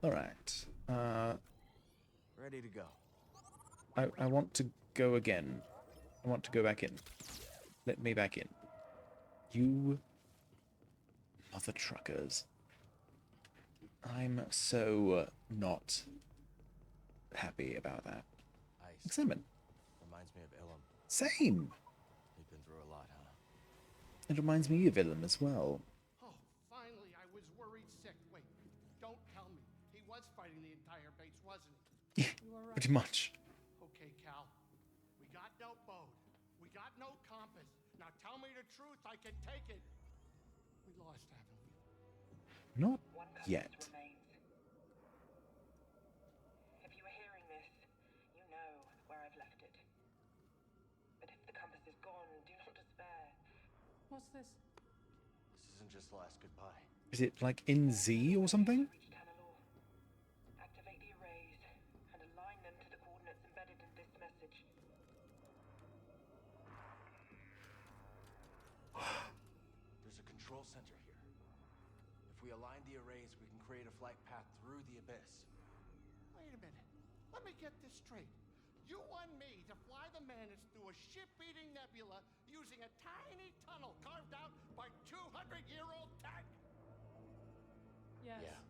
Alright. Ready to go. I want to go again. I want to go back in. Let me back in. You mother truckers. I'm so not happy about that. Ice. Examine. Reminds me of Ilum. Same. You've been through a lot, huh? It reminds me of Ilum as well. Oh, finally, I was worried sick. Wait, don't tell me. He was fighting the entire base, wasn't he? You were right. Pretty much. Okay, Cal. We got no boat. We got no compass. Now tell me the truth. I can take it. We lost, haven't we? Not yet. Remains. If you are hearing this, you know where I've left it. But if the compass is gone, do not despair. What's this? This isn't just the last goodbye. Is it like in Z or something? Activate the arrays and align them to the coordinates embedded in this message. There's a control center here. If we align the arrays, we can create a flight path through the abyss. Wait a minute. Let me get this straight. You want me to fly the Manus through a ship-eating nebula using a tiny tunnel carved out by 200-year-old tech? Yes. Yeah.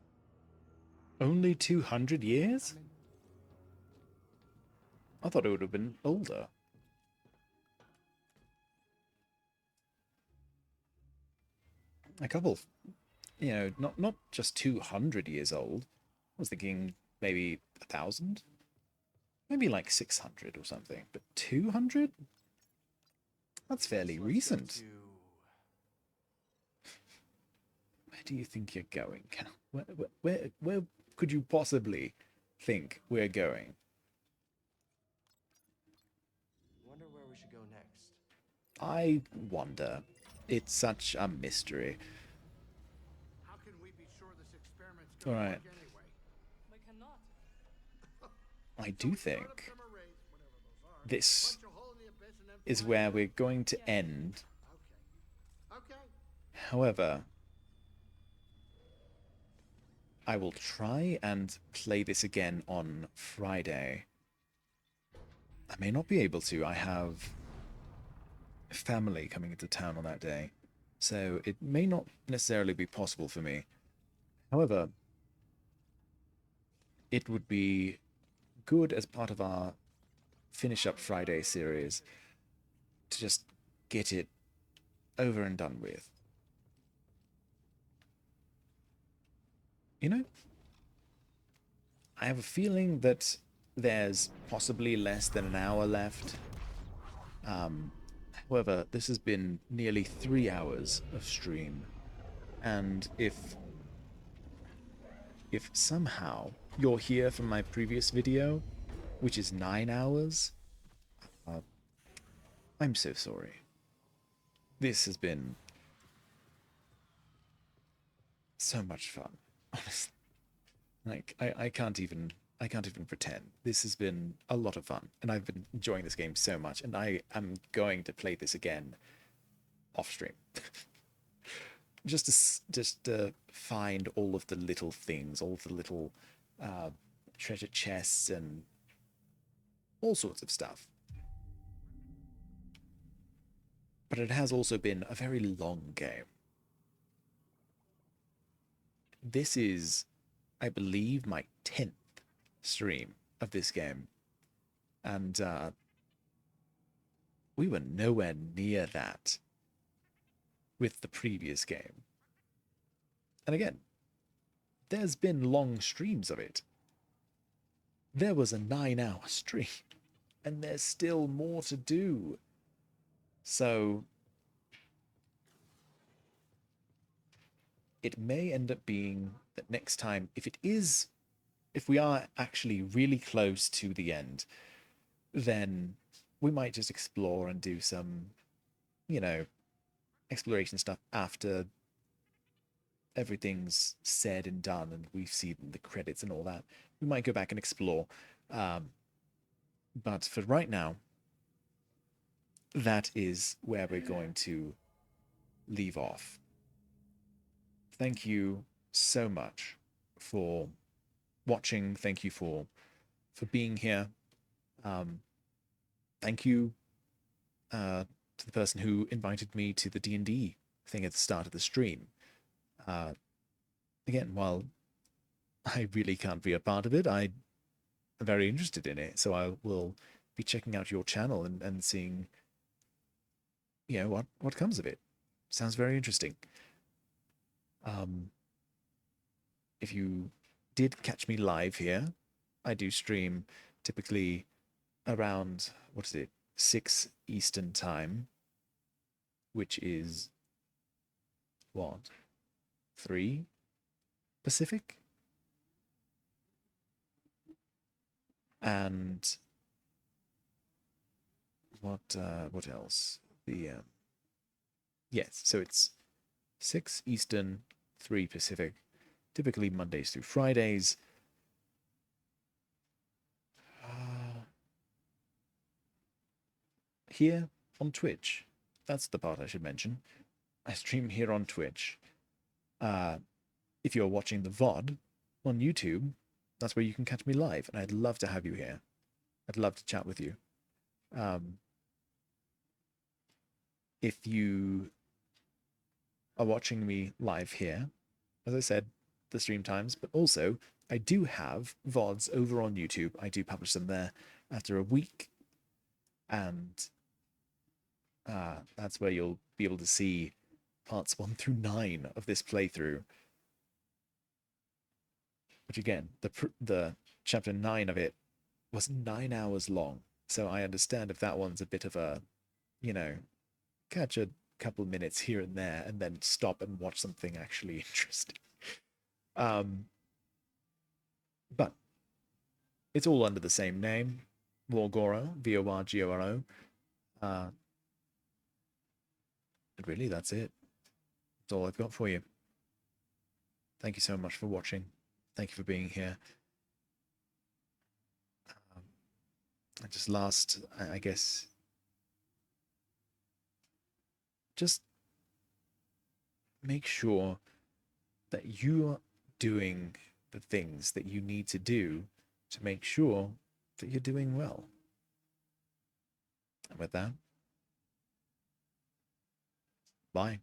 Only 200 years? I thought it would have been older. A couple, you know, not just 200 years old. I was thinking maybe 1,000? Maybe like 600 or something. But 200? That's fairly recent. Where do you think you're going, Cal? Where could you possibly think we're going? Wonder where we should go next. I wonder. It's such a mystery. How can we be sure this experiment's All gonna right. work anyway? We cannot. I do think this is where we're going to end. Okay. However, I will try and play this again on Friday. I may not be able to. I have family coming into town on that day, so it may not necessarily be possible for me. However, it would be good as part of our Finish Up Friday series to just get it over and done with. You know, I have a feeling that there's possibly less than an hour left. However, this has been nearly 3 hours of stream, and if somehow you're here from my previous video, which is 9 hours, I'm so sorry. This has been so much fun, honestly. Like, I can't even pretend. This has been a lot of fun, and I've been enjoying this game so much, and I am going to play this again off stream. just to find all of the little things, all of the little treasure chests and all sorts of stuff. But it has also been a very long game. This is, I believe, my 10th stream of this game. And we were nowhere near that with the previous game. And again, there's been long streams of it. There was a 9-hour stream, and there's still more to do. So it may end up being that next time, if we are actually really close to the end, then we might just explore and do some, exploration stuff after everything's said and done and we've seen the credits and all that. We might go back and explore. But for right now, that is where we're going to leave off. Thank you so much for watching. Thank you for being here. Thank you to the person who invited me to the D&D thing at the start of the stream. Again, while I really can't be a part of it, I'm very interested in it, so I will be checking out your channel and seeing, what comes of it. Sounds very interesting. If you did catch me live here, I do stream typically around, 6 Eastern time, which is, 3 Pacific? And what else? Yes, so it's 6 Eastern, 3 Pacific, typically Mondays through Fridays. Here on Twitch. That's the part I should mention. I stream here on Twitch. If you're watching the VOD on YouTube, that's where you can catch me live, and I'd love to have you here. I'd love to chat with you. If you are watching me live here, as I said, the stream times, but also I do have VODs over on YouTube. I do publish them there after a week, and that's where you'll be able to see parts 1 through 9 of this playthrough. Which again, the chapter 9 of it was 9 hours long, so I understand if that one's a bit of a, catch a couple minutes here and there and then stop and watch something actually interesting. But it's all under the same name, Vorgoro, Vorgoro. And really, that's it. That's all I've got for you. Thank you so much for watching. Thank you for being here. And just last, I guess, just make sure that you are doing the things that you need to do to make sure that you're doing well. And with that, bye.